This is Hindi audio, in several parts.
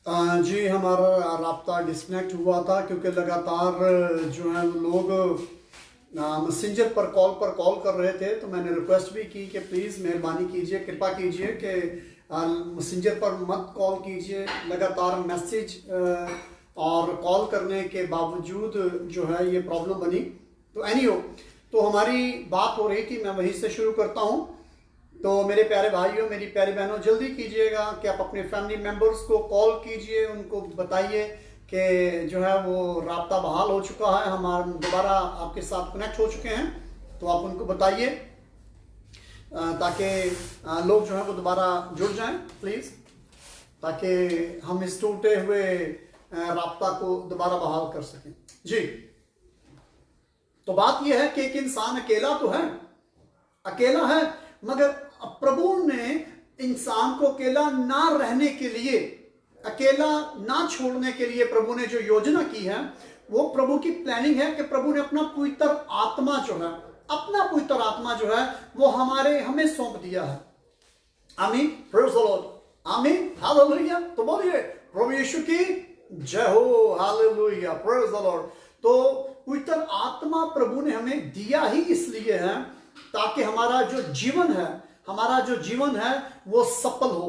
जी, हमारा राब्ता डिस्कनेक्ट हुआ था क्योंकि लगातार जो है लोग मैसेंजर पर कॉल कर रहे थे। तो मैंने रिक्वेस्ट भी की कि प्लीज़ मेहरबानी कीजिए, कृपा कीजिए कि मैसेंजर पर मत कॉल कीजिए। लगातार मैसेज और कॉल करने के बावजूद जो है ये प्रॉब्लम बनी। तो एनीहो, तो हमारी बात हो रही थी, मैं वहीं से शुरू करता हूँ। तो मेरे प्यारे भाइयों, मेरी प्यारी बहनों, जल्दी कीजिएगा कि आप अपने फैमिली मेंबर्स को कॉल कीजिए, उनको बताइए कि जो है वो राब्ता बहाल हो चुका है, हम दोबारा आपके साथ कनेक्ट हो चुके हैं। तो आप उनको बताइए ताकि लोग जो है वो दोबारा जुड़ जाएं प्लीज़, ताकि हम इस टूटे हुए राब्ता को दोबारा बहाल कर सकें। जी, तो बात यह है कि एक इंसान अकेला तो है, अकेला है, मगर प्रभु ने इंसान को अकेला ना रहने के लिए, अकेला ना छोड़ने के लिए प्रभु ने जो योजना की है, वो प्रभु की प्लानिंग है कि प्रभु ने अपना पवित्र आत्मा जो है, अपना पवित्र आत्मा जो है वो हमें सौंप दिया है। आमीन, प्रेज़ द लॉर्ड, आमीन, हालेलुया। तो बोलिए प्रभु यीशु की जय हो, हालेलुया, प्रेज़ द लॉर्ड। तो पवित्र आत्मा प्रभु ने हमें दिया ही इसलिए है ताकि हमारा जो जीवन है वो सफल हो,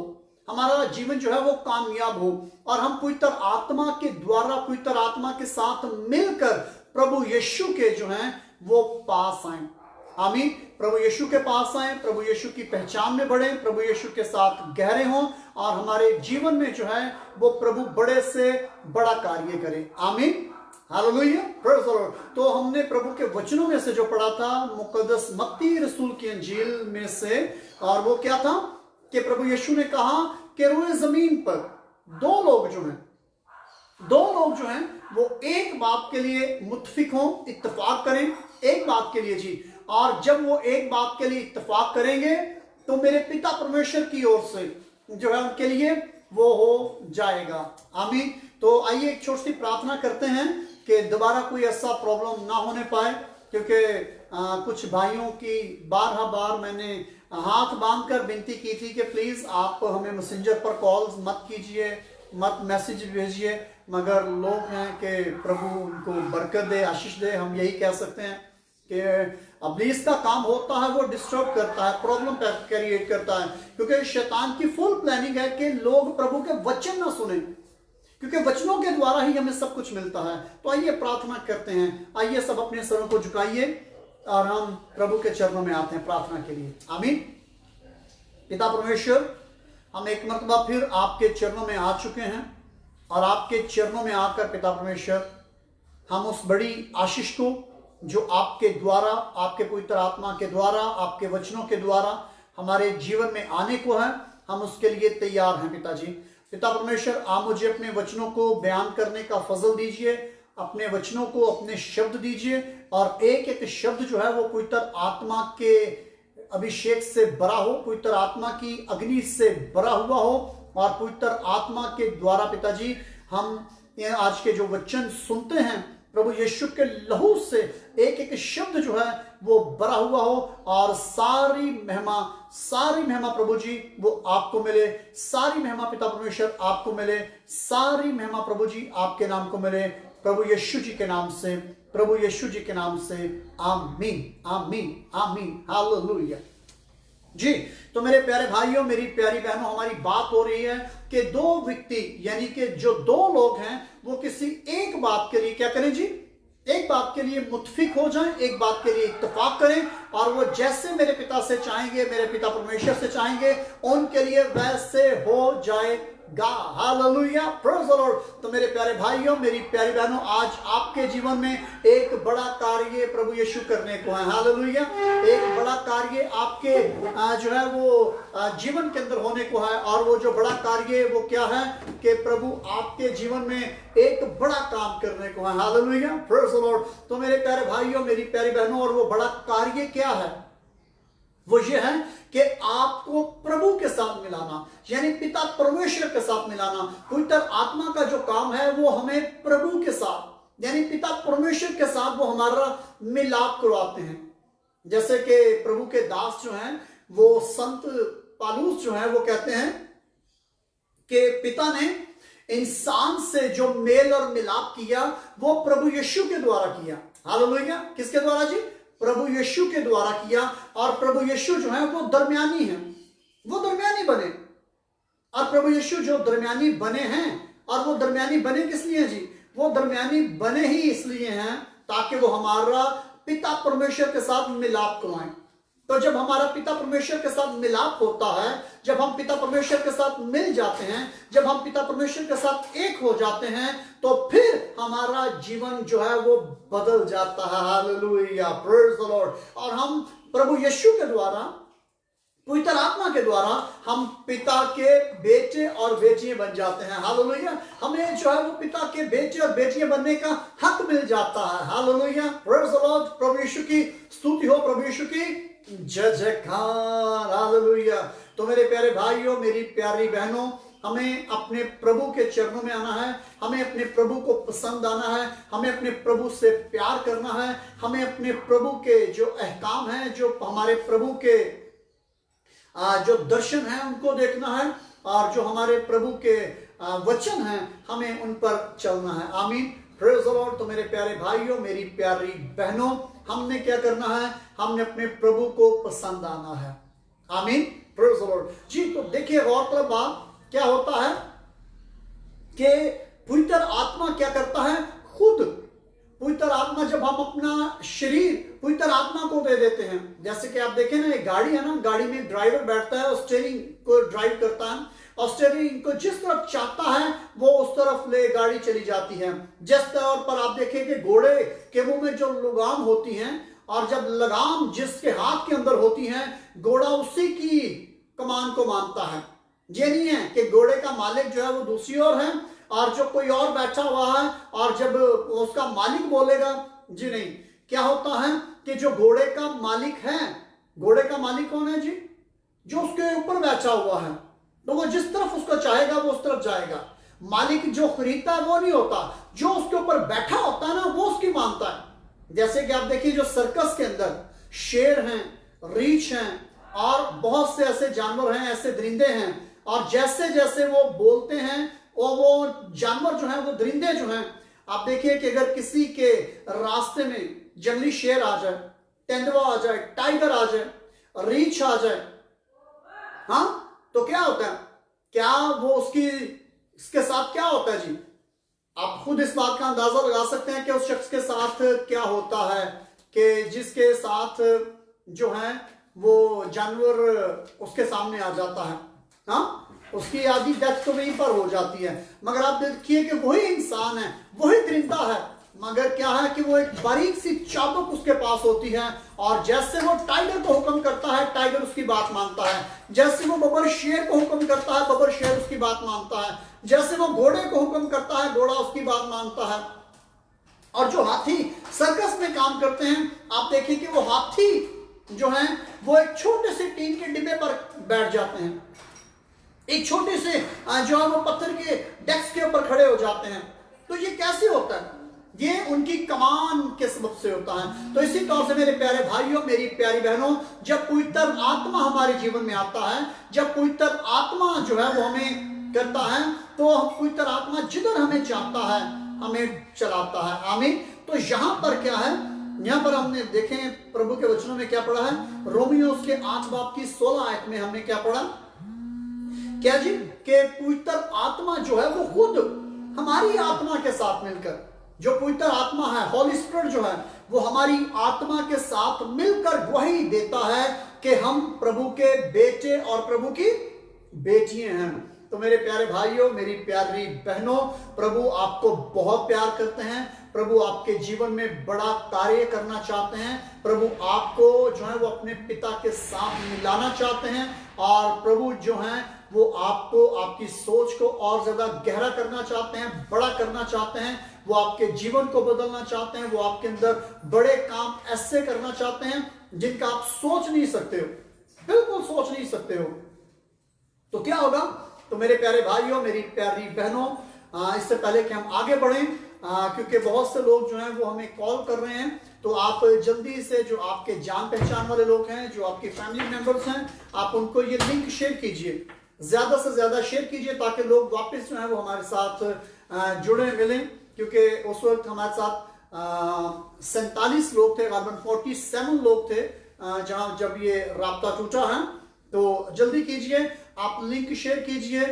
हमारा जीवन जो है वो कामयाब हो, और हम पवित्र आत्मा के द्वारा, पवित्र आत्मा के साथ मिलकर प्रभु यीशु के जो हैं वो पास आए। आमीन, प्रभु यीशु के पास आए, प्रभु यीशु की पहचान में बढ़े, प्रभु यीशु के साथ गहरे हों, और हमारे जीवन में जो है वो प्रभु बड़े से बड़ा कार्य करे। आमीन, हालेलुया, प्रेज़ द लॉर्ड। तो हमने प्रभु के वचनों में से जो पढ़ा था, मुकद्दस मत्ती रसूल की अंजील में से, और वो क्या था कि प्रभु यीशु ने कहा कि रोए जमीन पर दो लोग जो हैं वो एक बात के लिए मुत्फिक हों, इत्तेफाक करें, एक बात के लिए जी। और जब वो एक बात के लिए इत्तेफाक करेंगे तो मेरे पिता परमेश्वर की ओर से जो है उनके लिए वो हो जाएगा। आमीन। तो आइए एक छोटी सी प्रार्थना करते हैं कि दोबारा कोई ऐसा प्रॉब्लम ना होने पाए, क्योंकि कुछ भाइयों की बार मैंने हाथ बांधकर विनती की थी कि प्लीज़ आप हमें मैसेंजर पर कॉल्स मत कीजिए, मत मैसेज भेजिए, मगर लोग हैं कि प्रभु उनको बरकत दे, आशीष दे। हम यही कह सकते हैं कि इब्लीस का काम होता है, वो डिस्टर्ब करता है, प्रॉब्लम क्रिएट करता है, क्योंकि शैतान की फुल प्लानिंग है कि लोग प्रभु के वचन ना सुने, क्योंकि वचनों के द्वारा ही हमें सब कुछ मिलता है। तो आइए प्रार्थना करते हैं, आइए सब अपने सरों को झुकाइए और हम प्रभु के चरणों में आते हैं प्रार्थना के लिए। आमीन। पिता परमेश्वर, हम एक मर्तबा फिर आपके चरणों में आ चुके हैं, और आपके चरणों में आकर पिता परमेश्वर हम उस बड़ी आशीष को जो आपके द्वारा, आपके पवित्र आत्मा के द्वारा, आपके वचनों के द्वारा हमारे जीवन में आने को है, हम उसके लिए तैयार हैं पिताजी। पिता परमेश्वर, आप मुझे अपने वचनों को बयान करने का फजल दीजिए, अपने वचनों को अपने शब्द दीजिए, और एक एक शब्द जो है वो पवित्र आत्मा के अभिषेक से भरा हो, पवित्र आत्मा की अग्नि से भरा हुआ हो, और पवित्र आत्मा के द्वारा पिताजी हम आज के जो वचन सुनते हैं, प्रभु यीशु के लहू से एक एक शब्द जो है वो भरा हुआ हो, और सारी महिमा प्रभु जी वो आपको मिले, सारी महिमा पिता परमेश्वर आपको मिले, सारी महिमा प्रभु जी आपके नाम को मिले, प्रभु यीशु जी के नाम से, प्रभु यीशु जी के नाम से। आमीन, आमीन, आमीन, हालेलुया। जी, तो मेरे प्यारे भाइयों, मेरी प्यारी बहनों, हमारी बात हो रही है कि दो व्यक्ति, यानी कि जो दो लोग हैं वो किसी एक बात के लिए क्या करें जी, एक बात के लिए मुत्फिक हो जाएं, एक बात के लिए इत्तेफाक करें, और वो जैसे मेरे पिता से चाहेंगे, मेरे पिता परमेश्वर से चाहेंगे, उनके लिए वैसे हो जाएगा। Hallelujah, praise the Lord. तो मेरे प्यारे भाइयों, मेरी प्यारी बहनों, आज आपके जीवन में एक बड़ा कार्य प्रभु यीशु करने को है। हालेलुया, एक बड़ा कार्य आपके जो है वो जीवन के अंदर होने को है, और वो जो बड़ा कार्य वो क्या है कि प्रभु आपके जीवन में एक बड़ा काम करने को है। Hallelujah, praise the Lord. तो मेरे प्यारे भाइयों, मेरी प्यारी बहनों, और वो बड़ा कार्य क्या है? वो ये है कि आपको प्रभु के साथ मिलाना, यानी पिता परमेश्वर के साथ मिलाना। पवित्र आत्मा का जो काम है वो हमें प्रभु के साथ, यानी पिता परमेश्वर के साथ वो हमारा मिलाप करवाते हैं। जैसे कि प्रभु के दास जो हैं वो संत पालूस जो है वो कहते हैं कि पिता ने इंसान से जो मेल और मिलाप किया वो प्रभु यीशु के द्वारा किया। हालेलुया। किसके द्वारा जी? प्रभु यीशु के द्वारा किया। और प्रभु यीशु जो है वो दरमियानी है, वो दरमियानी बने। और प्रभु यीशु जो दरमियानी बने हैं, और वो दरमियानी बने किस लिए जी? वो दरमियानी बने ही इसलिए हैं ताकि वो हमारा पिता परमेश्वर के साथ मिलाप करवाएं। तो जब हमारा पिता परमेश्वर के साथ मिलाप होता है, जब हम पिता परमेश्वर के साथ मिल जाते हैं, जब हम पिता परमेश्वर के साथ एक हो जाते हैं, तो फिर हमारा जीवन जो है वो बदल जाता है। Hallelujah, praise the Lord. और हम प्रभु यीशु के द्वारा, पवित्र आत्मा के द्वारा हम पिता के बेटे और बेटियां बन जाते हैं। हालेलुया। हमें जो है वो पिता के बेटे और बेटियां बनने का हक मिल जाता है। Hallelujah, praise the lord. प्रभु यीशु की स्तुति हो, प्रभु यीशु की जय जयकार। हालेलुया। तो मेरे प्यारे भाइयों, मेरी प्यारी बहनों, हमें अपने प्रभु के चरणों में आना है, हमें अपने प्रभु को पसंद आना है, हमें अपने प्रभु से प्यार करना है, हमें अपने प्रभु के जो अहकाम हैं, जो हमारे प्रभु के जो दर्शन हैं उनको देखना है, और जो हमारे प्रभु के वचन हैं हमें उन पर चलना है। आमीन, प्रेज द लॉर्ड। तो मेरे प्यारे भाइयों, मेरी प्यारी बहनों, हमने क्या करना है? हमने अपने प्रभु को पसंद आना है। आमीन, प्रेज द लॉर्ड जी। तो देखिए, गौरतलब बात क्या होता है कि पवित्र आत्मा क्या करता है? खुद पवित्र आत्मा, जब हम अपना शरीर पवित्र आत्मा को दे देते हैं, जैसे कि आप देखें ना, एक गाड़ी है ना, गाड़ी में ड्राइवर बैठता है और स्टीयरिंग को ड्राइव करता है, और स्टीयरिंग को जिस तरफ चाहता है वो उस तरफ ले गाड़ी चली जाती है। जिस तौर पर आप देखें कि घोड़े के मुंह में जो लगाम होती हैं, और जब लगाम जिसके हाथ के अंदर होती है, घोड़ा उसी की कमान को मानता है। ये नहीं है कि घोड़े का मालिक जो है वो दूसरी ओर है और जो कोई और बैठा हुआ है, और जब उसका मालिक बोलेगा, जी नहीं। क्या होता है कि जो घोड़े का मालिक है, घोड़े का मालिक कौन है जी? जो उसके ऊपर बैठा हुआ है। तो वो जिस तरफ उसको चाहेगा वो उस तरफ जाएगा। मालिक जो खरीदता है वो नहीं होता, जो उसके ऊपर बैठा होता है ना वो उसकी मानता है। जैसे कि आप देखिए, जो सर्कस के अंदर शेर हैं, रीछ हैं, और बहुत से ऐसे जानवर हैं, ऐसे दरिंदे हैं, और जैसे जैसे वो बोलते हैं, और वो जानवर जो है, वो दरिंदे जो हैं, आप देखिए कि अगर किसी के रास्ते में जंगली शेर आ जाए, तेंदुआ आ जाए, टाइगर आ जाए, रीछ आ जाए, हाँ, तो क्या होता है? क्या वो इसके साथ क्या होता है जी? आप खुद इस बात का अंदाजा लगा सकते हैं कि उस शख्स के साथ क्या होता है, कि जिसके साथ जो है वो जानवर उसके सामने आ जाता है, हाँ, उसकी आधी डेथ तो वहीं पर हो जाती है। मगर आप देखिए कि वही इंसान है, वही दरिंदा है, मगर क्या है कि वो एक बारीक सी चाबुक उसके पास होती है, और जैसे वो टाइगर को हुक्म करता है, टाइगर उसकी बात मानता है। जैसे वो बबर शेर को हुक्म करता है, बबर शेर उसकी बात मानता है। जैसे वो घोड़े को हुक्म करता है, घोड़ा उसकी बात मानता है। और जो हाथी सर्कस में काम करते हैं, आप देखिए कि वो हाथी जो है वो एक छोटे से टीन के डिब्बे पर बैठ जाते हैं, एक छोटे से जो है वो पत्थर के डेस्क के ऊपर खड़े हो जाते हैं। तो ये कैसे होता है? ये उनकी कमान के सबब से होता है। तो इसी तौर से मेरे प्यारे भाइयों, मेरी प्यारी बहनों, जब पवित्र आत्मा हमारे जीवन में आता है, जब पवित्र आत्मा जो है वो हमें करता है, तो पवित्र आत्मा जिधर हमें चाहता है हमें चलाता है। आमीन। तो यहाँ पर क्या है? यहाँ पर हमने देखें प्रभु के वचनों में क्या पढ़ा है? रोमियो के 8 बाब की 16 आयत में हमने क्या पढ़ा? क्या जी? कि पवित्र आत्मा जो है वो खुद हमारी आत्मा के साथ मिलकर, जो पवित्र आत्मा है, होली स्पिरिट जो है, वो हमारी आत्मा के साथ मिलकर गवाही देता है कि हम प्रभु के बेटे और प्रभु की बेटियां हैं। तो मेरे प्यारे भाइयों, मेरी प्यारी बहनों, प्रभु आपको बहुत प्यार करते हैं। प्रभु आपके जीवन में बड़ा कार्य करना चाहते हैं। प्रभु आपको जो है वो अपने पिता के साथ मिलाना चाहते हैं, और प्रभु जो है वो आपको, आपकी सोच को और ज्यादा गहरा करना चाहते हैं, बड़ा करना चाहते हैं। वो आपके जीवन को बदलना चाहते हैं। वो आपके अंदर बड़े काम ऐसे करना चाहते हैं जिनका आप सोच नहीं सकते हो, बिल्कुल सोच नहीं सकते हो। तो क्या होगा? तो मेरे प्यारे भाइयों, मेरी प्यारी बहनों, इससे पहले कि हम आगे बढ़ें, क्योंकि बहुत से लोग जो हैं वो हमें कॉल कर रहे हैं, तो आप जल्दी से जो आपके जान पहचान वाले लोग हैं, जो आपके फैमिली मेंबर्स हैं, आप उनको ये लिंक शेयर कीजिए। ज्यादा से ज्यादा शेयर कीजिए ताकि लोग वापस जो है वो हमारे साथ जुड़े मिलें, क्योंकि उस वक्त हमारे साथ 47 लोग थे, गालिबन 47 लोग थे जहां जब ये राब्ता टूटा है। तो जल्दी कीजिए, आप लिंक शेयर कीजिए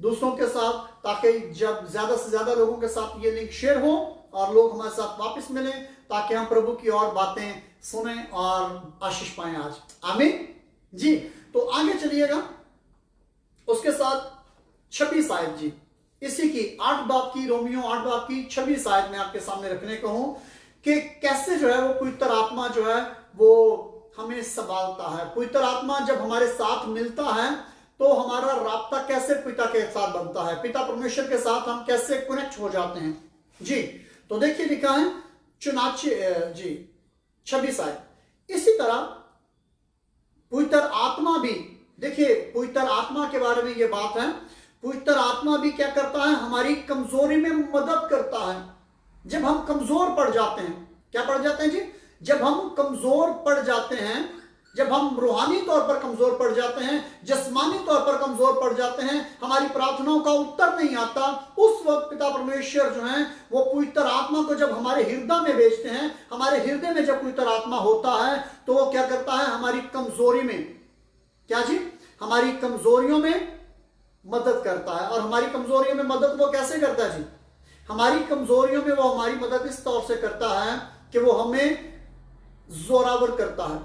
दूसरों के साथ, ताकि जब ज्यादा से ज्यादा लोगों के साथ ये लिंक शेयर हो और लोग हमारे साथ वापस मिलें, ताकि हम प्रभु की और बातें सुने और आशीष पाएं आज। आमीन जी। तो आगे चलिएगा, उसके साथ 26 आयत जी, इसी की 8 बाब की, रोमियो 8 बाब की 26 आयत में आपके सामने रखने को हूं कि कैसे जो है वो पवित्र आत्मा जो है वो हमें संभालता है। पवित्र आत्मा जब हमारे साथ मिलता है तो हमारा राब्ता कैसे पिता के साथ बनता है, पिता परमेश्वर के साथ हम कैसे कनेक्ट हो जाते हैं जी। तो देखिए लिखा है चुनाचे जी 26 आयत, इसी तरह पवित्र आत्मा भी, देखिए पवित्र आत्मा के बारे में यह बात है, पवित्र आत्मा भी क्या करता है, हमारी कमजोरी में मदद करता है। जब हम कमजोर पड़ जाते हैं, क्या पड़ जाते हैं जी, जब हम कमजोर पड़ जाते हैं, जब हम रूहानी तौर पर कमजोर पड़ जाते हैं, जिस्मानी तौर पर कमजोर पड़ जाते हैं, हमारी प्रार्थनाओं का उत्तर नहीं आता, उस वक्त पिता परमेश्वर जो है वो पवित्र आत्मा को जब हमारे हृदय में भेजते हैं। हमारे हृदय में जब पवित्र आत्मा होता है तो वो क्या करता है, हमारी कमजोरी में, क्या जी, हमारी कमजोरियों में मदद करता है। और हमारी कमजोरियों में मदद वो कैसे करता है जी, हमारी कमजोरियों में वो हमारी मदद इस तौर से करता है कि वो हमें जोरावर करता है,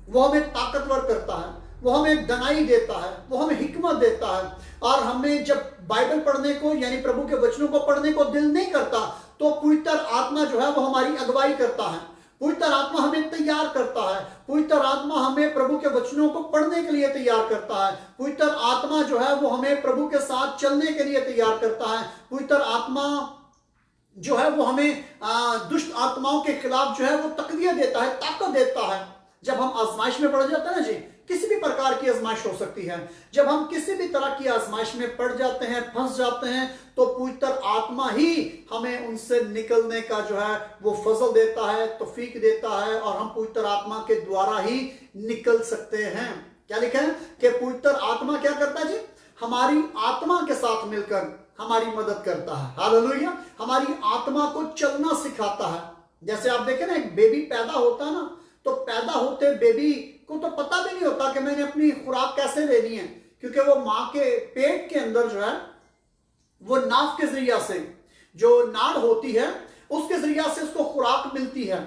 वो हमें ताकतवर करता है, वो हमें दनाई देता है, वो हमें हिकमत देता है। और हमें जब बाइबल पढ़ने को यानी प्रभु के वचनों को पढ़ने को दिल नहीं करता तो पवित्र आत्मा जो है वो हमारी अगुवाई करता है, पवित्र आत्मा हमें तैयार करता है, पवित्र आत्मा हमें प्रभु के वचनों को पढ़ने के लिए तैयार करता है, पवित्र आत्मा जो है वो हमें प्रभु के साथ चलने के लिए तैयार करता है, पवित्र आत्मा जो है वो हमें दुष्ट आत्माओं के खिलाफ जो है वो तकवियत देता है, ताकत देता है। जब हम आजमाइश में पड़ जाते हैं ना जी, किसी भी प्रकार की आजमाइश हो सकती है, जब हम किसी भी तरह की आजमाइश में पड़ जाते हैं, फंस जाते हैं, तो पवित्र आत्मा ही हमें उनसे निकलने का जो है वो फजल देता है, तौफीक देता है, और हम पवित्र आत्मा के द्वारा ही निकल सकते हैं। क्या लिखा है कि पवित्र आत्मा क्या करता है जी, हमारी आत्मा के साथ मिलकर हमारी मदद करता है। हालेलुया। हमारी आत्मा को चलना सिखाता है। जैसे आप देखें ना, एक बेबी पैदा होता है ना, तो पैदा होते बेबी को तो पता भी नहीं होता कि मैंने अपनी खुराक कैसे लेनी है, क्योंकि वो माँ के पेट के अंदर जो है वो नाक के जरिया से, जो नाड़ होती है उसके जरिया से उसको खुराक मिलती है।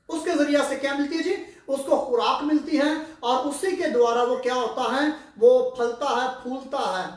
उसके जरिया से क्या मिलती है जी, उसको खुराक मिलती है, और उसी के द्वारा वो क्या होता है, वो फलता है, फूलता है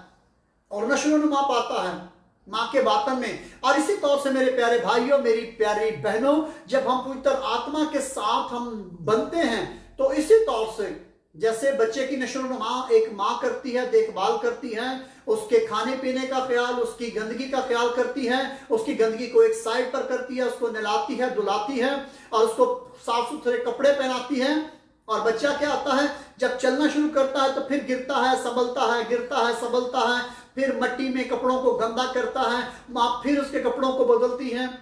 और नशो नुमा पाता है माँ के बातन में। और इसी तौर से मेरे प्यारे भाइयों, मेरी प्यारी बहनों, जब हम पवित्र आत्मा के साथ हम बनते हैं तो इसी तौर से जैसे बच्चे की नशो नुमा एक माँ करती है, देखभाल करती है, उसके खाने पीने का ख्याल, उसकी गंदगी का ख्याल करती है, उसकी गंदगी को एक साइड पर करती है, उसको नहलाती है, धुलाती है, और उसको साफ सुथरे कपड़े पहनाती है। और बच्चा क्या आता है, जब चलना शुरू करता है तो फिर गिरता है, संभलता है, गिरता है, संभलता है, फिर मट्टी में कपड़ों को गंदा करता है, माँ फिर उसके कपड़ों को बदलती है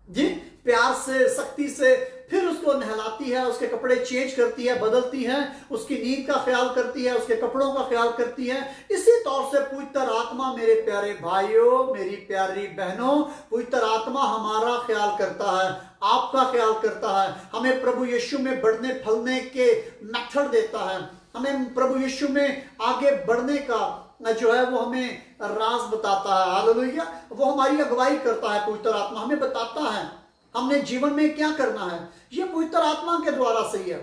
जी, प्यार से, सख्ती से, फिर उसको नहलाती है, उसके कपड़े चेंज करती है, बदलती है, उसकी नींद का ख्याल करती है, उसके कपड़ों का ख्याल करती है। इसी तौर से पवित्र आत्मा, मेरे प्यारे भाइयों, मेरी प्यारी बहनों, पवित्र आत्मा हमारा ख्याल करता है, आपका ख्याल करता है, हमें प्रभु यीशु में बढ़ने फलने के मेथड देता है, हमें प्रभु यीशु में आगे बढ़ने का जो है वो हमें राज बताता है। हालेलुया। वो हमारी अगुवाई करता है, पवित्र आत्मा हमें बताता है हमने जीवन में क्या करना है। ये पवित्र आत्मा के द्वारा से ही है,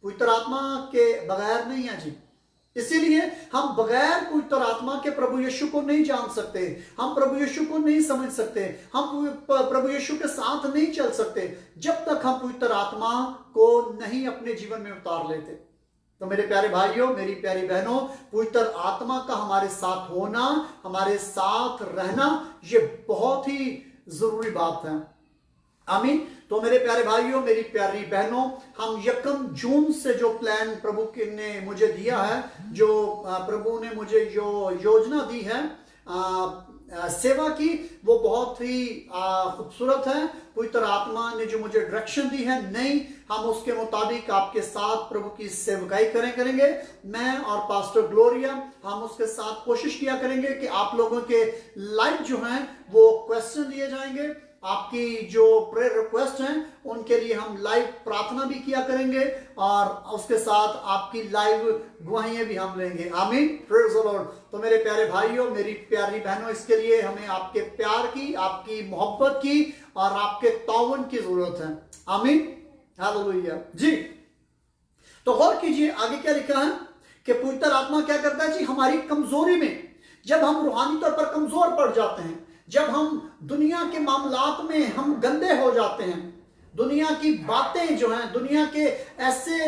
पवित्र आत्मा के बगैर नहीं है जी। इसीलिए हम बगैर पवित्र आत्मा के प्रभु यीशु को नहीं जान सकते, हम प्रभु यीशु को नहीं समझ सकते, हम प्रभु यीशु के साथ नहीं चल सकते जब तक हम पवित्र आत्मा को नहीं अपने जीवन में उतार लेते। तो मेरे प्यारे भाइयों, मेरी प्यारी बहनों, पवित्र आत्मा का हमारे साथ होना, हमारे साथ रहना, ये बहुत ही जरूरी बात है। आमीन। तो मेरे प्यारे भाइयों, मेरी प्यारी बहनों, हम 1 जून से जो प्लान प्रभु ने मुझे दिया है, जो प्रभु ने मुझे जो योजना दी है, सेवा की, वो बहुत ही खूबसूरत है। पवित्र आत्मा ने जो मुझे डायरेक्शन दी है, नहीं, हम उसके मुताबिक आपके साथ प्रभु की सेवकाई करेंगे। मैं और पास्टर ग्लोरिया हम उसके साथ कोशिश किया करेंगे कि आप लोगों के लाइव जो हैं वो क्वेश्चन दिए जाएंगे। आपकी जो प्रेयर रिक्वेस्ट हैं उनके लिए हम लाइव प्रार्थना भी किया करेंगे और उसके साथ आपकी लाइव गवाहियां भी हम लेंगे। आमीन, प्रेज द लॉर्ड। तो मेरे प्यारे भाइयों, मेरी प्यारी बहनों, इसके लिए हमें आपके प्यार की, आपकी मोहब्बत की और आपके ताउन की जरूरत है। आमीन, हालेलुया जी। तो गौर कीजिए आगे क्या लिखा है कि पवित्र आत्मा क्या करता है जी, हमारी कमजोरी में, जब हम रूहानी तौर पर कमजोर पड़ जाते हैं, जब हम दुनिया के मामलात में हम गंदे हो जाते हैं, दुनिया की बातें जो हैं, दुनिया के ऐसे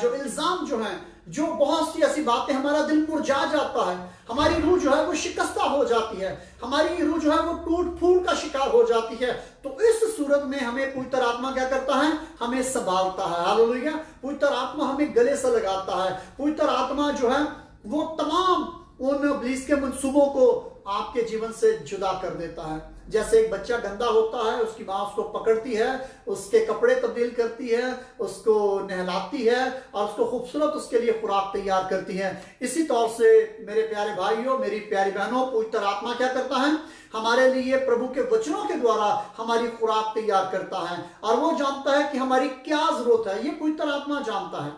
जो इल्जाम जो हैं, जो बहुत सी ऐसी बातें, हमारा दिल मुरझा जाता है, हमारी रूह जो है वो शिकस्ता हो जाती है, हमारी रूह जो है वो टूट फूट का शिकार हो जाती है। तो इस सूरत में हमें पवित्र आत्मा क्या करता है, हमें संभालता है। हालेलुया। पवित्र आत्मा हमें गले से लगाता है। पवित्र आत्मा जो है वो तमाम उन इब्लीस के मंसूबों को आपके जीवन से जुदा कर देता है। जैसे एक बच्चा गंदा होता है, उसकी माँ उसको पकड़ती है, उसके कपड़े तब्दील करती है, उसको नहलाती है और उसको खूबसूरत उसके लिए खुराक तैयार करती है। इसी तौर से मेरे प्यारे भाइयों, मेरी प्यारी बहनों, पवित्र आत्मा क्या करता है, हमारे लिए प्रभु के वचनों के द्वारा हमारी खुराक तैयार करता है और वो जानता है कि हमारी क्या जरूरत है। ये पवित्र आत्मा जानता है।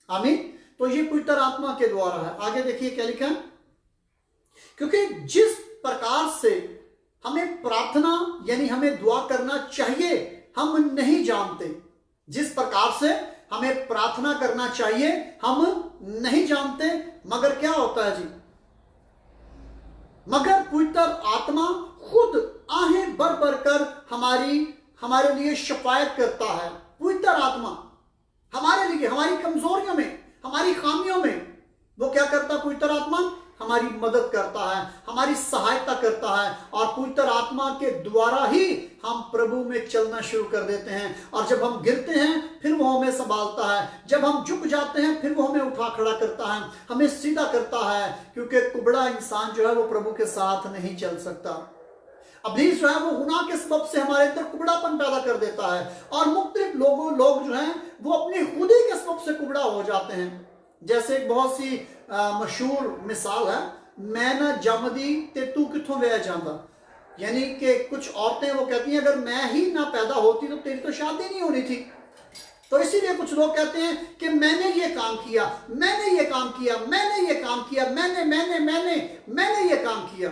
आमीन। तो ये पवित्र आत्मा के द्वारा है। आगे देखिए क्या लिखा है, क्योंकि जिस प्रकार से हमें प्रार्थना यानी हमें दुआ करना चाहिए हम नहीं जानते, जिस प्रकार से हमें प्रार्थना करना चाहिए हम नहीं जानते, मगर क्या होता है जी, मगर पवित्र आत्मा खुद आहें भर भर कर हमारे लिए शफायत करता है। पवित्र आत्मा हमारे लिए, हमारी कमजोरियों में, हमारी खामियों में वो क्या करता है, पवित्र आत्मा हमारी मदद करता है, हमारी सहायता करता है और पवित्र आत्मा के द्वारा ही हम प्रभु में चलना शुरू कर देते हैं। और जब हम गिरते हैं फिर वो हमें संभालता है, जब हम झुक जाते हैं फिर वो हमें उठा खड़ा करता है, हमें सीधा करता है, क्योंकि कुबड़ा इंसान जो है वो प्रभु के साथ नहीं चल सकता। इब्लीस जो है वो गुनाह के सबब से हमारे अंदर कुबड़ापन पैदा कर देता है और मुख्तलिफ लोग जो हैं वो अपनी खुदी के सबब से कुबड़ा हो जाते हैं। जैसे एक बहुत सी मशहूर मिसाल है, मैं ना जमदी ते तू किथों ले जाता, यानी कि कुछ औरतें वो कहती हैं अगर मैं ही ना पैदा होती तो तेरी तो शादी नहीं होनी थी। तो इसीलिए कुछ लोग कहते हैं कि मैंने ये काम किया, मैंने ये काम किया, मैंने ये काम किया, मैंने ये काम किया।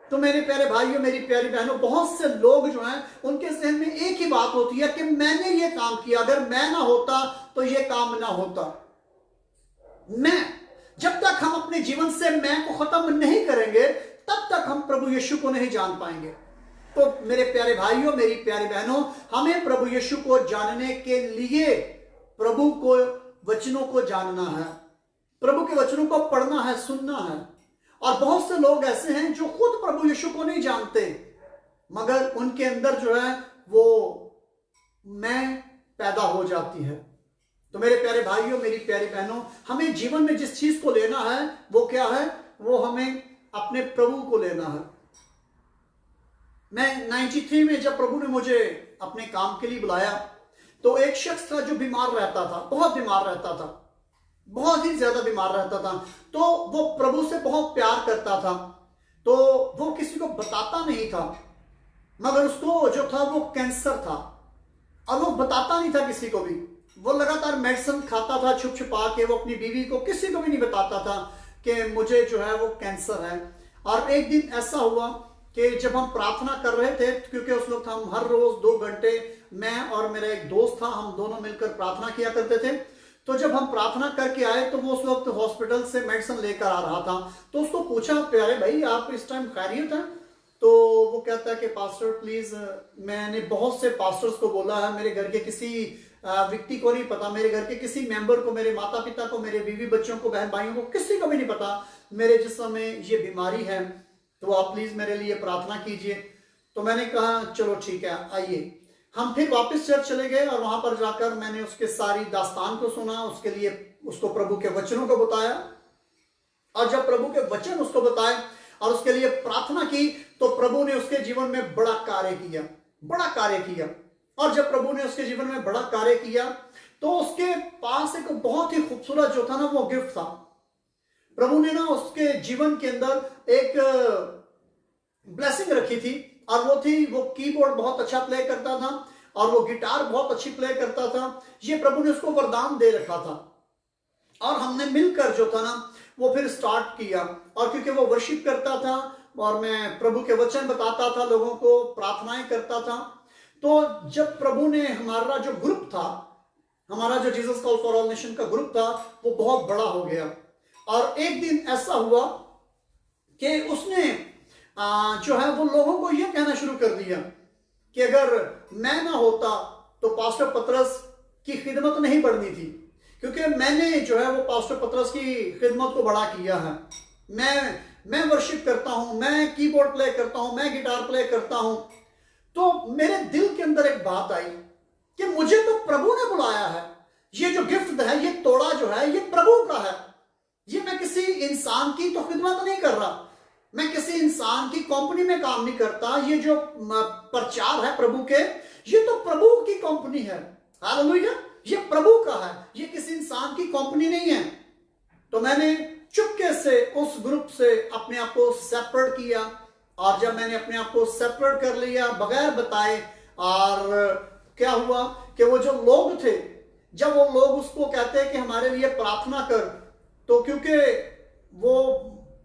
तो मेरे प्यारे भाइयों, मेरी प्यारी बहनों, बहुत से लोग जो हैं उनके जहन में एक ही बात होती है कि मैंने ये काम किया, अगर मैं ना होता तो ये काम ना होता। मैं, जब तक हम अपने जीवन से मैं को खत्म नहीं करेंगे तब तक हम प्रभु यीशु को नहीं जान पाएंगे। तो मेरे प्यारे भाइयों, मेरी प्यारी बहनों, हमें प्रभु यीशु को जानने के लिए प्रभु को वचनों को जानना है, प्रभु के वचनों को पढ़ना है, सुनना है। और बहुत से लोग ऐसे हैं जो खुद प्रभु यीशु को नहीं जानते, मगर उनके अंदर जो है वो मैं पैदा हो जाती है। तो मेरे प्यारे भाइयों, मेरी प्यारी बहनों, हमें जीवन में जिस चीज को लेना है वो क्या है, वो हमें अपने प्रभु को लेना है। मैं 93 में जब प्रभु ने मुझे अपने काम के लिए बुलाया तो एक शख्स था जो बीमार रहता था, बहुत बीमार रहता था, बहुत ही ज्यादा बीमार रहता था। तो वो प्रभु से बहुत प्यार करता था, तो वो किसी को बताता नहीं था, मगर उसको जो था वो कैंसर था और वो बताता नहीं था किसी को भी। वो लगातार मेडिसिन खाता था छुप छुपा के, वो अपनी बीवी को, किसी को भी नहीं बताता था कि मुझे जो है वो कैंसर है। और एक दिन ऐसा हुआ कि जब हम प्रार्थना कर रहे थे, क्योंकि उस वक्त हम हर रोज 2 घंटे, मैं और मेरा एक दोस्त था, हम दोनों मिलकर प्रार्थना किया करते थे। तो जब हम प्रार्थना करके आए तो वो उस वक्त हॉस्पिटल से मेडिसिन लेकर आ रहा था। तो उसको पूछा, प्यारे भाई आप इस टाइम खैरियत है? तो वो कहता है कि पास्टर प्लीज, मैंने बहुत से पास्टर्स को बोला है, मेरे घर के किसी व्यक्ति को नहीं पता, मेरे घर के किसी मेंबर को, मेरे माता पिता को, मेरे बीवी बच्चों को, बहन भाइयों को, किसी को भी नहीं पता मेरे जिस्म में ये बीमारी है, तो आप प्लीज मेरे लिए प्रार्थना कीजिए। तो मैंने कहा चलो ठीक है, आइए। हम फिर वापस चर्च चले गए और वहां पर जाकर मैंने उसके सारी दास्तान को सुना, उसके लिए उसको प्रभु के वचनों को बताया। और जब प्रभु के वचन उसको बताए और उसके लिए प्रार्थना की, तो प्रभु ने उसके जीवन में बड़ा कार्य किया, बड़ा कार्य किया। और जब प्रभु ने उसके जीवन में बड़ा कार्य किया तो उसके पास एक बहुत ही खूबसूरत जो था ना वो गिफ्ट था। प्रभु ने ना उसके जीवन के अंदर एक ब्लेसिंग रखी थी, और वो थी, वो कीबोर्ड बहुत अच्छा प्ले करता था और वो गिटार बहुत अच्छी प्ले करता था। ये प्रभु ने उसको वरदान दे रखा था, और हमने मिलकर जो था ना वो फिर स्टार्ट किया। और क्योंकि वो वर्शिप करता था और मैं प्रभु के वचन बताता था, लोगों को प्रार्थनाएं करता था, तो जब प्रभु ने हमारा जो ग्रुप था, हमारा जो Jesus call for all nation का ग्रुप था, वो बहुत बड़ा हो गया। और एक दिन ऐसा हुआ कि उसने जो है वो लोगों को यह कहना शुरू कर दिया कि अगर मैं ना होता तो पास्टर पतरस की खिदमत नहीं बढ़नी थी, क्योंकि मैंने जो है वो पास्टर पतरस की खिदमत को बड़ा किया है। मैं वर्शिप करता हूं, मैं कीबोर्ड प्ले करता हूं, मैं गिटार प्ले करता हूं। तो मेरे दिल के अंदर एक बात आई कि मुझे तो प्रभु ने बुलाया है, ये जो गिफ्ट है, ये तोड़ा जो है, ये प्रभु का है। ये मैं किसी इंसान की तो खिदमत नहीं कर रहा, मैं किसी इंसान की कंपनी में काम नहीं करता। ये जो प्रचार है प्रभु के, ये तो प्रभु की कंपनी है। हालेलुया, ये प्रभु का है, ये किसी इंसान की कंपनी नहीं है। तो मैंने चुपके से उस ग्रुप से अपने आप को सेपरेट किया, और जब मैंने अपने आप को सेपरेट कर लिया बगैर बताए, और क्या हुआ कि वो जो लोग थे, जब वो लोग उसको कहते हैं कि हमारे लिए प्रार्थना कर, तो क्योंकि वो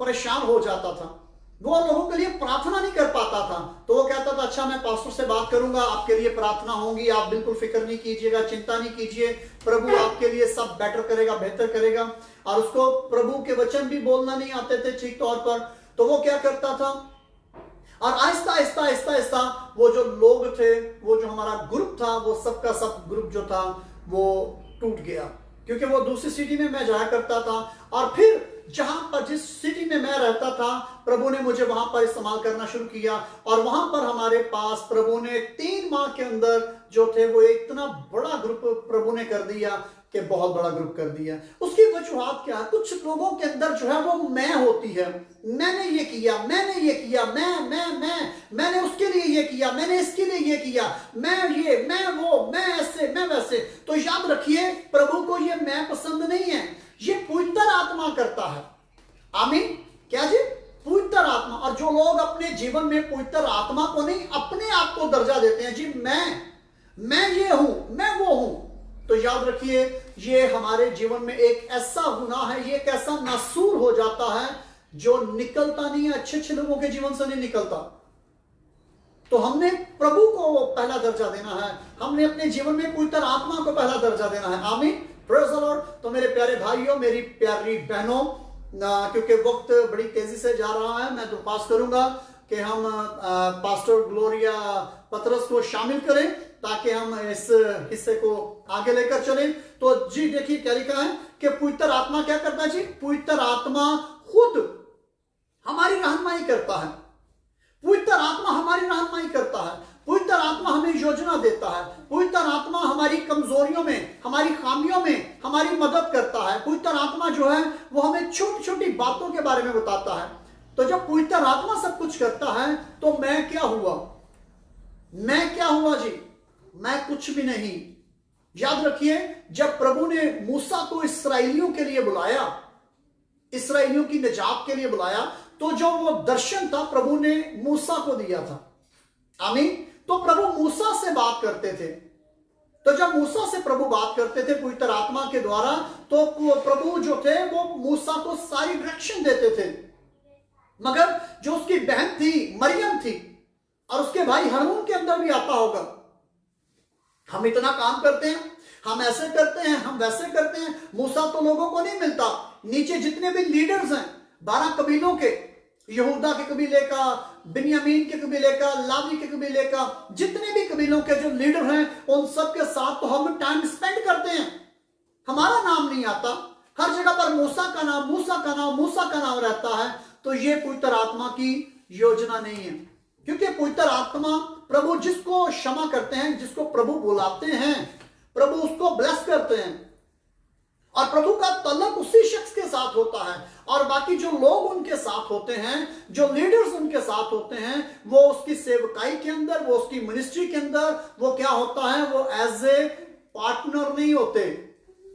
परेशान हो जाता था, वो लोगों के लिए प्रार्थना नहीं कर पाता था, तो वो कहता था अच्छा मैं पास्टर से बात करूंगा, आपके लिए प्रार्थना होगी, आप बिल्कुल फिक्र नहीं कीजिएगा, चिंता नहीं कीजिए, प्रभु आपके लिए सब बेटर करेगा, बेहतर करेगा। और उसको प्रभु के वचन भी बोलना नहीं आते थे ठीक तौर पर, तो वो क्या करता था, और आहिस्ता आहिस्ता आहिस्ता आहिस्ता वो जो लोग थे, वो जो हमारा ग्रुप था, वो सबका सब ग्रुप जो था वो टूट गया, क्योंकि वो दूसरी सिटी में मैं जाया करता था। और फिर जहां पर, जिस सिटी में मैं रहता था, प्रभु ने मुझे वहां पर इस्तेमाल करना शुरू किया, और वहां पर हमारे पास प्रभु ने 3 माह के अंदर जो थे वो इतना बड़ा ग्रुप प्रभु ने कर दिया कि बहुत बड़ा ग्रुप कर दिया। उसकी वजूहत क्या है, कुछ लोगों के अंदर जो है वो मैं होती है, मैंने ये किया, मैंने ये किया, मैंने उसके लिए ये किया, मैंने इसके लिए ये किया, मैं ये, मैं वो, मैं ऐसे, मैं वैसे। तो याद रखिए, प्रभु को ये मैं पसंद नहीं है, ये पवित्र आत्मा करता है। आमीन। क्या जी? पवित्र आत्मा। और जो लोग अपने जीवन में पवित्र आत्मा को नहीं, अपने आप को दर्जा देते हैं, जी मैं ये हूं, मैं वो हूं, तो याद रखिए ये हमारे जीवन में एक ऐसा गुनाह है, ये एक ऐसा नासूर हो जाता है जो निकलता नहीं है, अच्छे अच्छे लोगों के जीवन से नहीं निकलता। तो हमने प्रभु को पहला दर्जा देना है, हमने अपने जीवन में पवित्र आत्मा को पहला दर्जा देना है। आमीन, प्रेज़ द लॉर्ड। तो मेरे प्यारे भाइयों, मेरी प्यारी बहनों, क्योंकि वक्त बड़ी तेजी से जा रहा है, मैं दरख्वास्त करूंगा कि हम पास्टर ग्लोरिया पतरस को शामिल करें ताकि हम इस हिस्से को आगे लेकर चलें। तो जी देखिए क्या लिखा है कि पवित्र आत्मा क्या करता है जी? पवित्र आत्मा खुद हमारी रहनुमाई करता है, पवित्र आत्मा हमारी रहनुमाई करता है, पवित्र आत्मा हमें योजना देता है, पवित्र आत्मा हमारी कमजोरियों में, हमारी खामियों में हमारी मदद करता है। पवित्र आत्मा जो है वो हमें छोटी छोटी बातों के बारे में बताता है। तो जब पवित्र आत्मा सब कुछ करता है तो मैं क्या हुआ? मैं क्या हुआ जी? मैं कुछ भी नहीं। याद रखिए, जब प्रभु ने मूसा को इस्राएलियों के लिए बुलाया, इस्राएलियों की निजात के लिए बुलाया, तो जो वो दर्शन था प्रभु ने मूसा को दिया था। आमीन। तो प्रभु मूसा से बात करते थे, तो जब मूसा से प्रभु बात करते थे पवित्र आत्मा के द्वारा, तो प्रभु जो थे वो मूसा को सारी डायरेक्शन देते थे। मगर जो उसकी बहन थी मरियम थी, और उसके भाई हारून के अंदर भी आता होगा, हम इतना काम करते हैं, हम ऐसे करते हैं, हम वैसे करते हैं, मूसा तो लोगों को नहीं मिलता। नीचे जितने भी लीडर्स हैं 12 कबीलों के, यहूदा के कबीले का, बिन्यामीन के कबीले का, लावी के कबीले का, जितने भी कबीलों के जो लीडर हैं, उन सब के साथ तो हम टाइम स्पेंड करते हैं। हमारा नाम नहीं आता, हर जगह पर मूसा का नाम, मूसा का नाम, मूसा का नाम रहता है। तो ये पवित्र आत्मा की योजना नहीं है, क्योंकि पवित्र आत्मा प्रभु जिसको क्षमा करते हैं, जिसको प्रभु बुलाते हैं, प्रभु उसको ब्लेस करते हैं। और प्रभु का तलक उसी शख्स के साथ होता है, और बाकी जो लोग उनके साथ होते हैं, जो लीडर्स उनके साथ होते हैं, वो उसकी सेवकाई के अंदर, वो उसकी मिनिस्ट्री के अंदर, वो क्या होता है, वो एज ए पार्टनर नहीं होते।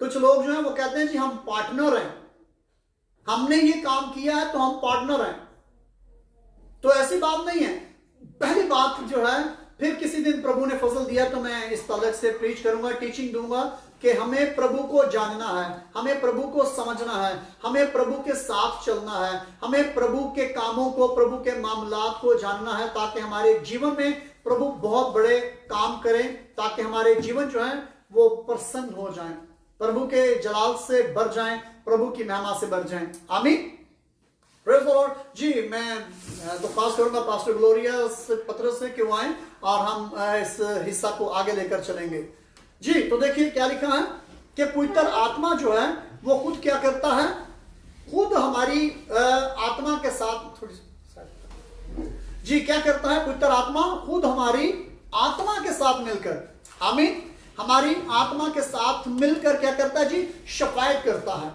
कुछ लोग जो हैं वो कहते हैं जी हम पार्टनर हैं, हमने ये काम किया है तो हम पार्टनर हैं। तो ऐसी बात नहीं है। पहली बात जो है, फिर किसी दिन प्रभु ने फजल दिया तो मैं इस तलक से प्रीच करूंगा, टीचिंग दूंगा कि हमें प्रभु को जानना है, हमें प्रभु को समझना है, हमें प्रभु के साथ चलना है, हमें प्रभु के कामों को, प्रभु के मामलात को जानना है, ताकि हमारे जीवन में प्रभु बहुत बड़े काम करें, ताकि हमारे जीवन जो है वो प्रसन्न हो जाएं, प्रभु के जलाल से भर जाएं, प्रभु की महिमा से भर जाएं। आमीन। Praise the Lord. जी मैं दरख्वास्त करूंगा पास्टर ग्लोरिया पत्रस से कि वो आए और हम इस हिस्सा को आगे लेकर चलेंगे। जी तो देखिए क्या लिखा है कि पवित्र आत्मा जो है वो खुद क्या करता है, खुद हमारी आत्मा के साथ, थोड़ी जी क्या करता है, पवित्र आत्मा खुद हमारी आत्मा के साथ मिलकर, आमीन, हमारी आत्मा के साथ मिलकर क्या करता है जी, शफायत करता है।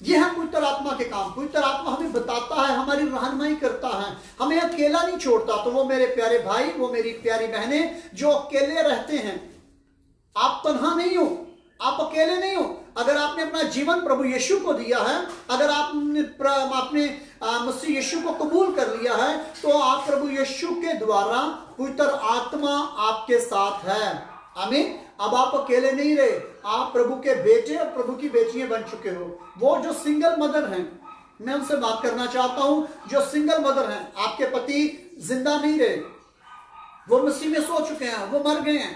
यह है पवित्र आत्मा के काम। पवित्र आत्मा हमें बताता है, हमारी रहनुमाई करता है, हमें अकेला नहीं छोड़ता। तो वो मेरे प्यारे भाई, वो मेरी प्यारी बहनें जो अकेले रहते हैं, आप तन्हा नहीं हो, आप अकेले नहीं हो। अगर आपने अपना जीवन प्रभु यीशु को दिया है, अगर आपने मसीह यीशु को कबूल कर लिया है, तो आप प्रभु यीशु के द्वारा पवित्र आत्मा आपके साथ है। आमीन। अब आप अकेले नहीं रहे, आप प्रभु के बेटे और प्रभु की बेटियां बन चुके हो। वो जो सिंगल मदर हैं, मैं उनसे बात करना चाहता हूं, जो सिंगल मदर हैं, आपके पति जिंदा नहीं रहे, वो मसीह में सो चुके हैं, वो मर गए हैं,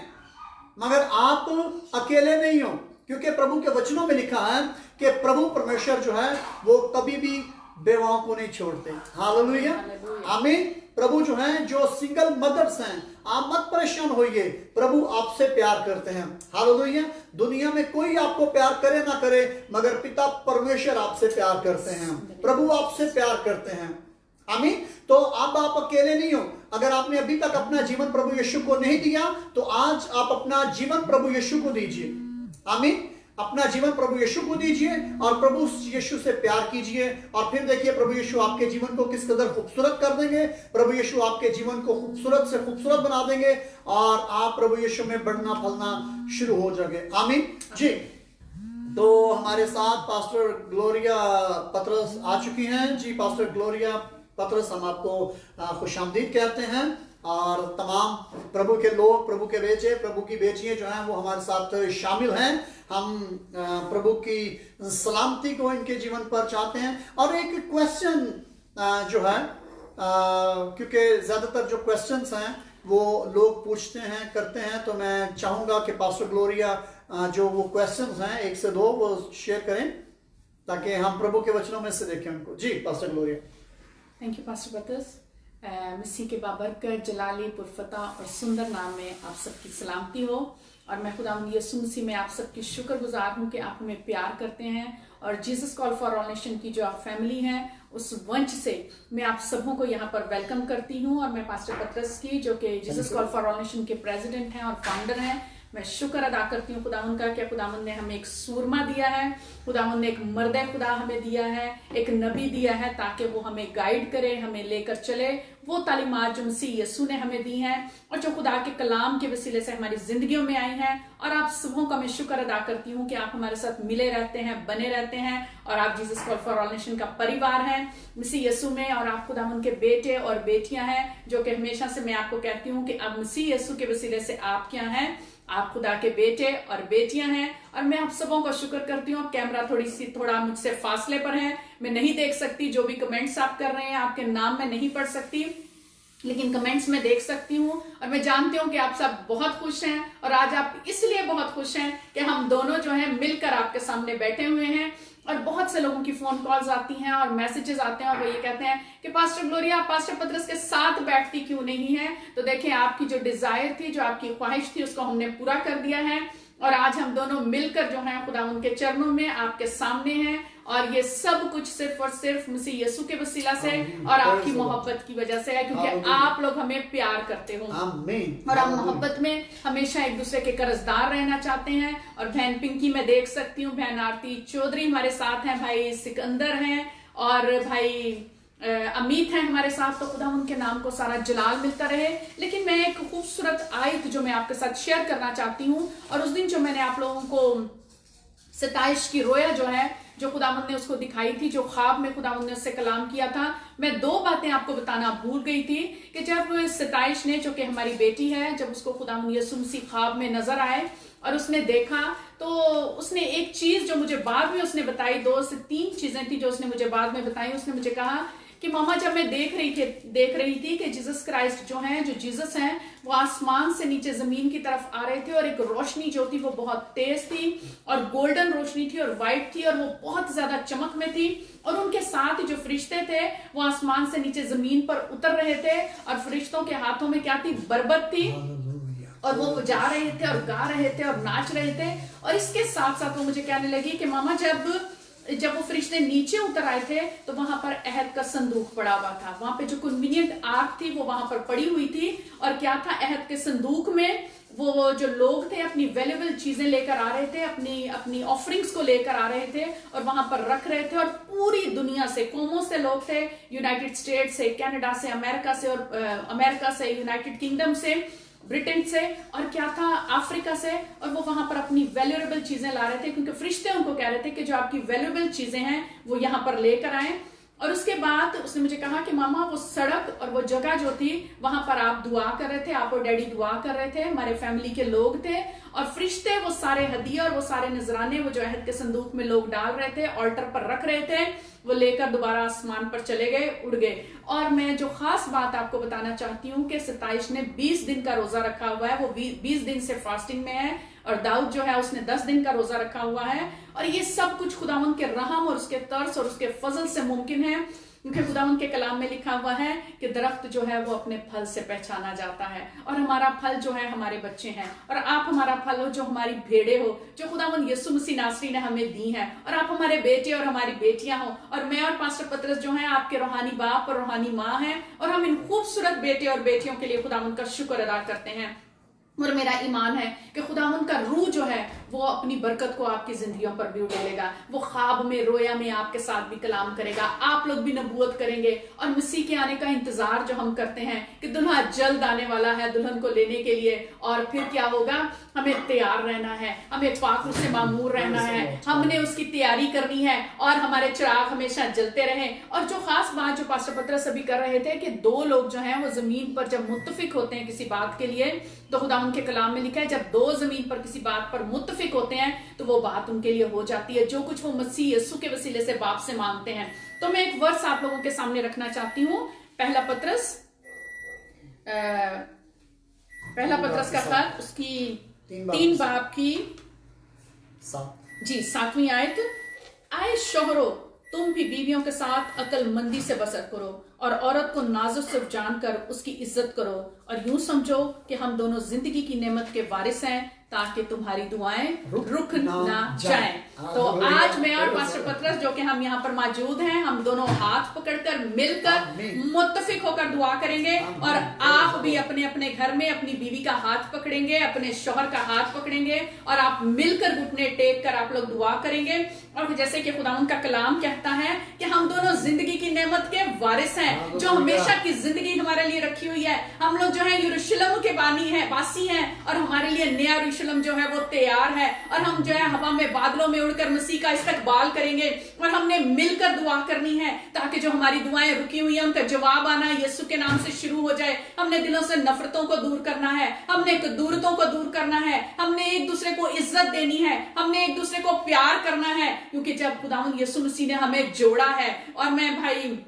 मगर आप अकेले नहीं हो, क्योंकि प्रभु के वचनों में लिखा है कि प्रभु परमेश्वर जो है वो कभी भी बेवाओं को नहीं छोड़ते। हालेलुया, आमीन। प्रभु जो हैं, जो सिंगल मदर्स हैं, आप मत परेशान होइए, प्रभु आपसे प्यार करते हैं। हालेलुया। दुनिया में कोई आपको प्यार करे ना करे, मगर पिता परमेश्वर आपसे प्यार करते हैं, प्रभु आपसे प्यार करते हैं। आमीन। तो अब आप अकेले नहीं हो। अगर आपने अभी तक अपना जीवन प्रभु यीशु को नहीं दिया, तो आज आप अपना जीवन प्रभु यीशु को दीजिए। आमीन। अपना जीवन प्रभु यीशु को दीजिए और प्रभु यीशु से प्यार कीजिए, और फिर देखिए प्रभु यीशु आपके जीवन को किस कदर खूबसूरत कर देंगे। प्रभु यीशु आपके जीवन को खूबसूरत से खूबसूरत बना देंगे और आप प्रभु यीशु में बढ़ना फलना शुरू हो जाएंगे। आमीन जी। तो हमारे साथ पास्टर ग्लोरिया पत्रस आ चुकी हैं। जी पास्टर ग्लोरिया पत्रस, हम आपको खुशामदीद कहते हैं, और तमाम प्रभु के लोग, प्रभु के बेटे, प्रभु की बेटियां जो हैं वो हमारे साथ शामिल हैं। हम प्रभु की सलामती को इनके जीवन पर चाहते हैं। और एक क्वेश्चन जो है, क्योंकि ज्यादातर जो क्वेश्चंस हैं वो लोग पूछते हैं, करते हैं, तो मैं चाहूंगा कि पास्टर ग्लोरिया जो वो क्वेश्चंस हैं, एक से दो, वो शेयर करें ताकि हम प्रभु के वचनों में से देखें उनको। जी pastor Gloria. Thank you pastor Patras. मसीह के बाबरकत, जलाली, पुरफता और सुंदर नाम में आप सबकी सलामती हो। और मैं खुदावंद यीशु मसीह में आप सबकी शुक्रगुजार हूँ कि आप हमें प्यार करते हैं, और Jesus call for all nation की जो आप फैमिली हैं, उस वंश से मैं आप सबों को यहाँ पर वेलकम करती हूँ। और मैं पास्टर पत्रस की, जो कि Jesus call for all nation के प्रेसिडेंट हैं और फाउंडर हैं, मैं शुक्र अदा करती हूँ खुदावंद का कि खुदावंद ने हमें एक सूरमा दिया है, खुदावंद ने एक मर्द खुदा हमें दिया है, एक नबी दिया है, ताकि वो हमें गाइड करे, हमें लेकर चले वो तालीमात जो मसीह यीशु ने हमें दी हैं, और जो खुदा के कलाम के वसीले से हमारी जिंदगियों में आई हैं। और आप सबों का मैं शुक्र अदा करती हूँ कि आप हमारे साथ मिले रहते हैं, बने रहते हैं, और आप Jesus call for all nation का परिवार हैं मसीह यीशु में। और आप खुदावंद के बेटे और बेटियां हैं, जो कि हमेशा से मैं आपको कहती हूँ कि अब मसीह यीशु के वसीले से आप क्या हैं, आप खुदा के बेटे और बेटियां हैं। और मैं आप सबों का शुक्र करती हूँ। कैमरा थोड़ा मुझसे फासले पर है, मैं नहीं देख सकती जो भी कमेंट्स आप कर रहे हैं, आपके नाम मैं नहीं पढ़ सकती, लेकिन कमेंट्स में देख सकती हूँ। और मैं जानती हूँ कि आप सब बहुत खुश हैं, और आज आप इसलिए बहुत खुश हैं कि हम दोनों जो हैं मिलकर आपके सामने बैठे हुए हैं। और बहुत से लोगों की फोन कॉल्स आती हैं और मैसेजेस आते हैं, और वो ये कहते हैं कि पास्टर ग्लोरिया पास्टर पत्रस के साथ बैठती क्यों नहीं है। तो देखिए, आपकी जो डिजायर थी, जो आपकी ख्वाहिश थी, उसको हमने पूरा कर दिया है। और आज हम दोनों मिलकर जो है खुदा उनके चरणों में आपके सामने हैं, और ये सब कुछ सिर्फ और सिर्फ मसीह यीशु के वसीला से और आपकी मोहब्बत की वजह से है, क्योंकि आप लोग हमें प्यार करते हो और हम मोहब्बत में हमेशा एक दूसरे के कर्जदार रहना चाहते हैं। और बहन पिंकी मैं देख सकती हूँ, बहन आरती चौधरी हमारे साथ हैं, भाई सिकंदर हैं और भाई अमित है हमारे साथ। तो खुदा उनके नाम को सारा जलाल मिलता रहे। लेकिन मैं एक खूबसूरत आयत जो मैं आपके साथ शेयर करना चाहती हूँ, और उस दिन जो मैंने आप लोगों को 27 की रोया जो है, जो खुदावंद ने उसको दिखाई थी, जो ख्वाब में खुदावंद ने उससे कलाम किया था, मैं 2 बातें आपको बताना भूल गई थी कि जब 27 ने, जो कि हमारी बेटी है, जब उसको खुदावंद यीशु मसीह ख्वाब में नजर आए और उसने देखा, तो उसने एक चीज जो मुझे बाद में उसने बताई, 2 से 3 चीजें थी जो उसने मुझे बाद में बताई। उसने मुझे कहा कि मामा जब मैं देख रही थी कि जीसस क्राइस्ट जो हैं, जो जीसस हैं, वो आसमान से नीचे जमीन की तरफ आ रहे थे और एक रोशनी जो थी वो बहुत तेज थी और गोल्डन रोशनी थी और वाइट थी और वो बहुत ज्यादा चमक में थी। और उनके साथ जो फरिश्ते थे वो आसमान से नीचे जमीन पर उतर रहे थे और फरिश्तों के हाथों में क्या थी? बरबत थी और वो जा रहे थे और गा रहे थे और नाच रहे थे। और इसके साथ साथ वो मुझे कहने लगी कि मामा जब वो फरिश्ते नीचे उतर आए थे तो वहां पर अहद का संदूक पड़ा हुआ था। वहां पे जो कन्वीनियंट आर्क थी वो वहां पर पड़ी हुई थी और क्या था? अहद के संदूक में वो जो लोग थे अपनी वैल्यूएबल चीजें लेकर आ रहे थे, अपनी ऑफरिंग्स को लेकर आ रहे थे और वहां पर रख रहे थे। और पूरी दुनिया से, कौमों से लोग थे, यूनाइटेड स्टेट से, कनाडा से, अमेरिका से, यूनाइटेड किंगडम से, ब्रिटेन से और क्या था? अफ्रीका से। और वो वहां पर अपनी वैल्यूएबल चीजें ला रहे थे, क्योंकि फरिश्ते उनको कह रहे थे कि जो आपकी वैल्यूएबल चीजें हैं वो यहाँ पर लेकर आए। और उसके बाद उसने मुझे कहा कि मामा वो सड़क और वो जगह जो थी वहां पर आप दुआ कर रहे थे, आप और डैडी दुआ कर रहे थे, हमारे फैमिली के लोग थे और फरिश्ते वो सारे हदिया और वो सारे नजराने वो जो अहद के संदूक में लोग डाल रहे थे, ऑल्टर पर रख रहे थे, वो लेकर दोबारा आसमान पर चले गए, उड़ गए। और मैं जो खास बात आपको बताना चाहती हूँ कि 27 ने 20 दिन का रोजा रखा हुआ है, वो 20 दिन से फास्टिंग में है। और दाऊद जो है उसने 10 दिन का रोजा रखा हुआ है। और ये सब कुछ खुदावंद के रहम और उसके तरस और उसके फजल से मुमकिन है, क्योंकि खुदावंद के कलाम में लिखा हुआ है कि दरख्त जो है वो अपने फल से पहचाना जाता है। और हमारा फल जो है हमारे बच्चे हैं और आप हमारा फल हो, जो हमारी भेड़े हो, जो खुदावंद यीशु मसीह नासरी ने हमें दी है। और आप हमारे बेटे और हमारी बेटियां हो। और मैं और पास्टर पतरस जो है आपके रूहानी बाप और रूहानी माँ हैं। और हम इन खूबसूरत बेटे और बेटियों के लिए खुदावंद का शुक्र अदा करते हैं। और मेरा ईमान है कि खुदावंद का रूह जो है वो अपनी बरकत को आपकी जिंदगियों पर भी उड़ेलेगा। वो ख्वाब में, रोया में आपके साथ भी कलाम करेगा, आप लोग भी नबूवत करेंगे। और मसीह के आने का इंतजार जो हम करते हैं कि दुल्हा जल्द आने वाला है दुल्हन को लेने के लिए, और फिर क्या होगा? हमें तैयार रहना है, हमें पाक से मामूर रहना है, हमने उसकी तैयारी करनी है और हमारे चिराग हमेशा जलते रहे। और जो खास बात जो पास्टर पतरस अभी कर रहे थे कि 2 लोग जो हैं वो जमीन पर जब मुत्तफिक होते हैं किसी बात के लिए, तो खुदा उनके कलाम में लिखा है जब 2 जमीन पर किसी बात पर मुत्तफिक होते हैं तो वो बात उनके लिए हो जाती है, जो कुछ वो मसीह यीशु के वसीले से बाप से मांगते हैं। तो मैं एक वर्स आप लोगों के सामने रखना चाहती हूँ। पहला पतरस का खत, उसकी 3 बाब की 7वीं आयत। आए शोहरों, तुम भी बीवियों के साथ अक्लमंदी से बसर करो और औरत को नाजुक सिर्फ जानकर उसकी इज्जत करो, और यूं समझो कि हम दोनों जिंदगी की नेमत के वारिस हैं, ताकि तुम्हारी दुआएं रुक ना जाएं। तो आज मैं और पास्टर पतरस जो कि हम यहाँ पर मौजूद हैं, हम दोनों हाथ पकड़कर मिलकर मुत्तफिक होकर दुआ करेंगे। और आप भी अपने अपने घर में अपनी बीवी का हाथ पकड़ेंगे, अपने शौहर का हाथ पकड़ेंगे और आप मिलकर घुटने टेक कर आप लोग दुआ करेंगे। और जैसे कि खुदावंद का कलाम कहता है कि हम दोनों जिंदगी की नेमत के वारिस हैं, जो हमेशा की जिंदगी हमारे लिए रखी हुई है। हम लोग जो है यरूशलेम के वासी हैं और हमारे लिए नया यरूशलेम जो है वो तैयार है। और हम जो है हवा में, बादलों में उड़कर मसीह का इस्तकबाल करेंगे। और हमने मिलकर दुआ करनी है ताकि जो हमारी दुआएं रुकी हुई हैं उनका जवाब आना यीशु के नाम से शुरू हो जाए। हमने दिलों से नफरतों को दूर करना है, हमने दूरतों को दूर करना है, हमने एक दूसरे को इज्जत देनी है, हमने एक दूसरे को प्यार करना है, क्योंकि जब खुदावंद यीशु मसीह ने हमें जोड़ा है। और मैं भाई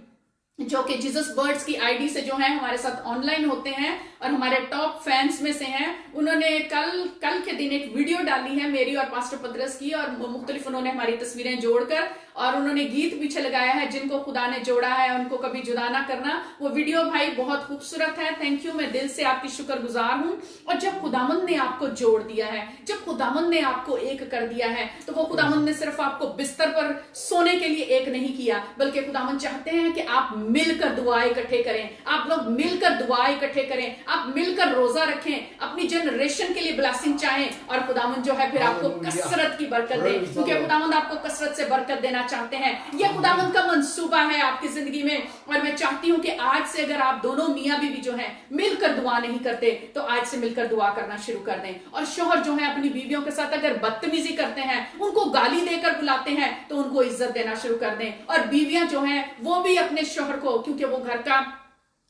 जो कि जीसस बर्ड्स की आईडी से जो है हमारे साथ ऑनलाइन होते हैं और हमारे टॉप फैंस में से हैं, उन्होंने कल के दिन एक वीडियो डाली है मेरी और पास्टर पतरस की, और मुख्तलिफ उन्होंने हमारी तस्वीरें जोड़कर और उन्होंने गीत पीछे लगाया है, जिनको खुदा ने जोड़ा है उनको कभी जुदा ना करना। वो वीडियो भाई बहुत खूबसूरत है, थैंक यू, मैं दिल से आपकी शुक्रगुजार हूं। और जब खुदावंद ने आपको जोड़ दिया है, जब खुदावंद ने आपको एक कर दिया है, तो वो खुदावंद ने सिर्फ आपको बिस्तर पर सोने के लिए एक नहीं किया, बल्कि खुदावंद चाहते हैं कि आप मिलकर दुआएं इकट्ठे करें, आप लोग मिलकर दुआएं इकट्ठे करें, आप मिलकर रोजा रखें, अपनी जनरेशन के लिए ब्लेसिंग चाहें, और खुदावंद जो है फिर आपको कसरत की बरकत दे, क्योंकि खुदावंद आपको कसरत से बरकत देना चाहते हैं। यह खुदावंद का मंसूबा है आपकी जिंदगी में। और मैं चाहती हूं कि आज से अगर आप दोनों मियां बीवी जो हैं मिलकर दुआ नहीं करते, तो आज से मिलकर दुआ करना शुरू कर दें। और शौहर जो है अपनी बीवियों के साथ अगर बदतमीजी करते हैं, उनको गाली देकर बुलाते हैं, तो उनको इज्जत देना शुरू कर दें। और बीवियां जो हैं वो भी अपने शौहर को, क्योंकि वो घर का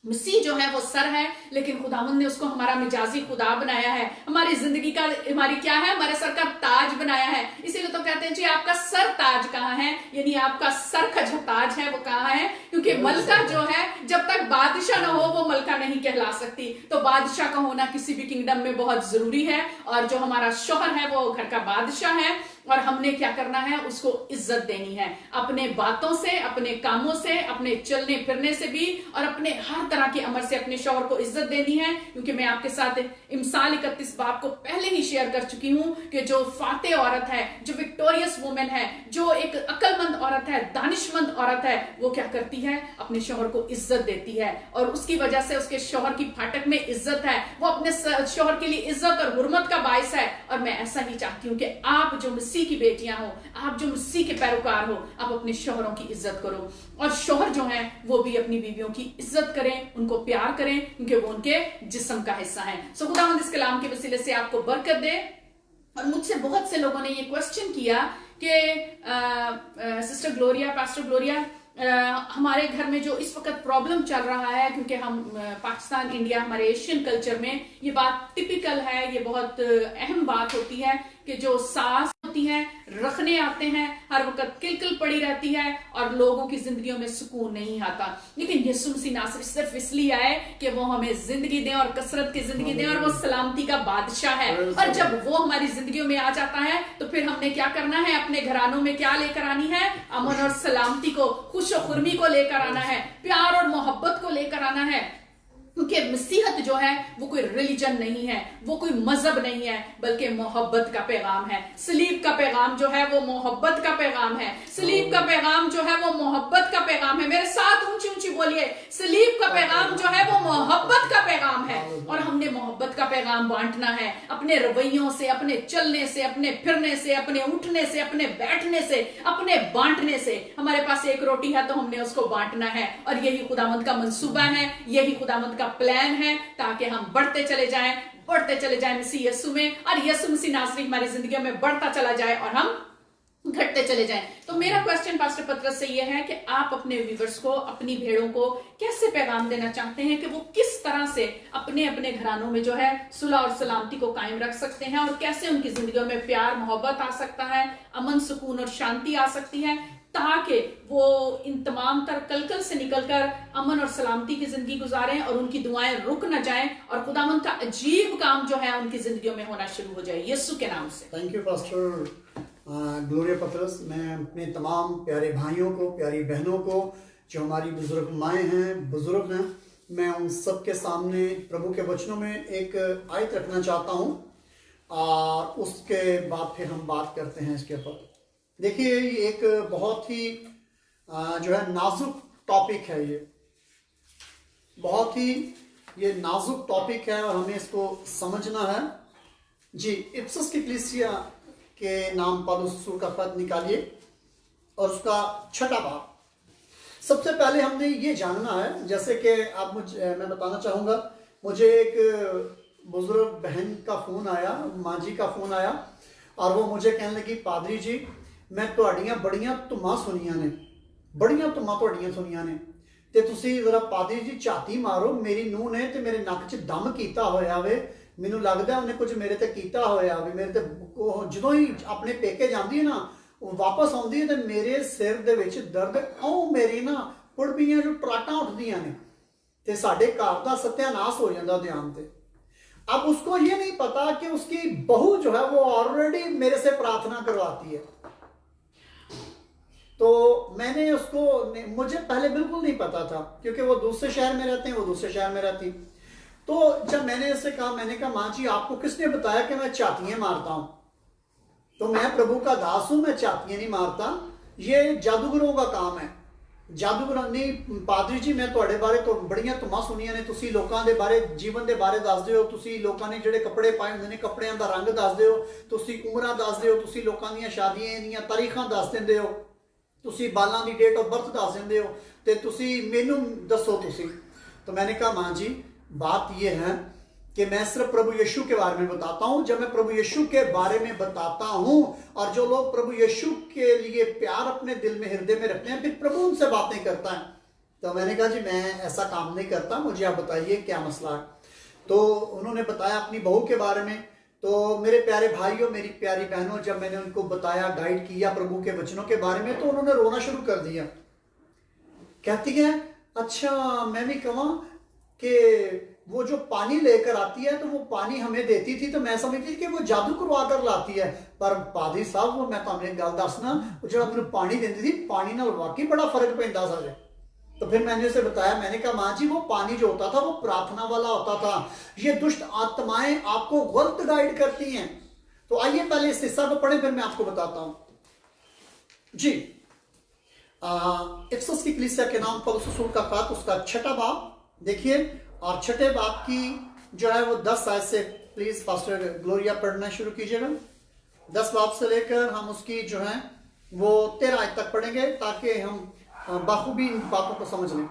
मसीह जो है वो सर है, लेकिन खुदावंद ने उसको हमारा मिजाजी खुदा बनाया है, हमारी जिंदगी का, हमारी क्या है, हमारे सर का ताज बनाया है। इसीलिए तो कहते हैं जी आपका सर ताज कहाँ है, यानी आपका सर का जो ताज है वो कहाँ है, क्योंकि मलका जो है जब तक बादशाह ना हो वो मलका नहीं कहला सकती। तो बादशाह का होना किसी भी किंगडम में बहुत जरूरी है। और जो हमारा शौहर है वो घर का बादशाह है, और हमने क्या करना है, उसको इज्जत देनी है, अपने बातों से, अपने कामों से, अपने चलने फिरने से भी, और अपने हर तरह के अमर से अपने शौहर को इज्जत देनी है। क्योंकि मैं आपके साथ इमसाल 31 बाब को पहले ही शेयर कर चुकी हूं कि जो फाते औरत है, जो विक्टोरियस वुमेन है, जो एक अक्लमंद औरत है, दानिशमंद औरत है, वो क्या करती है, अपने शौहर को इज्जत देती है, और उसकी वजह से उसके शौहर की फाटक में इज्जत है, वो अपने शौहर के लिए इज्जत और हुर्मत का बायस है। और मैं ऐसा ही चाहती हूं कि आप जो मसीह की बेटियां हो, आप जो मसीह के पैरोकार हो, आप अपने शौहरों की इज्जत करो, और शौहर जो हैं वो भी अपनी बीवियों की इज्जत करें, उनको प्यार करें, क्योंकि वो उनके जिस्म का हिस्सा है। सो खुदावंद इस कलाम के वसीले से आपको बरकत दे। और मुझसे बहुत से लोगों ने ये क्वेश्चन किया कि सिस्टर ग्लोरिया, पास्टर ग्लोरिया, हमारे घर में जो इस वक्त प्रॉब्लम चल रहा है, क्योंकि हम पाकिस्तान, इंडिया, हमारे एशियन कल्चर में ये बात टिपिकल है, ये बहुत अहम बात होती है कि जो सास होती हैं, रखने आते हैं, हर वक्त किलकिल पड़ी रहती है, और लोगों की जिंदगियों में सुकून नहीं आता। लेकिन यीशु मसीह नासरी सिर्फ इसलिए आए कि वो हमें जिंदगी दें, और कसरत की जिंदगी दें, और वो सलामती का बादशाह है। और जब वो हमारी जिंदगियों में आ जाता है, तो फिर हमने क्या करना है, अपने घरानों में क्या लेकर आनी है, अमन और सलामती को, खुश और खुर्मी को लेकर आना है, प्यार और मोहब्बत को लेकर आना है। क्योंकि मसीहत जो है वो कोई रिलीजन नहीं है, वो कोई मजहब नहीं है, बल्कि मोहब्बत का पैगाम है। सलीब का पैगाम जो है वो मोहब्बत का पैगाम है। सलीब का पैगाम जो है वो मोहब्बत का पैगाम है। मेरे साथ ऊंची ऊंची बोलिए, सलीब का पैगाम जो है वो मोहब्बत का पैगाम है। और हमने मोहब्बत का पैगाम बांटना है, अपने रवैयों से, अपने चलने से, अपने फिरने से, अपने उठने से, अपने बैठने से, अपने बांटने से। हमारे पास एक रोटी है तो हमने उसको बांटना है, और यही खुदावंद का मंसूबा है, यही खुदावंद का प्लान है, ताकि हम बढ़ते चले जाएं मसीह यीशु में, और यीशु मसीह नासरी हमारी जिंदगियों में बढ़ता चला जाए और हम घटते चले जाएं। तो मेरा क्वेश्चन पास्टर पत्रस से यह है कि आप अपने व्यूअर्स को, अपनी भेड़ों को कैसे पैगाम देना चाहते हैं कि वो किस तरह से अपने अपने घरानों में जो है सुलह और सलामती को कायम रख सकते हैं, और कैसे उनकी जिंदगियों में प्यार, मोहब्बत आ सकता है, अमन, सुकून और शांति आ सकती है, ताकि वो इन तमाम तर कलकल से निकलकर अमन और सलामती की जिंदगी गुजारें, और उनकी दुआएं रुक न जाएं, और खुदावंद का अजीब काम जो है उनकी जिंदगियों में होना शुरू हो जाए, यीशु के नाम से। थैंक यू पास्टर ग्लोरिया पत्रस। मैं अपने तमाम प्यारे भाइयों को, प्यारी बहनों को, जो हमारी बुजुर्ग माएँ हैं, बुजुर्ग हैं, मैं उन सब के सामने प्रभु के वचनों में एक आयत रखना चाहता हूँ, और उसके बाद फिर हम बात करते हैं इसके ऊपर। देखिए, ये एक बहुत ही जो है नाजुक टॉपिक है, ये बहुत ही ये नाजुक टॉपिक है, और हमें इसको समझना है। जी, इफिसुस की कलीसिया के नाम पौलुस रसूल का खत निकालिए, और उसका 6वां बाब। सबसे पहले हमने ये जानना है, जैसे कि मैं बताना चाहूँगा, मुझे एक बुजुर्ग बहन का फ़ोन आया, माँ जी का फ़ोन आया, और वो मुझे कहने लगी, पादरी जी, मैं ਤੁਹਾਡੀਆਂ ਬੜੀਆਂ ਧੁੰਮਾਂ ਸੁਣੀਆਂ ਨੇ, ਬੜੀਆਂ ਧੁੰਮਾਂ ਤੁਹਾਡੀਆਂ ਸੁਣੀਆਂ ਨੇ, ਤੇ ਤੁਸੀਂ ਜ਼ਰਾ ਪਾਦਰੀ ਜੀ ਝਾਤੀ ਮਾਰੋ, ਮੇਰੀ ਨੂੰਹ ਨੇ ਤੇ ਮੇਰੇ ਨੱਕ 'ਚ ਦਮ ਕੀਤਾ ਹੋਇਆ ਵੇ, ਮੈਨੂੰ ਲੱਗਦਾ ਉਹਨੇ ਕੁਝ ਮੇਰੇ ਤੇ ਕੀਤਾ ਹੋਇਆ ਵੇ, ਮੇਰੇ ਤੇ ਉਹ ਜਦੋਂ ਹੀ ਆਪਣੇ ਪੇਕੇ ਜਾਂਦੀ ਹੈ ਨਾ, ਉਹ ਵਾਪਸ ਆਉਂਦੀ ਹੈ ਤੇ ਮੇਰੇ ਸਿਰ ਦੇ ਵਿੱਚ ਦਰਦ, ਉਹ ਮੇਰੀ ਨਾ ਕੁੜਬੀਆਂ ਜੋ ਟਰਾਟਾਂ ਉੱਠਦੀਆਂ ਨੇ, ਤੇ ਸਾਡੇ ਘਰ ਦਾ ਸਤਿਆਨਾਸ਼ ਹੋ ਜਾਂਦਾ ਉਹਦੇ ਆਉਣ ਤੇ। अब उसको ये नहीं पता कि उसकी बहू जो है वो ऑलरेडी मेरे से प्रार्थना करवाती है। तो मैंने उसको, मुझे पहले बिल्कुल नहीं पता था क्योंकि वो दूसरे शहर में रहते हैं, वो दूसरे शहर में रहती। तो जब मैंने उससे कहा, मैंने कहा माँ जी आपको किसने बताया कि मैं चातियां मारता हूं? तो मैं प्रभु का दास हूं, मैं चातियां नहीं मारता, ये जादूगरों का काम है। जादूगर नहीं पादरी जी, मैं ਤੁਹਾਡੇ ਬਾਰੇ तो ਬੜੀਆਂ ਧੁਮਾਂ ਸੁਣੀਆਂ ਨੇ, ਤੁਸੀਂ ਲੋਕਾਂ ਦੇ ਬਾਰੇ, ਜੀਵਨ ਦੇ ਬਾਰੇ ਦੱਸਦੇ ਹੋ, ਤੁਸੀਂ ਲੋਕਾਂ ਨੇ ਜਿਹੜੇ ਕੱਪੜੇ ਪਾਏ ਹੁੰਦੇ ਨੇ ਕੱਪੜਿਆਂ ਦਾ ਰੰਗ ਦੱਸਦੇ ਹੋ, ਤੁਸੀਂ ਉਮਰਾਂ ਦੱਸਦੇ ਹੋ, ਤੁਸੀਂ ਲੋਕਾਂ ਦੀਆਂ ਸ਼ਾਦੀਆਂ ਦੀਆਂ ਤਾਰੀਖਾਂ ਦੱਸ ਦਿੰਦੇ ਹੋ, ਤੁਸੀਂ ਬਾਲਾਂ ਦੀ ਡੇਟ ਆਫ ਬਰਥ ਦੱਸ ਦਿੰਦੇ ਹੋ, ਤੇ ਤੁਸੀਂ ਮੈਨੂੰ ਦੱਸੋ ਤੁਸੀਂ। तो मैंने कहा माँ जी बात यह है कि मैं सिर्फ प्रभु यीशु के बारे में बताता हूं। जब मैं प्रभु यीशु के बारे में बताता हूं और जो लोग प्रभु यीशु के लिए प्यार अपने दिल में, हृदय में रखते हैं, फिर प्रभु उनसे बातें करता है। तो मैंने कहा जी मैं ऐसा काम नहीं करता, मुझे आप बताइए क्या मसला है। तो उन्होंने बताया अपनी बहू के बारे में। तो मेरे प्यारे भाइयों, मेरी प्यारी बहनों, जब मैंने उनको बताया, गाइड किया प्रभु के वचनों के बारे में, तो उन्होंने रोना शुरू कर दिया। कहती है अच्छा मैं भी कहूँ कि वो जो पानी लेकर आती है तो वो पानी हमें देती थी, तो मैं समझती थी कि वो जादू करवा कर लाती है, पर पादरी साहब वो मैं तुम्हें गल दसना, जो अपने पानी देती थी, पानी नाल वाकई बड़ा फर्क पैंदा सा। तो फिर मैंने उसे बताया, मैंने कहा माँ जी वो पानी जो होता था वो प्रार्थना वाला होता था, ये दुष्ट आत्माएं आपको गलत गाइड करती हैं। तो आइए पहले इस हिस्सा को पढ़े, फिर मैं आपको बताता हूं जी। इफिसुस की कलीसिया के नाम पौलुस रसूल का खत, उसका 6वां बाब देखिए, और 6ठे बाब की जो है वो 10 आयत से प्लीज पास्टर ग्लोरिया पढ़ना शुरू कीजिएगा। 10 बाब से लेकर हम उसकी जो है वो 13 आयत तक पढ़ेंगे, ताकि हम बाखूबी इन बातों को समझ लें।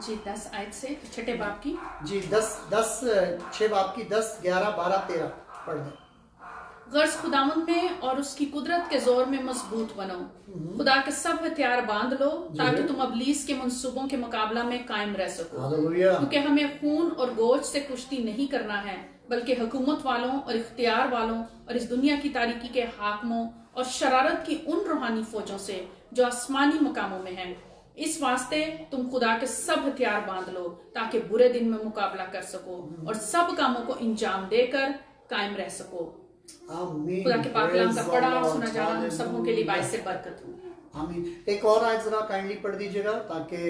जी 10 आयत से 6ठे बाब की जी 6 बाब की 10, 11, 12, 13 पढ़ दें। गर्ज खुदावंद में और उसकी कुदरत के जोर में मजबूत बनो, खुदा के सब हथियार बांध लो, ताकि तुम अबलीस के मंसूबों के मुकाबला में कायम रह सको। क्योंकि हमें खून और गोश्त से कुश्ती नहीं करना है, बल्कि हुकूमत वालों और इख्तियार वालों और इस दुनिया की तारीकी के हाकमों और शरारत की उन रूहानी फौजों से जो आसमानी मकामों में हैं। इस वास्ते तुम खुदा के सब हथियार बांध लो, ताकि बुरे दिन में मुकाबला कर सको और सब कामों को इंजाम देकर कायम रह सको। खुदा के पाक कलाम का पढ़ा और सुना जाना हम सबों के लिए बाइस से बरकत हो। आमीन। एक और आयत जरा काइंडली पढ़ दीजिएगा, ताकि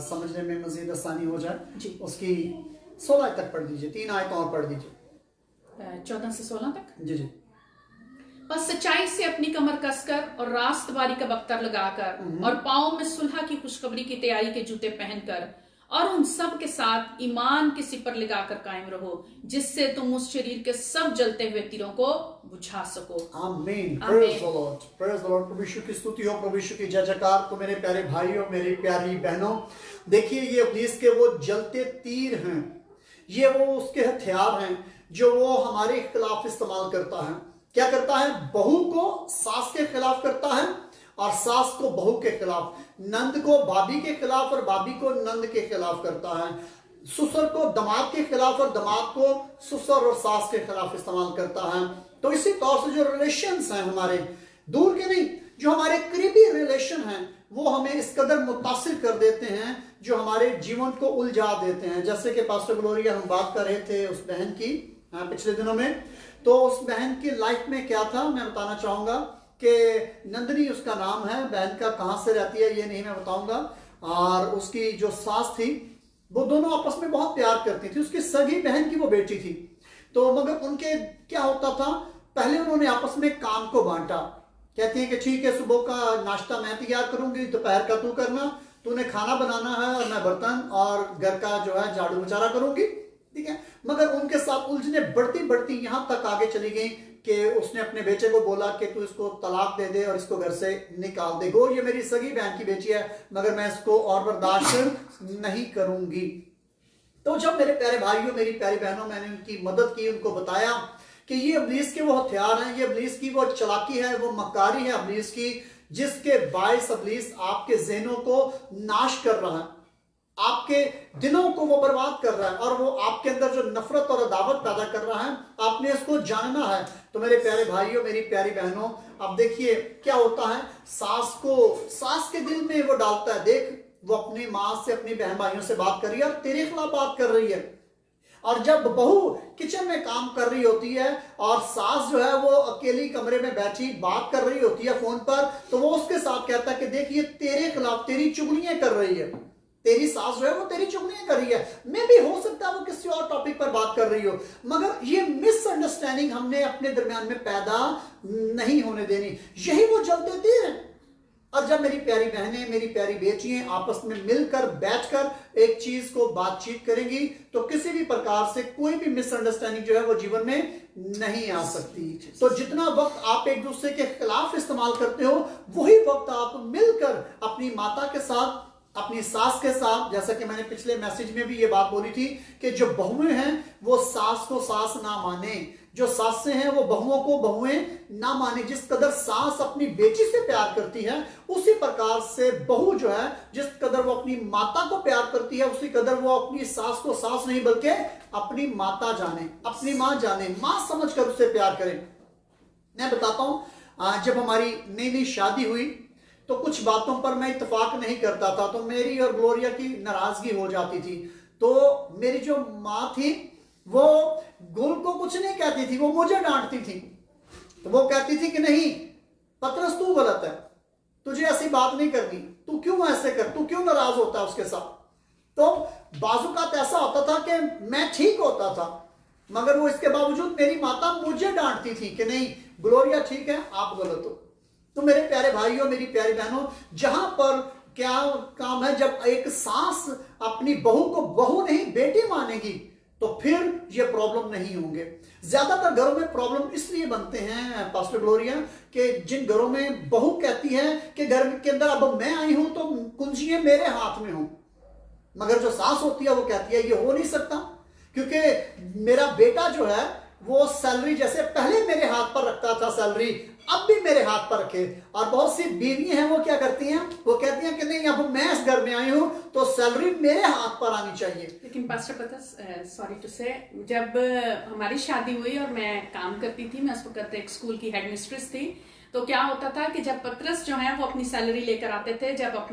समझने में मजीद आसानी हो जाए जी। उसकी 16 तक पढ़ दीजिए, 3 आयत और पढ़ दीजिए, 14 से 16 तक जी जी। बस सच्चाई से अपनी कमर कसकर और रास्तबारी का बख्तर लगाकर और पाँव में सुलह की खुशखबरी की तैयारी के जूते पहनकर और उन सब के साथ ईमान की सिपर लगाकर कायम रहो, जिससे तुम उस शरीर के सब जलते हुए तीरों को बुझा सको। आमीन। Praise the lord, praise the lord. प्रभु यीशु की स्तुति हो, प्रभु यीशु की जय जयकार। तो मेरे प्यारे भाइयों, मेरी प्यारी बहनों, देखिए ये इब्लीस के वो जलते तीर हैं, ये वो उसके हथियार हैं जो वो हमारे खिलाफ इस्तेमाल करता है। क्या करता है? बहू को सास के खिलाफ करता है और सास को बहू के खिलाफ, नंद को भाभी के खिलाफ और भाभी को नंद के खिलाफ करता है, ससुर को दामाद के खिलाफ और दामाद को ससुर और सास के खिलाफ इस्तेमाल करता है। तो इसी तौर से जो रिलेशंस हैं हमारे, दूर के नहीं, जो हमारे करीबी रिलेशन हैं, वो हमें इस कदर मुतासिर कर देते हैं, जो हमारे जीवन को उलझा देते हैं। जैसे कि पास्टर ग्लोरिया हम बात कर रहे थे उस बहन की पिछले दिनों में, तो उस बहन की लाइफ में क्या था मैं बताना चाहूंगा कि नंदनी उसका नाम है, बहन का कहां से रहती है ये नहीं मैं बताऊंगा, और उसकी जो सास थी वो दोनों आपस में बहुत प्यार करती थी, उसकी सगी बहन की वो बेटी थी। तो मगर उनके क्या होता था, पहले उन्होंने आपस में काम को बांटा। कहती है कि ठीक है, सुबह का नाश्ता मैं तैयार करूंगी, दोपहर का तू करना, तूने खाना बनाना है और मैं बर्तन और घर का जो है झाड़ू बचारा करूंगी, ठीक है। मगर उनके साथ उलझने बढ़ती बढ़ती यहां तक आगे चली गई कि उसने अपने बेटे को बोला कि तू इसको तलाक दे दे और इसको घर से निकाल दे। गो ये मेरी सगी बहन की बेटी है, मगर मैं इसको और बर्दाश्त नहीं करूंगी। तो जब मेरे प्यारे भाइयों, मेरी प्यारी बहनों, मैंने उनकी मदद की, उनको बताया कि ये इब्लीस के वो हथियार हैं, ये इब्लीस की वो चालाकी है, वो मक्कारी है इब्लीस की, जिसके बायस इब्लीस आपके ज़हनों को नाश कर रहा है, आपके दिनों को वो बर्बाद कर रहा है, और वो आपके अंदर जो नफरत और अदावत पैदा कर रहा है, आपने इसको जानना है। तो मेरे प्यारे भाइयों, मेरी प्यारी बहनों, अब देखिए क्या होता है, सास के दिल में वो डालता है, देख वो अपनी माँ से, अपनी बहन भाइयों से बात कर रही है और तेरे खिलाफ बात कर रही है। और जब बहू किचन में काम कर रही होती है और सास जो है वो अकेली कमरे में बैठी बात कर रही होती है फोन पर, तो वो उसके साथ कहता है कि देख ये तेरे खिलाफ तेरी चुगलियां कर रही है, तेरी सास जो है वो तेरी चुगलियां कर रही है। मे भी हो सकता है वो किसी और टॉपिक पर बात कर रही हो, मगर ये मिसअंडरस्टैंडिंग हमने अपने दरमियान में पैदा नहीं होने देनी, यही वो जल देती है। और जब मेरी प्यारी बहनें, मेरी प्यारी बेटियां आपस में मिलकर बैठकर एक चीज को बातचीत करेंगी तो किसी भी प्रकार से कोई भी मिसअंडरस्टैंडिंग जो है वो जीवन में नहीं आ सकती। तो जितना वक्त आप एक दूसरे के खिलाफ इस्तेमाल करते हो, वही वक्त आप मिलकर अपनी माता के साथ, अपनी सास के साथ, जैसा कि मैंने पिछले मैसेज में भी ये बात बोली थी कि जो बहुएं हैं वो सास को सास ना माने, जो सासें हैं वो बहुओं को बहुएं ना माने। जिस कदर सास अपनी बेटी से प्यार करती है, उसी प्रकार से बहू जो है जिस कदर वो अपनी माता को प्यार करती है, उसी कदर वो अपनी सास को सास नहीं बल्कि अपनी माता जाने, अपनी मां जाने, मां समझकर उससे प्यार करें। मैं बताता हूं, जब हमारी नई नई शादी हुई तो कुछ बातों पर मैं इत्तेफाक नहीं करता था, तो मेरी और ग्लोरिया की नाराजगी हो जाती थी। तो मेरी जो मां थी वो गुल को कुछ नहीं कहती थी, वो मुझे डांटती थी। तो वो कहती थी कि नहीं पतरस तू गलत है, तुझे ऐसी बात नहीं करनी, तू क्यों ऐसे कर, तू क्यों नाराज होता है उसके साथ। तो बाजुकात ऐसा होता था कि मैं ठीक होता था, मगर वो इसके बावजूद मेरी माता मुझे डांटती थी कि नहीं ग्लोरिया ठीक है, आप गलत हो। तो मेरे प्यारे भाइयों, मेरी प्यारी बहनों, जहां पर क्या काम है, जब एक सास अपनी बहू को बहू नहीं बेटी मानेगी तो फिर ये प्रॉब्लम नहीं होंगे। ज्यादातर घरों में प्रॉब्लम इसलिए बनते हैं पास्टर ग्लोरिया कि जिन घरों में बहू कहती है कि घर के अंदर अब मैं आई हूं तो कुंजियां मेरे हाथ में हो, मगर जो सास होती है वो कहती है ये हो नहीं सकता, क्योंकि मेरा बेटा जो है वो सैलरी जैसे पहले मेरे हाथ पर रखता था सैलरी, अब भी मेरे हाथ पर रखे। और बहुत सी बीवियां हैं वो क्या करती हैं, वो कहती हैं कि नहीं अब मैं इस घर में आई हूं तो सैलरी मेरे हाथ पर आनी चाहिए। लेकिन पास्टर पतरस, सॉरी टू से, जब हमारी शादी हुई और मैं काम करती थी, मैं उस वक्त एक स्कूल की हेड मिस्ट्रेस थी, तो क्या होता था कि जब पतरस जो है वो अपनी सैलरी लेकर आते थे, जब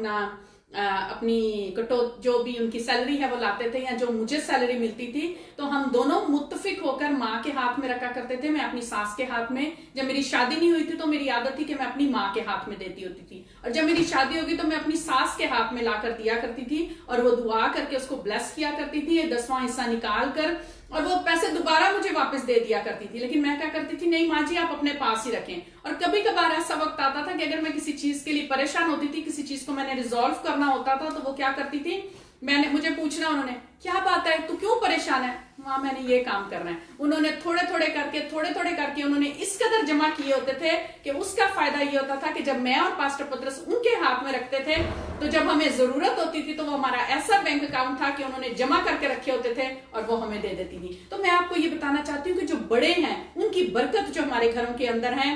अपनी कटो जो भी उनकी सैलरी है वो लाते थे, या जो मुझे सैलरी मिलती थी, तो हम दोनों मुत्तफिक होकर माँ के हाथ में रखा करते थे, मैं अपनी सास के हाथ में। जब मेरी शादी नहीं हुई थी तो मेरी आदत थी कि मैं अपनी माँ के हाथ में देती होती थी, और जब मेरी शादी होगी तो मैं अपनी सास के हाथ में लाकर दिया करती थी, और वो दुआ करके उसको ब्लेस किया करती थी, 10वां हिस्सा निकाल कर, और वो पैसे दोबारा मुझे वापस दे दिया करती थी। लेकिन मैं क्या करती थी, नहीं माँ जी आप अपने पास ही रखें। और कभी कभार ऐसा वक्त आता था कि अगर मैं किसी चीज के लिए परेशान होती थी, किसी चीज को मैंने रिजॉल्व करना होता था, तो वो क्या करती थी, मुझे पूछना, उन्होंने क्या बात है, तू क्यों परेशान है, माँ मैंने ये काम करना है। उन्होंने थोड़े थोड़े करके उन्होंने इस कदर जमा किए होते थे कि उसका फायदा ये होता था कि जब मैं और पास्टर पतरस उनके हाथ में रखते थे, तो जब हमें जरूरत होती थी तो वो हमारा ऐसा बैंक अकाउंट था कि उन्होंने जमा करके रखे होते थे और वो हमें दे देती थी। तो मैं आपको ये बताना चाहती हूँ कि जो बड़े हैं उनकी बरकत जो हमारे घरों के अंदर है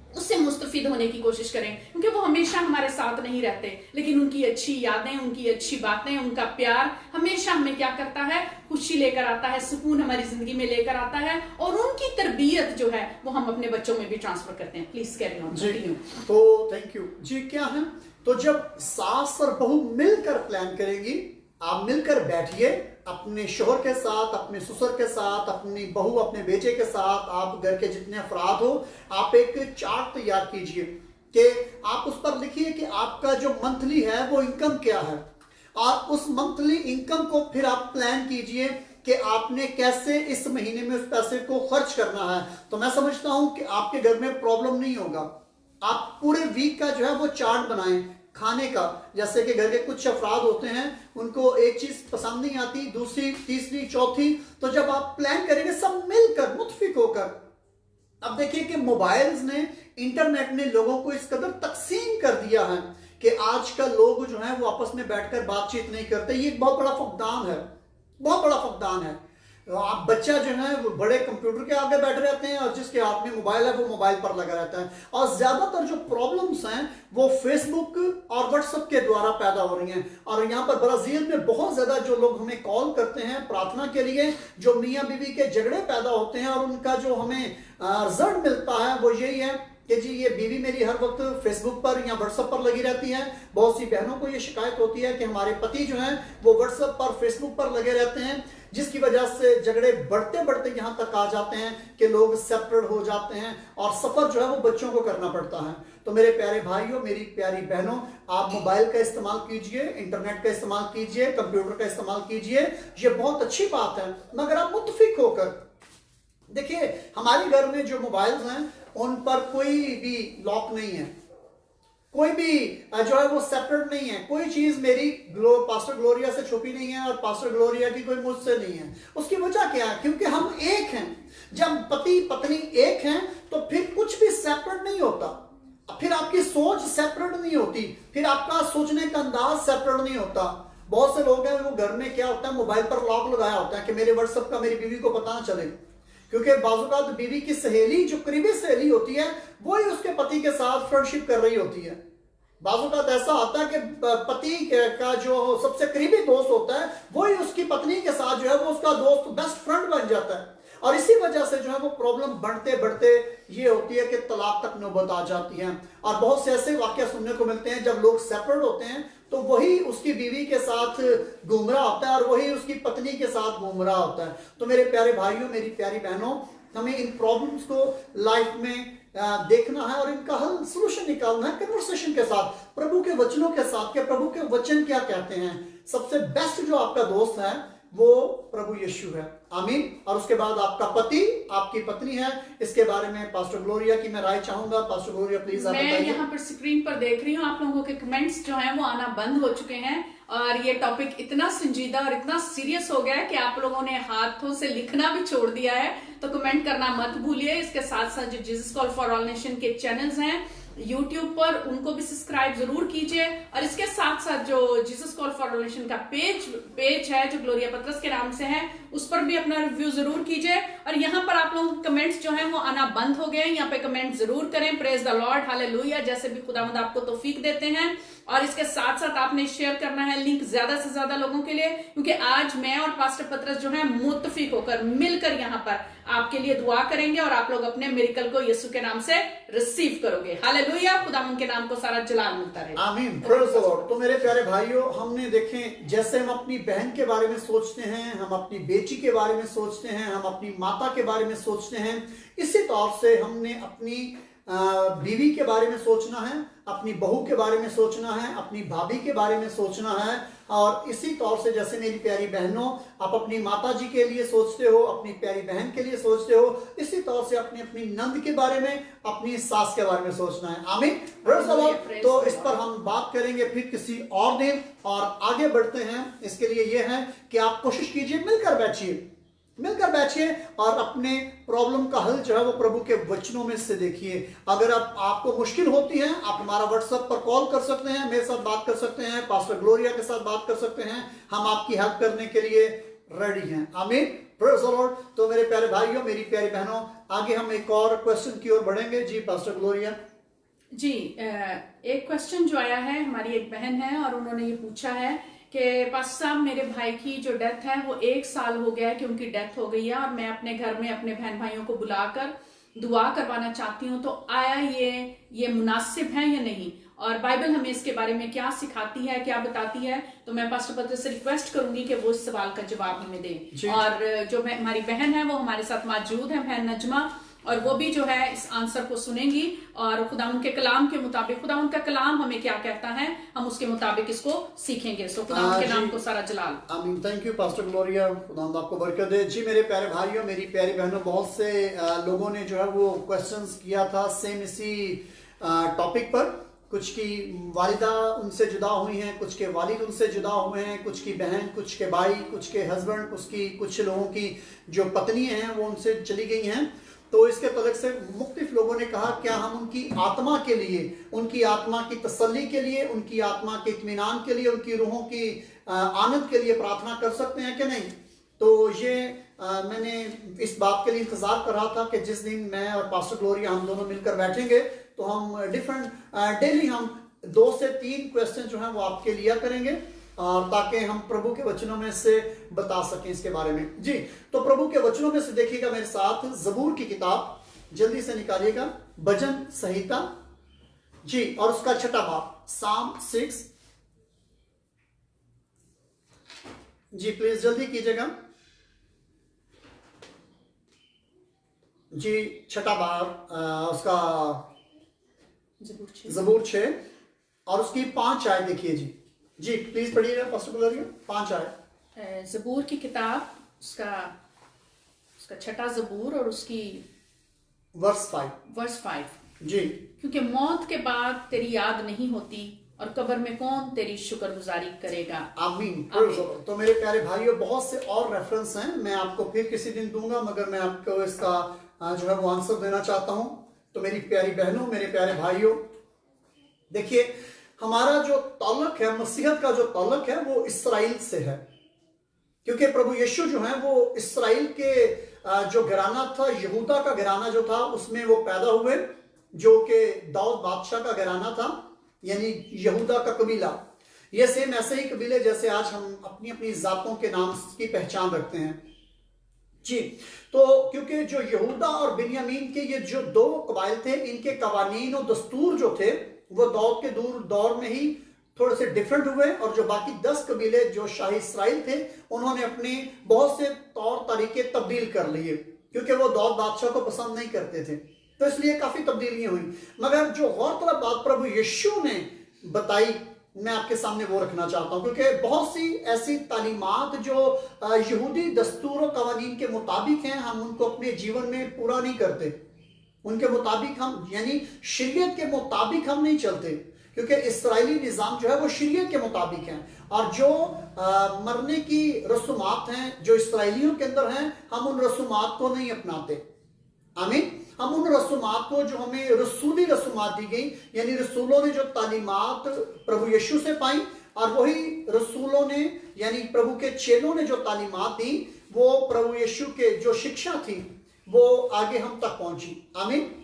उससे मुस्तफिद होने की कोशिश करें, क्योंकि वो हमेशा हमारे साथ नहीं रहते, लेकिन उनकी अच्छी यादें, उनकी अच्छी बातें, उनका प्यार हमेशा हमें क्या करता है, खुशी लेकर आता है, सुकून हमारी जिंदगी में लेकर आता है, और उनकी तरबियत जो है वो हम अपने बच्चों में भी ट्रांसफर करते हैं। Please carry on. जी तो थैंक यू जी। क्या है, तो जब सास और बहू मिलकर प्लान करेगी, आप मिलकर बैठिए अपने शोहर के साथ, अपने ससुर के साथ, अपनी बहू अपने बेटे के साथ, आप घर के जितने अफराद हो, आप एक चार्ट तैयार कीजिए कि आप उस पर लिखिए कि आपका जो मंथली है वो इनकम क्या है, और उस मंथली इनकम को फिर आप प्लान कीजिए कि आपने कैसे इस महीने में उस पैसे को खर्च करना है। तो मैं समझता हूं कि आपके घर में प्रॉब्लम नहीं होगा। आप पूरे वीक का जो है वो चार्ट बनाएं खाने का। जैसे कि घर के कुछ अफराद होते हैं, उनको एक चीज पसंद नहीं आती, दूसरी, तीसरी, चौथी, तो जब आप प्लान करेंगे सब मिलकर मुत्फिक होकर। अब देखिए कि मोबाइल्स ने, इंटरनेट ने लोगों को इस कदर तकसीम कर दिया है कि आजकल लोग जो है वो आपस में बैठकर बातचीत नहीं करते। ये एक बहुत बड़ा फकदान है, बहुत बड़ा फकदान है। आप बच्चा जो है वो बड़े कंप्यूटर के आगे बैठे रहते हैं और जिसके हाथ में मोबाइल है वो मोबाइल पर लगा रहता है। और ज्यादातर जो प्रॉब्लम्स हैं वो फेसबुक और व्हाट्सएप के द्वारा पैदा हो रही हैं। और यहाँ पर ब्राजील में बहुत ज्यादा जो लोग हमें कॉल करते हैं प्रार्थना के लिए, जो मियाँ बीवी के झगड़े पैदा होते हैं, और उनका जो हमें रिजल्ट मिलता है वो यही है कि जी ये बीवी मेरी हर वक्त फेसबुक पर या व्हाट्सएप पर लगी रहती है। बहुत सी बहनों को ये शिकायत होती है कि हमारे पति जो हैं वो व्हाट्सएप पर फेसबुक पर लगे रहते हैं, जिसकी वजह से झगड़े बढ़ते बढ़ते यहां तक आ जाते हैं कि लोग सेपरेट हो जाते हैं और सफर जो है वो बच्चों को करना पड़ता है। तो मेरे प्यारे भाइयों, मेरी प्यारी बहनों, आप मोबाइल का इस्तेमाल कीजिए, इंटरनेट का इस्तेमाल कीजिए, कंप्यूटर का इस्तेमाल कीजिए, ये बहुत अच्छी बात है, मगर आप मुत्तफिक होकर देखिए। हमारे घर में जो मोबाइल्स हैं उन पर कोई भी लॉक नहीं है, कोई भी जो है वो सेपरेट नहीं है, कोई चीज मेरी पास्टर ग्लोरिया से छुपी नहीं है और पास्टर ग्लोरिया की कोई मुझसे नहीं है। उसकी वजह क्या है? क्योंकि हम एक हैं। जब पति पत्नी एक हैं तो फिर कुछ भी सेपरेट नहीं होता, फिर आपकी सोच सेपरेट नहीं होती, फिर आपका सोचने का अंदाज सेपरेट नहीं होता। बहुत से लोग हैं वो घर में क्या होता है, मोबाइल पर लॉक लगाया होता है कि मेरे व्हाट्सएप का मेरी बीवी को पता ना चले, क्योंकि बाज़-औक़ात बीवी की सहेली जो करीबी सहेली होती है वही उसके पति के साथ फ्रेंडशिप कर रही होती है। बाज़-औक़ात ऐसा आता है कि पति का जो सबसे करीबी दोस्त होता है वही उसकी पत्नी के साथ जो है वो उसका दोस्त, बेस्ट फ्रेंड बन जाता है। और इसी वजह से जो है वो प्रॉब्लम बढ़ते बढ़ते ये होती है कि तलाक तक नौबत आ जाती है। और बहुत से ऐसे वाक़या सुनने को मिलते हैं जब लोग सेपरेट होते हैं तो वही उसकी बीवी के साथ घूम रहा होता है और वही उसकी पत्नी के साथ घूम रहा होता है। तो मेरे प्यारे भाइयों, मेरी प्यारी बहनों, हमें इन प्रॉब्लम्स को लाइफ में देखना है और इनका हल सोल्यूशन निकालना है कन्वर्सेशन के साथ, प्रभु के वचनों के साथ कि प्रभु के वचन क्या कहते हैं। सबसे बेस्ट जो आपका दोस्त है वो प्रभु यीशु है। आमीन। और उसके बाद आपका पति, आपकी पत्नी है। इसके बारे में पास्टर ग्लोरिया की मैं राय चाहूंगा। पास्टर ग्लोरिया प्लीज आप बताइए। मैं यहाँ पर स्क्रीन पर देख रही हूँ आप लोगों के कमेंट्स जो हैं वो आना बंद हो चुके हैं और ये टॉपिक इतना संजीदा और इतना सीरियस हो गया है कि आप लोगों ने हाथों से लिखना भी छोड़ दिया है। तो कमेंट करना मत भूलिए। इसके साथ साथ जो Jesus call for all nation के चैनल्स हैं YouTube पर, उनको भी सब्सक्राइब जरूर कीजिए। और इसके साथ साथ जो Jesus call for all nation का पेज है जो ग्लोरिया पतरस के नाम से है, उस पर भी अपना रिव्यू जरूर कीजिए। और यहाँ पर आप लोगों के कमेंट्स जो हैं वो आना बंद हो गए हैं। यहाँ पे कमेंट जरूर करें। प्रेज द लॉर्ड, हालेलुया, जैसे भी खुदावंद आपको तौफीक देते हैं। और इसके साथ साथ आपने शेयर करना है लिंक ज्यादा से ज्यादा लोगों के लिए, क्योंकि आज मैं और पास्टर पतरस जो है मुत्तफिक होकर मिलकर यहाँ पर आपके लिए दुआ करेंगे और आप लोग अपने मिरेकल को यीशु के नाम से रिसीव करोगे। हालेलुया, खुदावंद के नाम को सारा जलाल मिलता रहे। आमीन। Praise the Lord. तो मेरे प्यारे भाइयों, हमने देखें जैसे हम अपनी बहन के बारे में सोचते हैं, हम अपनी बेटी के बारे में सोचते हैं, हम अपनी माता के बारे में सोचते हैं, इसी तौर से हमने अपनी बीवी के बारे में सोचना है, अपनी बहू के बारे में सोचना है, अपनी भाभी के बारे में सोचना है। और इसी तौर से जैसे मेरी प्यारी बहनों आप अपनी माता जी के लिए सोचते हो, अपनी प्यारी बहन के लिए सोचते हो, इसी तौर से अपनी अपनी नंद के बारे में, अपनी सास के बारे में सोचना है। आमीन। Praise the Lord. तो इस पर हम बात करेंगे फिर किसी और दिन। और आगे बढ़ते हैं, इसके लिए यह है कि आप कोशिश कीजिए, मिलकर बैठिए और अपने प्रॉब्लम का हल जो है वो प्रभु के वचनों में से देखिए। अगर आपको मुश्किल होती है, आप हमारा व्हाट्सएप पर कॉल कर सकते हैं, मेरे साथ बात कर सकते हैं, पास्टर ग्लोरिया के साथ बात कर सकते हैं। हम आपकी हेल्प करने के लिए रेडी हैं। आमीन। Praise the Lord. तो मेरे प्यारे भाइयों, मेरी प्यारी बहनों, आगे हम एक और क्वेश्चन की ओर बढ़ेंगे। जी पास्टर ग्लोरिया जी, एक क्वेश्चन जो आया है, हमारी एक बहन है और उन्होंने ये पूछा है कि पास्टर साहब, मेरे भाई की जो डेथ है वो 1 साल हो गया है कि उनकी डेथ हो गई है और मैं अपने घर में अपने बहन भाइयों को बुलाकर दुआ करवाना चाहती हूँ, तो आया ये मुनासिब है या नहीं, और बाइबल हमें इसके बारे में क्या सिखाती है, क्या बताती है। तो मैं पास्टर पत्र से रिक्वेस्ट करूंगी कि वो इस सवाल का जवाब हमें दें। और जो हमारी बहन है वो हमारे साथ मौजूद है, बहन नजमा, और वो भी जो है इस आंसर को सुनेंगी और खुदावंद के कलाम के मुताबिक, खुदावंद का कलाम हमें क्या कहता है, हम उसके मुताबिक इसको सीखेंगे। सो खुदावंद के नाम को सारा जलाल। आमीन। थैंक यू पास्टर ग्लोरिया, खुदावंद आपको बरकत दे। जी मेरे प्यारे भाइयों, मेरी प्यारी बहनों, बहुत से लोगों ने जो है वो क्वेश्चंस किया था सेम इसी टॉपिक पर। कुछ की वालिदा उनसे जुदा हुई हैं, कुछ के वालिद उनसे जुदा हुए हैं, कुछ की बहन, कुछ के भाई, कुछ के हस्बैंड, कुछ लोगों की जो पत्नी हैं वो उनसे चली गई हैं। तो इसके तलक से मुख्तलिफ लोगों ने कहा क्या हम उनकी आत्मा के लिए, उनकी आत्मा की तसल्ली के लिए, उनकी आत्मा के इत्मीनान के लिए, उनकी रूहों की आनंद के लिए प्रार्थना कर सकते हैं कि नहीं। तो ये मैंने इस बात के लिए इंतजार कर रहा था कि जिस दिन मैं और पास्टर ग्लोरिया हम दोनों मिलकर बैठेंगे तो हम डेली हम 2 से 3 क्वेश्चन जो हैं वो आपके लिया करेंगे, और ताकि हम प्रभु के वचनों में से बता सकें इसके बारे में। जी, तो प्रभु के वचनों में से देखिएगा मेरे साथ ज़बूर की किताब जल्दी से निकालिएगा। भजन संहिता जी, और उसका छठा भाग साम 6 जी, प्लीज जल्दी कीजिएगा जी। छठा भाग उसका जबूर 6 और उसकी 5 आयत देखिए जी। जी प्लीज पढ़िएगा पास्टर, 5 आयत। जबूर की किताब उसका छठा जबूर और उसकी वर्स 5 जी। क्योंकि मौत के बाद तेरी याद नहीं होती और कब्र में कौन तेरी शुक्रगुजारी करेगा। आमीन। तो मेरे प्यारे भाइयों, बहुत से और रेफरेंस हैं, मैं आपको फिर किसी दिन दूंगा, मगर मैं आपको इसका जो है वो आंसर देना चाहता हूं। तो मेरी प्यारी बहनों, मेरे प्यारे भाइयों, देखिए हमारा जो ताल्लुक है, मसीहत का जो ताल्लुक है वो इसराइल से है, क्योंकि प्रभु यीशु जो है वो इसराइल के जो घराना था, यहूदा का घराना जो था, उसमें वो पैदा हुए, जो कि दाऊद बादशाह का घराना था, यानी यहूदा का कबीला। ये सेम ऐसे ही कबीले जैसे आज हम अपनी अपनी जातों के नाम की पहचान रखते हैं जी। तो क्योंकि जो यहूदा और बिन्यामीन के ये जो 2 कबाइल थे, इनके कवानीन और दस्तूर जो थे वो दाऊद के दौर में ही थोड़े से डिफरेंट हुए, और जो बाकी 10 कबीले जो शाही इसराइल थे, उन्होंने अपने बहुत से तौर तरीके तब्दील कर लिए, क्योंकि वो दाऊद बादशाह को पसंद नहीं करते थे, तो इसलिए काफी तब्दीलियां हुई। मगर जो गौरतलब बात प्रभु यीशु ने बताई, मैं आपके सामने वो रखना चाहता हूं, क्योंकि बहुत सी ऐसी तालीमात जो यहूदी दस्तूर और कवानीन के मुताबिक हैं, हम उनको अपने जीवन में पूरा नहीं करते, उनके मुताबिक हम, यानी शरीयत के मुताबिक हम नहीं चलते, क्योंकि इस्राएली निज़ाम जो है वो शरीयत के मुताबिक है, और जो मरने की रसूमात हैं जो इसराइलियों के अंदर हैं, हम उन रसूमात को नहीं अपनाते। आमीन। हम उन रसूमात को, जो हमें रसूली रसूमात दी गई, यानी रसूलों ने जो तालीमात प्रभु यीशु से पाई, और वही रसूलों ने, यानी प्रभु के चेलों ने जो तालीमात दी, वो प्रभु यीशु के जो शिक्षा थी वो आगे हम तक पहुंची। आमीन।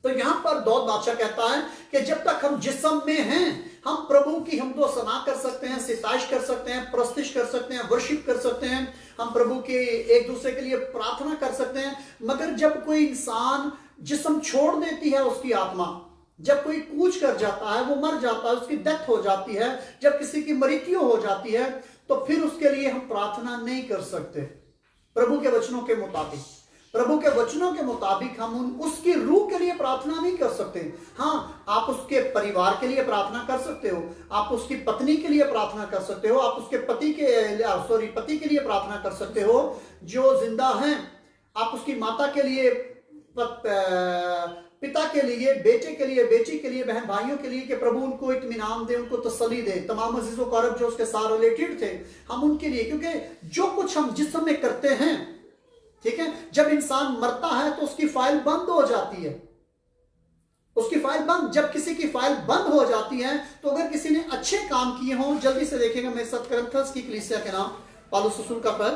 तो यहां पर दाऊद बादशाह कहता है कि जब तक हम जिस्म में हैं, हम प्रभु की हमदो सना कर सकते हैं, सिताइश कर सकते हैं, प्रस्तिश कर सकते हैं, वर्शिप कर सकते हैं, हम प्रभु के एक दूसरे के लिए प्रार्थना कर सकते हैं। मगर जब कोई इंसान जिस्म छोड़ देती है, उसकी आत्मा जब कोई कूच कर जाता है, वो मर जाता है, उसकी डेथ हो जाती है, जब किसी की मृत्यु हो जाती है, तो फिर उसके लिए हम प्रार्थना नहीं कर सकते प्रभु के वचनों के मुताबिक। प्रभु के वचनों के मुताबिक हम उसकी रूह के लिए प्रार्थना नहीं कर सकते। हाँ, आप उसके परिवार के लिए प्रार्थना कर सकते हो, आप उसकी पत्नी के लिए प्रार्थना कर सकते हो, आप उसके पति के लिए प्रार्थना कर सकते हो जो जिंदा हैं, आप उसकी माता के लिए, पिता के लिए, बेटे के लिए, बेटी के लिए, बहन भाइयों के लिए, कि प्रभु उनको इत्मीनान दे, उनको तसल्ली दे। तमाम अजीजों को अरब जो उसके साथ रिलेटेड थे, हम उनके लिए, क्योंकि जो कुछ हम जिस समय करते हैं, ठीक है, जब इंसान मरता है तो उसकी फाइल बंद हो जाती है, उसकी फाइल बंद। जब किसी की फाइल बंद हो जाती है, तो अगर किसी ने अच्छे काम किए हों, जल्दी से देखेगा मेरे साथ करंथस की कलीसिया के नाम पौलुस रसूल का पद,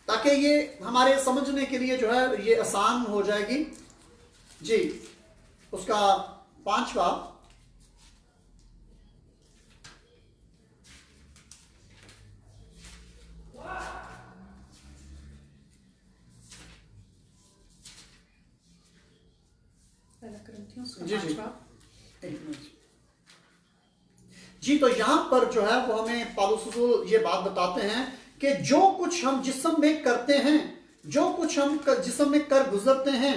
ताकि ये हमारे समझने के लिए जो है ये आसान हो जाएगी जी। उसका 5वां जी। तो यहां पर जो है वो हमें पौलुस रसूल ये बात बताते हैं कि जो कुछ हम जिस्म में करते हैं, जो कुछ हम जिस्म में कर गुजरते हैं,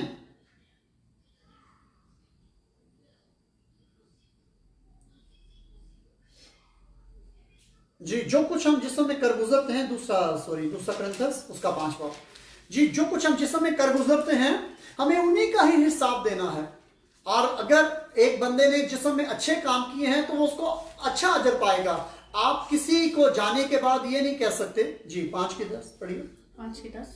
जी, जो कुछ हम जिस्म में कर गुजरते हैं, दूसरा करंथस उसका 5वां जी, जो कुछ हम जिस्म में कर गुजरते हैं, हमें उन्हीं का ही हिसाब देना है। और अगर एक बंदे ने जिस्म में अच्छे काम किए हैं तो वो उसको अच्छा अजर पाएगा। आप किसी को जाने के बाद ये नहीं कह सकते जी। 5:10 पढ़िए। 5:10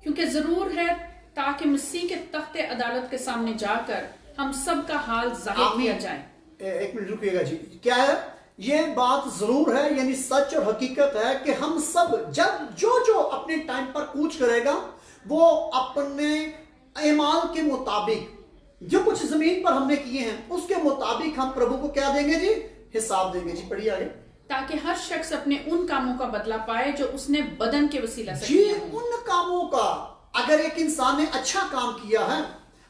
क्योंकि जरूर है ताकि मसीह के तख्ते अदालत के सामने जाकर हम सब का हाल जाहिर किया जाए। एक मिनट रुकिएगा जी। क्या है ये बात? जरूर है, यानी सच और हकीकत है कि हम सब, जब जो अपने टाइम पर कूच करेगा, वो अपने ईमान के मुताबिक जो कुछ जमीन पर हमने किए हैं उसके मुताबिक हम प्रभु को क्या देंगे जी? हिसाब देंगे जी। पढ़िए आगे। ताकि हर शख्स अपने उन कामों का बदला पाए जो उसने बदन के वसीला से जी, उन कामों का अगर एक इंसान ने अच्छा काम किया है,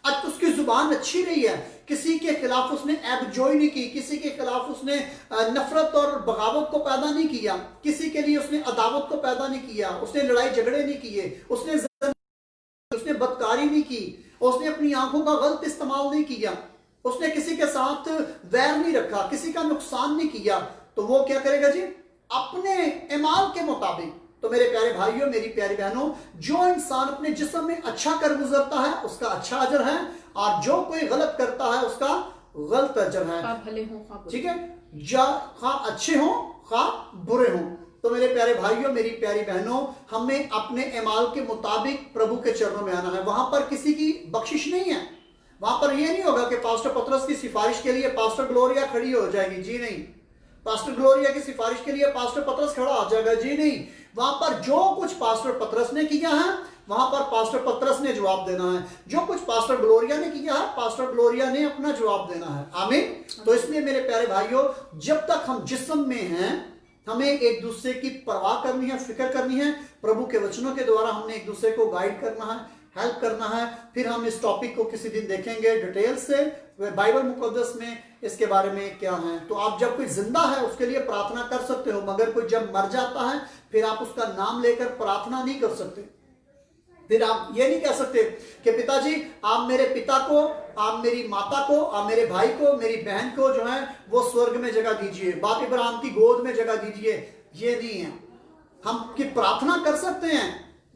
आज उसकी जुबान अच्छी रही है, किसी के खिलाफ उसने एबजोई नहीं की, किसी के खिलाफ उसने नफरत और बगावत को पैदा नहीं किया, किसी के लिए उसने अदावत को पैदा नहीं किया, उसने लड़ाई झगड़े नहीं किए, उसने बदकारी नहीं की, उसने अपनी आंखों का गलत इस्तेमाल नहीं किया, उसने किसी के साथ वैर नहीं रखा, किसी का नुकसान नहीं किया, तो वो क्या करेगा जी? अपने इमाल के मुताबिक। तो मेरे प्यारे भाइयों, मेरी प्यारी बहनों, जो इंसान अपने जिस्म में अच्छा कर गुजरता है उसका अच्छा अजर है, और जो कोई गलत करता है उसका गलत अजर है। भले हो, ठीक है, खा अच्छे हो खा बुरे हो। तो मेरे प्यारे भाइयों, मेरी प्यारी बहनों, हमें अपने इमाल के मुताबिक प्रभु के चरणों में आना है। वहां पर किसी की बख्शिश नहीं है। वहां पर यह नहीं होगा कि पास्टर पतरस की सिफारिश के लिए पास्टर ग्लोरिया खड़ी हो जाएगी, जी नहीं। पास्टर ग्लोरिया की सिफारिश के लिए पास्टर पतरस खड़ा हो जाएगा, जी नहीं। वहां पर जो कुछ पास्टर पतरस ने किया है वहां पर पास्टर पतरस ने जवाब देना है, जो कुछ पास्टर ग्लोरिया ने किया है पास्टर ग्लोरिया ने अपना जवाब देना है। आमीन। तो इसलिए मेरे प्यारे भाइयों, जब तक हम जिस्म में हैं हमें एक दूसरे की परवाह करनी है, फिक्र करनी है। प्रभु के वचनों के द्वारा हमने एक दूसरे को गाइड करना है, हेल्प करना है। फिर हम इस टॉपिक को किसी दिन देखेंगे डिटेल से, बाइबल मुकद्दस में इसके बारे में क्या है। तो आप जब कोई जिंदा है उसके लिए प्रार्थना कर सकते हो, मगर कोई जब मर जाता है फिर आप उसका नाम लेकर प्रार्थना नहीं कर सकते। फिर आप ये नहीं कह सकते कि पिताजी आप मेरे पिता को, आप मेरी माता को, आप मेरे भाई को, मेरी बहन को जो है वो स्वर्ग में जगह दीजिए, बाप इब्राहिम की गोद में जगह दीजिए। ये नहीं है। हम की प्रार्थना कर सकते हैं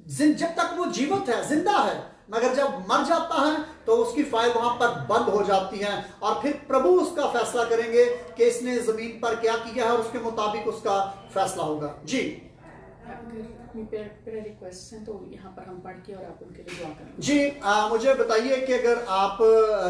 जब तक वो जीवित है, जिंदा है, मगर जब मर जाता है तो उसकी फाइल वहां पर बंद हो जाती है, और फिर प्रभु उसका फैसला करेंगे कि इसने जमीन पर क्या किया है और उसके मुताबिक उसका फैसला होगा। जी, अगर रिक्वेस्ट हैं तो यहाँ पर हम पढ़ के और आप उनके लिए दुआ करें। जी, मुझे बताइए कि अगर आप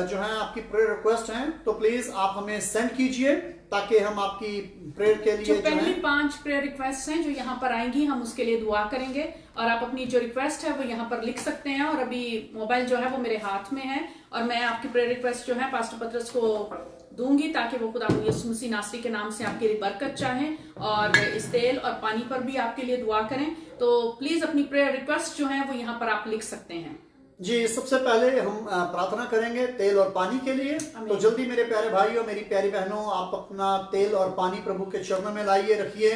जो है आपकी प्रेयर रिक्वेस्ट हैं तो प्लीज आप हमें सेंड कीजिए ताकि हम आपकी प्रेयर के लिए जो पहली 5 प्रेयर रिक्वेस्ट हैं जो यहाँ पर आएंगी हम उसके लिए दुआ करेंगे, और आप अपनी जो रिक्वेस्ट है वो यहाँ पर लिख सकते हैं। और अभी मोबाइल जो है वो मेरे हाथ में है और मैं आपकी प्रेयर रिक्वेस्ट जो है पास्टर पतरस को दूंगी ताकि वो खुदा यीशु मसीह नासरी के नाम से आपके लिए बरकत चाहें और इस तेल और पानी पर भी आपके लिए दुआ करें। तो प्लीज अपनी प्रेयर रिक्वेस्ट जो है वो यहाँ पर आप लिख सकते हैं। जी, सबसे पहले हम प्रार्थना करेंगे तेल और पानी के लिए। तो जल्दी मेरे प्यारे भाइयों, मेरी प्यारी बहनों, आप अपना तेल और पानी प्रभु के चरणों में लाइए, रखिए,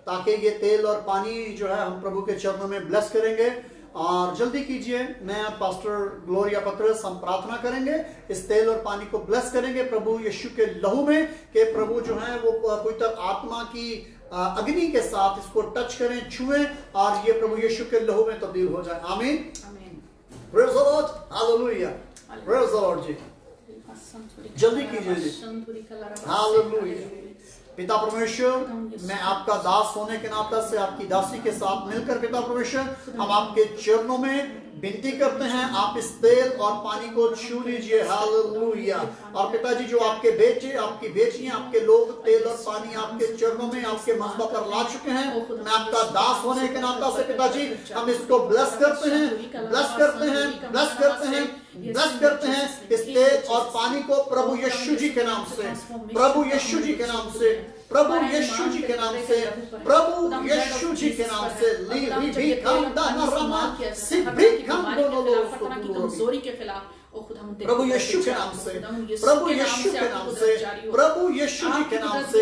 ताकि ये तेल और पानी जो है हम प्रभु के चरणों में ब्लेस करेंगे। और जल्दी कीजिए, मैं पास्टर ग्लोरिया पतरस हम प्रार्थना करेंगे, इस तेल और पानी को ब्लेस करेंगे प्रभु यीशु के लहू में, कि प्रभु जो है वो पवित्र आत्मा की अग्नि के साथ इसको टच करें, छुएं, और ये प्रभु यीशु के लहू में तब्दील हो जाए। आमीन। Praise the Lord. Hallelujah. Praise the Lord जी। जल्दी कीजिए जी। Hallelujah। पिता परमेश्वर, मैं आपका दास होने के नाते से आपकी दासी के साथ मिलकर पिता परमेश्वर हम आपके चरणों में विनती करते हैं, आप इस तेल और पानी को छू लीजिए। हालेलुया। और पिताजी जो आपके बेटे, आपकी बेटियां, आपके लोग तेल और पानी आपके चरणों में, आपके मसबा पर ला चुके हैं, मैं आपका दास होने के नाते से पिताजी हम इसको ब्लेस करते हैं, ब्लेस करते हैं, ब्लेस करते हैं, ब्लेस करते हैं इस तेल और पानी को प्रभु यीशु जी के नाम से, प्रभु यीशु जी के नाम से, प्रभु यीशु जी के नाम से, प्रभु यीशु जी के नाम से। कमजोरी के खिलाफ प्रभु यीशु के नाम से, प्रभु यीशु के नाम से, प्रभु यीशु जी के नाम से,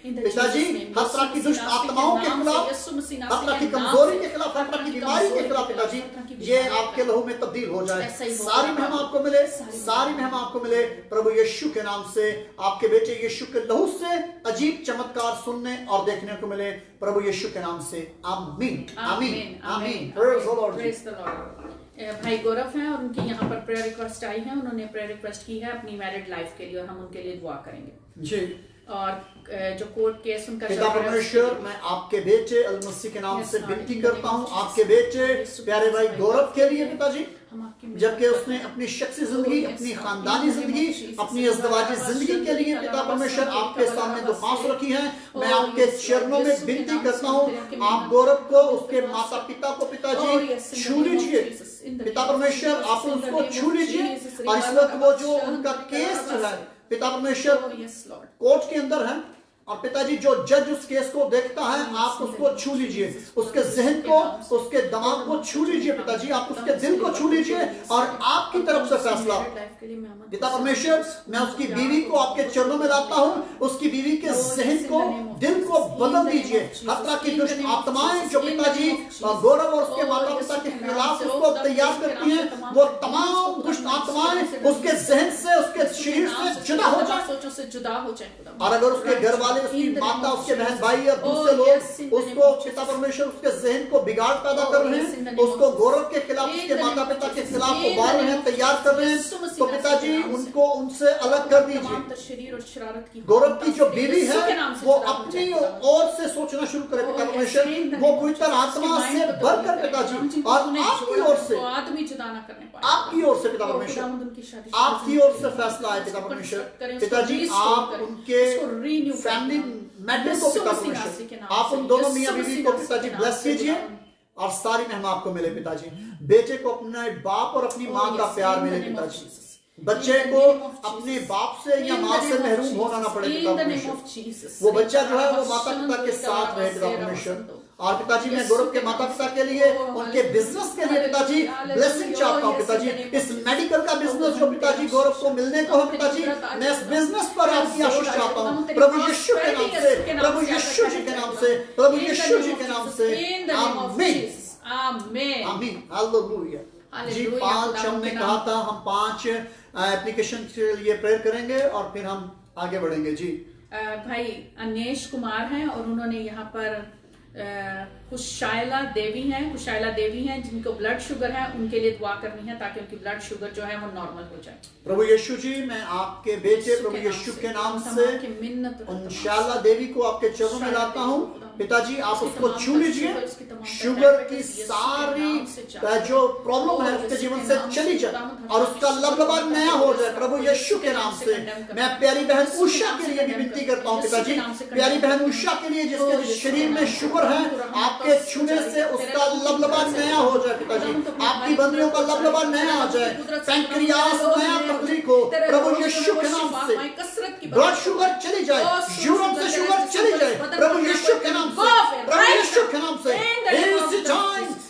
पिताजी हर तरह की दुष्ट आत्माओं के खिलाफ, हर तरह की कमजोरी के खिलाफ, हर तरह की बीमारी के खिलाफ पिताजी ये आपके लहू में तब्दील हो जाए। सारी महिमा आपको मिले, सारी महिमा आपको मिले प्रभु यीशु के नाम से। आपके बेटे यीशु के लहू से अजीब चमत्कार सुनने और देखने को मिले प्रभु यीशु के नाम से। आमीन, आमीन, आमीन। Praise the Lord. भाई गौरव हैं और उनकी यहाँ पर प्रेयर रिक्वेस्ट आई है, उन्होंने प्रेयर रिक्वेस्ट की है अपनी मैरिड लाइफ के लिए और हम उनके लिए दुआ करेंगे जी। और जो कोर्ट केस उनका पिता परमेश्वर, मैं आपके बेटे अल मसीह के नाम से विनती करता हूँ आपके बेटे प्यारे भाई गौरव के लिए पिताजी, जबकि उसने अपनी शख्सी जिंदगी, अपनी खानदानी जिंदगी, अपनी अज़दवाजी जिंदगी के लिए पिता परमेश्वर आपके सामने दुआस रखी है। मैं आपके चरणों में विनती करता हूँ, आप गौरव को, उसके माता पिता को पिताजी छू लीजिए पिता परमेश्वर, आप उसको छू लीजिए। और इस वक्त वो जो उनका केस जो है पिता परमेश्वर कोर्ट के अंदर है, और पिताजी जो जज उस केस को देखता है, आप उसको छू लीजिए, उसके जहन को, उसके दिमाग को छू लीजिए पिताजी, आप उसके दिल को छू लीजिए और आपकी तरफ से फैसला। पिता परमेश्वर, मैं उसकी बीवी को आपके चरणों में लाता हूं, उसकी बीवी के जहन को, दिल को बदल दीजिए। हर तरह की दुष्ट आत्माएं जो पिताजी गौरव और उसके माता पिता के खिलाफ उसको तैयार करती हैं, वो तमाम दुष्ट आत्माएं उसके जहन से, उसके शरीर से जुदा हो जाए। और अगर उसके घर वाले, उसकी माता, उसके बहन भाई या दूसरे लोग उसको, पिता परमेश्वर, उसके जहन को बिगाड़ पैदा कर रहे हैं, उसको गौरव के खिलाफ, उसके माता पिता के खिलाफ उबाल रहे हैं, तैयार कर रहे हैं, तो पिताजी उनको उनसे अलग कर दीजिए। गौरव की जो बीवी है वो अपनी ओर से सोचना शुरू करे पिता परमेश्वर, वो पवित्र आत्मा से भरकर पिताजी, और आपकी ओर से, आपकी ओर से पिता परमेश्वर, आपकी ओर से फैसला है पिता परमेश्वर। पिताजी आप उनके फैमिली मैटर को पिता परमेश्वर, आप उन दोनों मियां बीवी को पिताजी ब्लेस कीजिए और सारी महिमा आपको मिले पिताजी। बेटे को अपने बाप और अपनी मां का प्यार मिले पिताजी, बच्चे को अपने बाप से या मां से महरूम होना ना पड़े पिता परमेश्वर। वो बच्चा जो है वो माता पिता के साथ रहे पिता परमेश्वर। और पिताजी मैं गौरव के माता पिता के लिए, उनके बिजनेस के लिए पिताजी ब्लेसिंग चाहता हूँ पिताजी। इस मेडिकल का बिजनेस जो पिताजी गौरव को मिलने को है पिताजी, मैं इस बिजनेस पर आपकी आशीष चाहता हूँ प्रभु यीशु के नाम से, प्रभु यीशु जी के नाम से, प्रभु यीशु जी के नाम से। आमीन, आमीन, हालेलुया। जी 5 हमने कहा था, हम 5 एप्लीकेशन के लिए प्रेयर करेंगे और फिर हम आगे बढ़ेंगे। जी भाई अनेश कुमार हैं और उन्होंने यहाँ पर कुशायला देवी हैं जिनको ब्लड शुगर है, उनके लिए दुआ करनी है ताकि उनकी ब्लड शुगर जो है वो नॉर्मल हो जाए। प्रभु यीशु जी, मैं आपके बेटे प्रभु यीशु के नाम से कुशायला देवी को आपके चरणों में लाता हूँ पिताजी। आप उसको छू लीजिए, शुगर की सारी जो प्रॉब्लम है उसके जीवन से चली जाए और उसका लबलबा नया हो जाए प्रभु यीशु के नाम से। मैं प्यारी बहन उषा के लिए भी विनती करता हूँ पिताजी, प्यारी बहन उषा के लिए जिसके शरीर में शुगर है, आपके छूने से उसका लबलबा नया हो जाए पिताजी, आपकी बंदियों का लबलबा नया हो जाए, पैंक्रियास नया तकलीफ हो प्रभु यीशु के नाम से, ब्लड शुगर चली जाए, यूरिन से शुगर चली जाए प्रभु यीशु के नाम से, प्रभु यीशु के नाम से।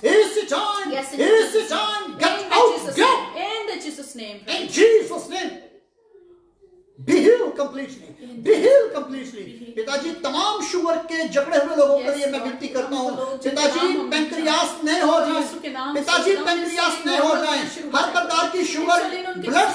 It's the time, get out, go in Jesus' name, in Jesus' name. Be healed completely. Be healed completely. पिताजी तमाम शुगर के जकड़े हुए लोगों के लिए मैं विनती करता हूँ पिताजी, पैंक्रियास नए हो जाए पिताजी, पैंक्रियास नए हो जाए, हर प्रकार की शुगर ब्लड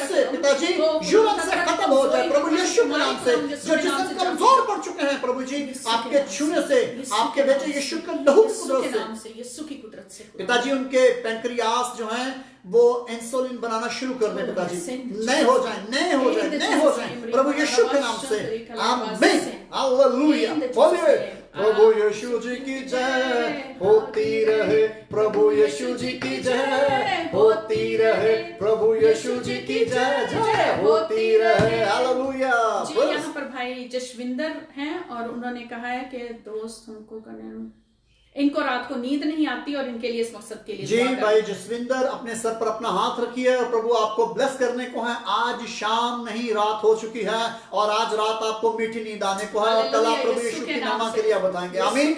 से पिताजी, यूरिन से खत्म हो जाए प्रभु यीशु के नाम से। जो जिस्म कमजोर पड़ चुके हैं प्रभु जी, आपके छूने से, आपके बेटे यीशु के लहू की कुदरत से पिताजी, उनके पैंक्रियास जो हैं वो इंसुलिन बनाना शुरू कर दे पिताजी, नए हो जाए, नए हो जाए, नए हो जाए प्रभु यीशु के नाम से। आमीन, हालेलुया। बोलिए प्रभु यीशु जी की जय होती रहे, प्रभु यीशु जी की जय होती रहे, प्रभु यीशु जी की जय जय होती रहे। हालेलुया। जी यहाँ पर भाई जसविंदर हैं और उन्होंने कहा है कि दोस्त हमको इनको रात को नींद नहीं आती और इनके लिए इस मकसद के लिए जी भाई जसविंदर, अपने सर पर अपना हाथ रखिए और प्रभु आपको ब्लेस करने को है। आज शाम नहीं, रात हो चुकी है और आज रात आपको मीठी नींद आने को है और कल आप प्रभु यीशु की नाम के लिए बताएंगे। आमीन।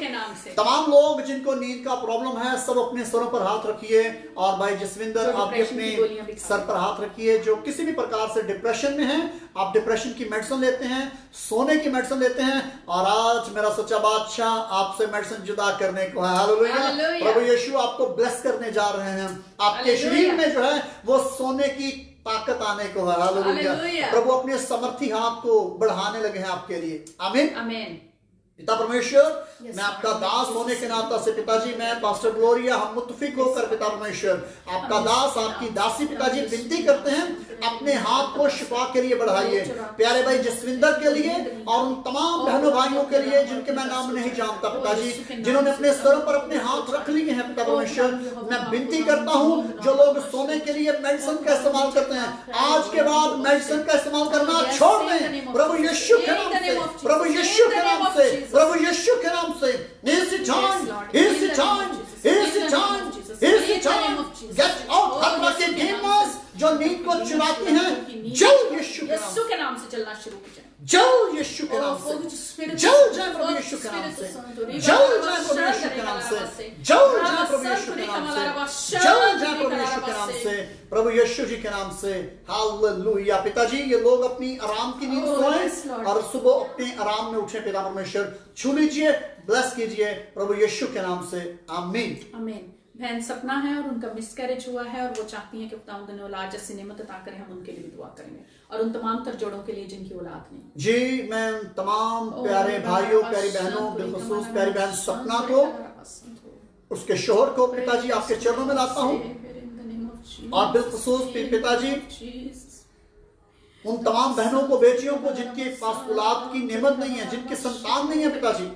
तमाम लोग जिनको नींद का प्रॉब्लम है सब अपने सरों पर हाथ रखिए और भाई जसविंदर आप भी अपने सर पर हाथ रखिए। जो किसी भी प्रकार से डिप्रेशन में है, आप डिप्रेशन की मेडिसिन लेते हैं, सोने की मेडिसिन लेते हैं और आज मेरा सच्चा बादशाह आपसे मेडिसिन जुदा करने को है। हालेलुया। प्रभु यीशु आपको ब्लेस करने जा रहे हैं, आपके शरीर में जो है वो सोने की ताकत आने को है। हालेलुया। प्रभु अपने समर्थी हाथ को बढ़ाने लगे हैं आपके लिए। आमीन, आमीन। पिता परमेश्वर, मैं आपका दास होने के नाते से पिताजी, मैं पास्टर ग्लोरिया, हम मुत्तफिक होकर पिता परमेश्वर आपका दास, आपकी दासी पिताजी विनती करते हैं अपने हाथ को शिफा के लिए बढ़ाइए। प्यारे भाई जसविंदर के लिए और उन तमाम बहनों भाइयों के लिए जिनके मैं नाम नहीं जानता पिताजी, जिन्होंने अपने सरों पर अपने हाथ रख लिए हैं पिता परमेश्वर, मैं विनती करता हूँ जो लोग सोने के लिए मेडिसिन का इस्तेमाल करते हैं, आज के बाद मेडिसिन का इस्तेमाल करना छोड़ दें प्रभु यीशु के नाम से, प्रभु यीशु के नाम से, प्रभु यीशु के नाम से। It's the time, it's the time, it's the time, it's the time. Get out, हर तरह के demons जो नींद को चुराते हैं, जल्द यीशु के नाम से चलना शुरू हो जाए। जल यीशु के नाम से, जल जाए प्रभु यीशु के नाम से, जल जाए प्रभु यीशु के नाम से, जल जाए प्रभु यीशु के नाम से, जल जाए प्रभु यीशु के नाम से, प्रभु यीशु जी के नाम से। हालेलुया। पिताजी ये लोग अपनी आराम की नींद सोएं और सुबह अपने आराम में उठे। पिता परमेश्वर छू लीजिए, ब्लेस कीजिए प्रभु यीशु के नाम से, आमीन आमीन। बहन सपना है और उनका मिसकैरेज हुआ है और वो चाहती हैं कि खुदावंद उन्हें औलाद जैसी नेमत अता करें। हम उनके लिए भी दुआ करेंगे और उन तमाम तर जोड़ों के लिए जिनकी औलाद नहीं। जी मैं तमाम प्यारे भाइयों, प्यारी बहनों, बिलखुसूस प्यारी बहन सपना को, उसके शोहर को पिताजी आपके चरणों में लाता हूँ और बिलखुसूस पिताजी उन तमाम बहनों को, बेटियों को जिनके पास औलाद की नेमत नहीं है, जिनके संतान नहीं है पिताजी,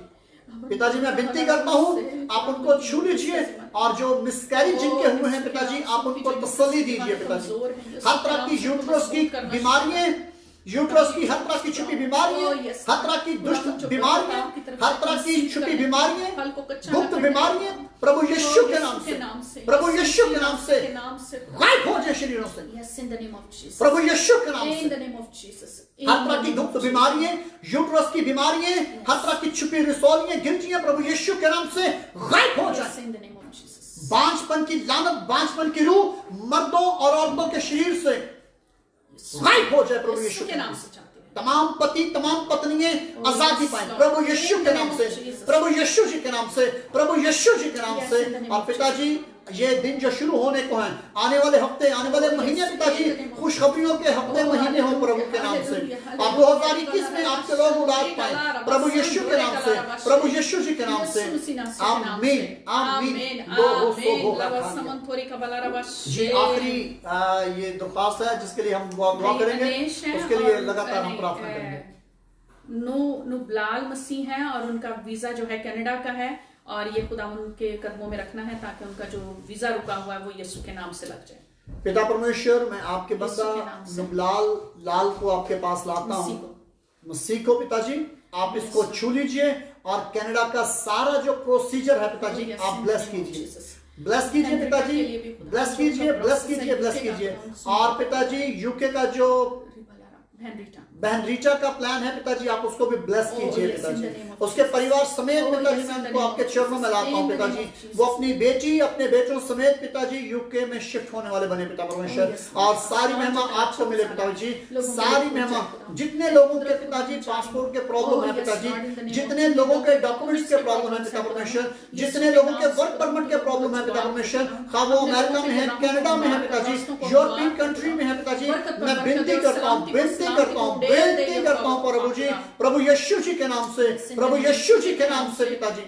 पिताजी मैं विनती करता हूँ आप उनको छू लीजिए और जो मिसकैरेज जिनके हुए हैं पिताजी आप उनको तसल्ली दीजिए। पिताजी हर तरह की यूट्रस की बीमारियां, यूट्रस की हर तरह की छुपी बीमारियां, हर तरह की दुष्ट बीमारियां, हर तरह की छुपी बीमारियां, गुप्त बीमारियां प्रभु यीशु के नाम से, प्रभु यीशु के नाम से गायब हो जाए शरीरों से, प्रभु यीशु के नाम से। हर तरह की गुप्त बीमारियां, यूट्रस की बीमारियां, हर तरह की छुपी रसौलियां, गिनतियां प्रभु यीशु के नाम से गायब हो जाए। बांझपन की लानत, बांझपन की रूह मर्दों और औरतों के शरीर से गायब हो जाए प्रभु यीशु के नाम से। तमाम पति, तमाम पत्नियां आजादी पाएं प्रभु यीशु के नाम से, प्रभु यीशु जी के नाम से, प्रभु यीशु जी के नाम से। और पिताजी ये दिन जो शुरू होने को हैं, आने वाले हफ्ते, आने वाले महीने पिताजी खुशखबरियों के हफ्ते महीने हो प्रभु के नाम से। अब 2021 में आपके लोग औलाद पाएं प्रभु यीशु के नाम से, प्रभु यीशु जी के नाम से, आमीन आमीन। जी आखिरी ये दरख्वास्त है जिसके लिए हम दुआ करेंगे, उसके लिए लगातार हम प्रार्थना करेंगे। नुबलाल मसीह हैं और उनका वीजा जो है कनाडा का है और ये खुदा उनके कदमों में रखना है ताकि उनका जो वीजा रुका हुआ है वो यीशु के नाम से लग जाए। पिता परमेश्वर मैं आपके बंदा नुबलाल लाल को आपके पास लाता हूँ, मसीह को पिताजी आप इसको छू लीजिए और कनाडा का सारा जो प्रोसीजर है पिताजी आप ब्लेस कीजिए, ब्लेस कीजिए पिताजी, ब्लेस कीजिए, ब्लेस कीजिए, ब्लेस कीजिए। और पिताजी यूके का जो बहन रीचा का प्लान है पिताजी आप उसको भी ब्लेस कीजिए पिताजी, उसके परिवार समेत पिताजी मैं उनको आपके चरणों में लाता हूँ पिताजी। वो अपनी बेटी, अपने बेटों समेत पिताजी यूके में शिफ्ट होने वाले बने पिता परमेश्वर, और सारी महिमा आपको मिले पिताजी, सारी महिमा। जितने लोगों के पिताजी पासपोर्ट के प्रॉब्लम है पिताजी, जितने लोगों के डॉक्यूमेंट्स के प्रॉब्लम है पिता परमेश्वर, जितने लोगों के वर्क परमिट के प्रॉब्लम है पिता परमेश्वर, खा वो अमेरिका में है, कनाडा में है पिताजी, यूरोपियन कंट्री में है पिताजी, मैं विनती करता हूँ, विनती करता हूँ, बेनती करता हूं प्रभु जी, प्रभु यीशु जी के नाम से, प्रभु यीशु जी के नाम से पिताजी,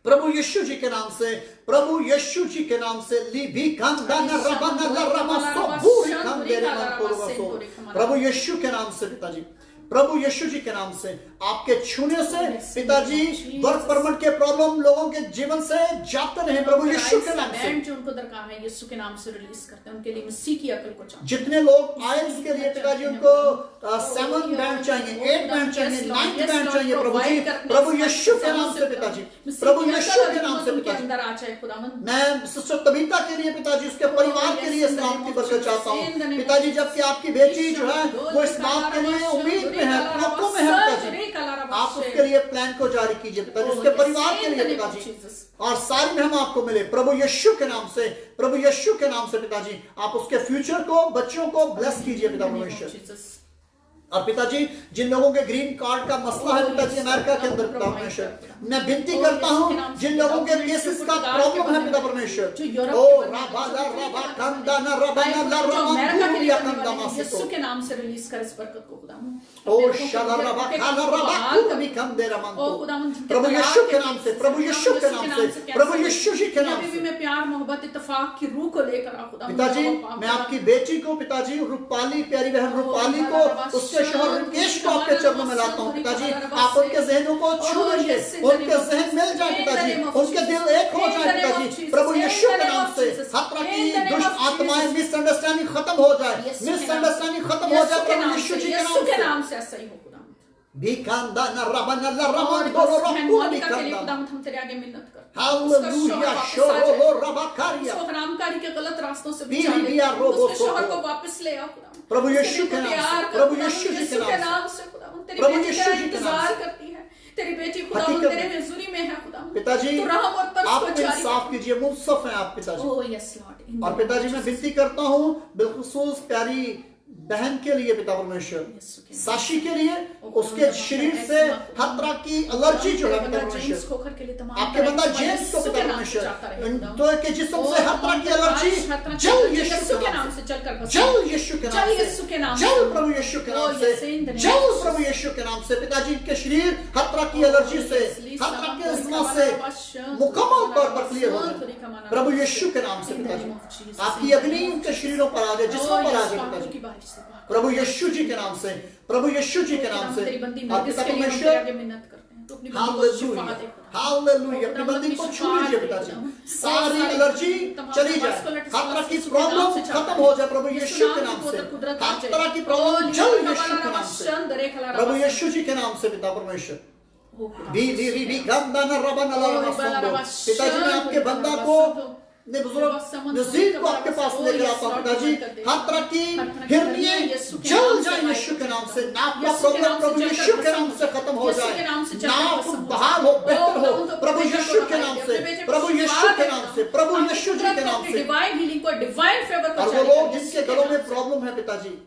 प्रभु यीशु जी के नाम से, प्रभु यीशु जी के नाम से। ली कंदा न रबना ल रमसो पूरी कंदेरे मन कोरवसो, प्रभु यीशु के नाम से पिताजी, प्रभु यीशु जी के नाम से आपके छूने से पिताजी वर्क परमिट के प्रॉब्लम लोगों के जीवन से जाते रहे प्रभु यीशु के नाम से। जो उनको दरकार है यीशु के नाम से रिलीज करते हैं, उनके लिए मसीह की अकल को चाहिए। जितने लोग आयल्स के लिए पिताजी उनको 7 बैंड चाहिए, 8 बैंड चाहिए, 9 बैंड चाहिए प्रभु जी, प्रभु यीशु के नाम से पिताजी, प्रभु यीशु के नाम से पिताजी। मैं सिस्टर तबीता के लिए पिताजी उसके परिवार के लिए सलामती बरकत चाहता हूँ पिताजी, जबकि आपकी बेटी जो है वो इस बात के लिए उम्मीद में है, ख्वाबों में है पिताजी, आप उसके लिए प्लान को जारी कीजिए पिताजी, उसके परिवार के लिए पिताजी, और सारी महिमा आपको मिले प्रभु यीशु के नाम से, प्रभु यीशु के नाम से पिताजी। आप उसके फ्यूचर को, बच्चों को ब्लेस कीजिए पिता परमेश्वर। और पिताजी जिन लोगों के ग्रीन कार्ड का मसला है पिताजी अमेरिका के अंदर पिता परमेश्वर, मैं विनती करता हूँ जिन लोगों के केसेस का प्रॉब्लम है पिता परमेश्वर, ओ रबा ला रबा कंदा ना रबा ना ला रबा पूरी कंदा मासितो के नाम से रिलीज कर इस बरकत को खुदा, ओ शाला रबा खाला रबा पूरी कंदे रमंतो, प्रभु यीशु के नाम से, प्रभु यीशु के नाम से, प्रभु यीशु जी के नाम से। मैं प्यार मोहब्बत इत्तेफाक की रूह को लेकर आ खुदा पिताजी, मैं आपकी बेटी को पिताजी रूपाली, प्यारी बहन रूपाली को, उसके शोहर रिकेश को आपके चरणों में लाता हूँ पिताजी। आप उनके जहनों को छू लीजिए, उनके जहन मिल जाए पिताजी, उनके दिल एक हो जाए पिताजी, प्रभु यीशु के नाम से। हर तरह की दुष्ट आत्माएं, मिसअंडरस्टैंडिंग खत्म हो जाए, मिसअंडरस्टैंडिंग खत्म हो जाए प्रभु यीशु जी के नाम से। ऐसा ही हो खुदा, बिकांदा न रबना ल रमन दोरो रखू बिकांदा, हम तेरे आगे मिन्नत करते हैं। हालेलुया शोरो रबाकारिया, उसको हरामकारी के गलत रास्तों से बीवी बिया रोबो उसके शोहर को वापस ले आओ खुदा, प्रभु यीशु के नाम से, प्रभु यीशु के नाम से, तेरी प्रभु बेटी यीशु तेरा जी के नाम इंतजार से। करती है, तेरी बेटी खुदा हकीकत तेरे में। हुजूरी में है खुदा, पिताजी तो रहम और तरस आप को जारी इंसाफ कीजिए, मुंसफ हैं आप पिताजी। Oh yes Lord. और पिताजी मैं विनती करता हूँ बिलखुसूस प्यारी बहन के लिए पिता परमेश्वर, साशी के लिए, उसके शरीर से हर तरह की एलर्जी जो है पिता परमेश्वर, आपके बंदा जेम्स को पिता परमेश्वर, तो के जिस्म से हर तरह की एलर्जी जल यीशु के नाम से, जल यीशु के नाम से, जल प्रभु यीशु के नाम से, जल प्रभु यीशु के नाम से। पिताजी के शरीर हर तरह की एलर्जी से, हर तरह के अज़मा से मुकम्मल तौर पर क्लियर हो जाए प्रभु यीशु के नाम से। पिताजी आपकी अग्नि उनके शरीरों पर आ जाए, जिस्मों पर आ जाए पिताजी, प्रभु यीशु जी के नाम से, प्रभु यीशु जी के नाम से। और पिता परमेश्वर हालेलुया, हालेलुया, अपनी बंदी को छू लीजिए पिताजी, सारी एलर्जी चली जाए, हर तरह की प्रॉब्लम खत्म हो जाए प्रभु यीशु के नाम से, हर तरह की प्रॉब्लम जल यीशु के नाम से, प्रभु यीशु जी के नाम से। पिता परमेश्वर पिताजी मैं आपके बंदा को नजीर को आपके पास लेकर आता हूं पिताजी, हर तरह की हिरनियां जल जाए यीशु के नाम से, नाक का प्रॉब्लम प्रभु यीशु के नाम से खत्म हो जाए, नाक बहाल हो, बेहतर हो प्रभु यीशु के नाम से, प्रभु यीशु के नाम से, प्रभु यीशु जी के नाम से। डिवाइन हीलिंग को, डिवाइन फेवर को, और वो लोग जिनके गलों में प्रॉब्लम है पिताजी,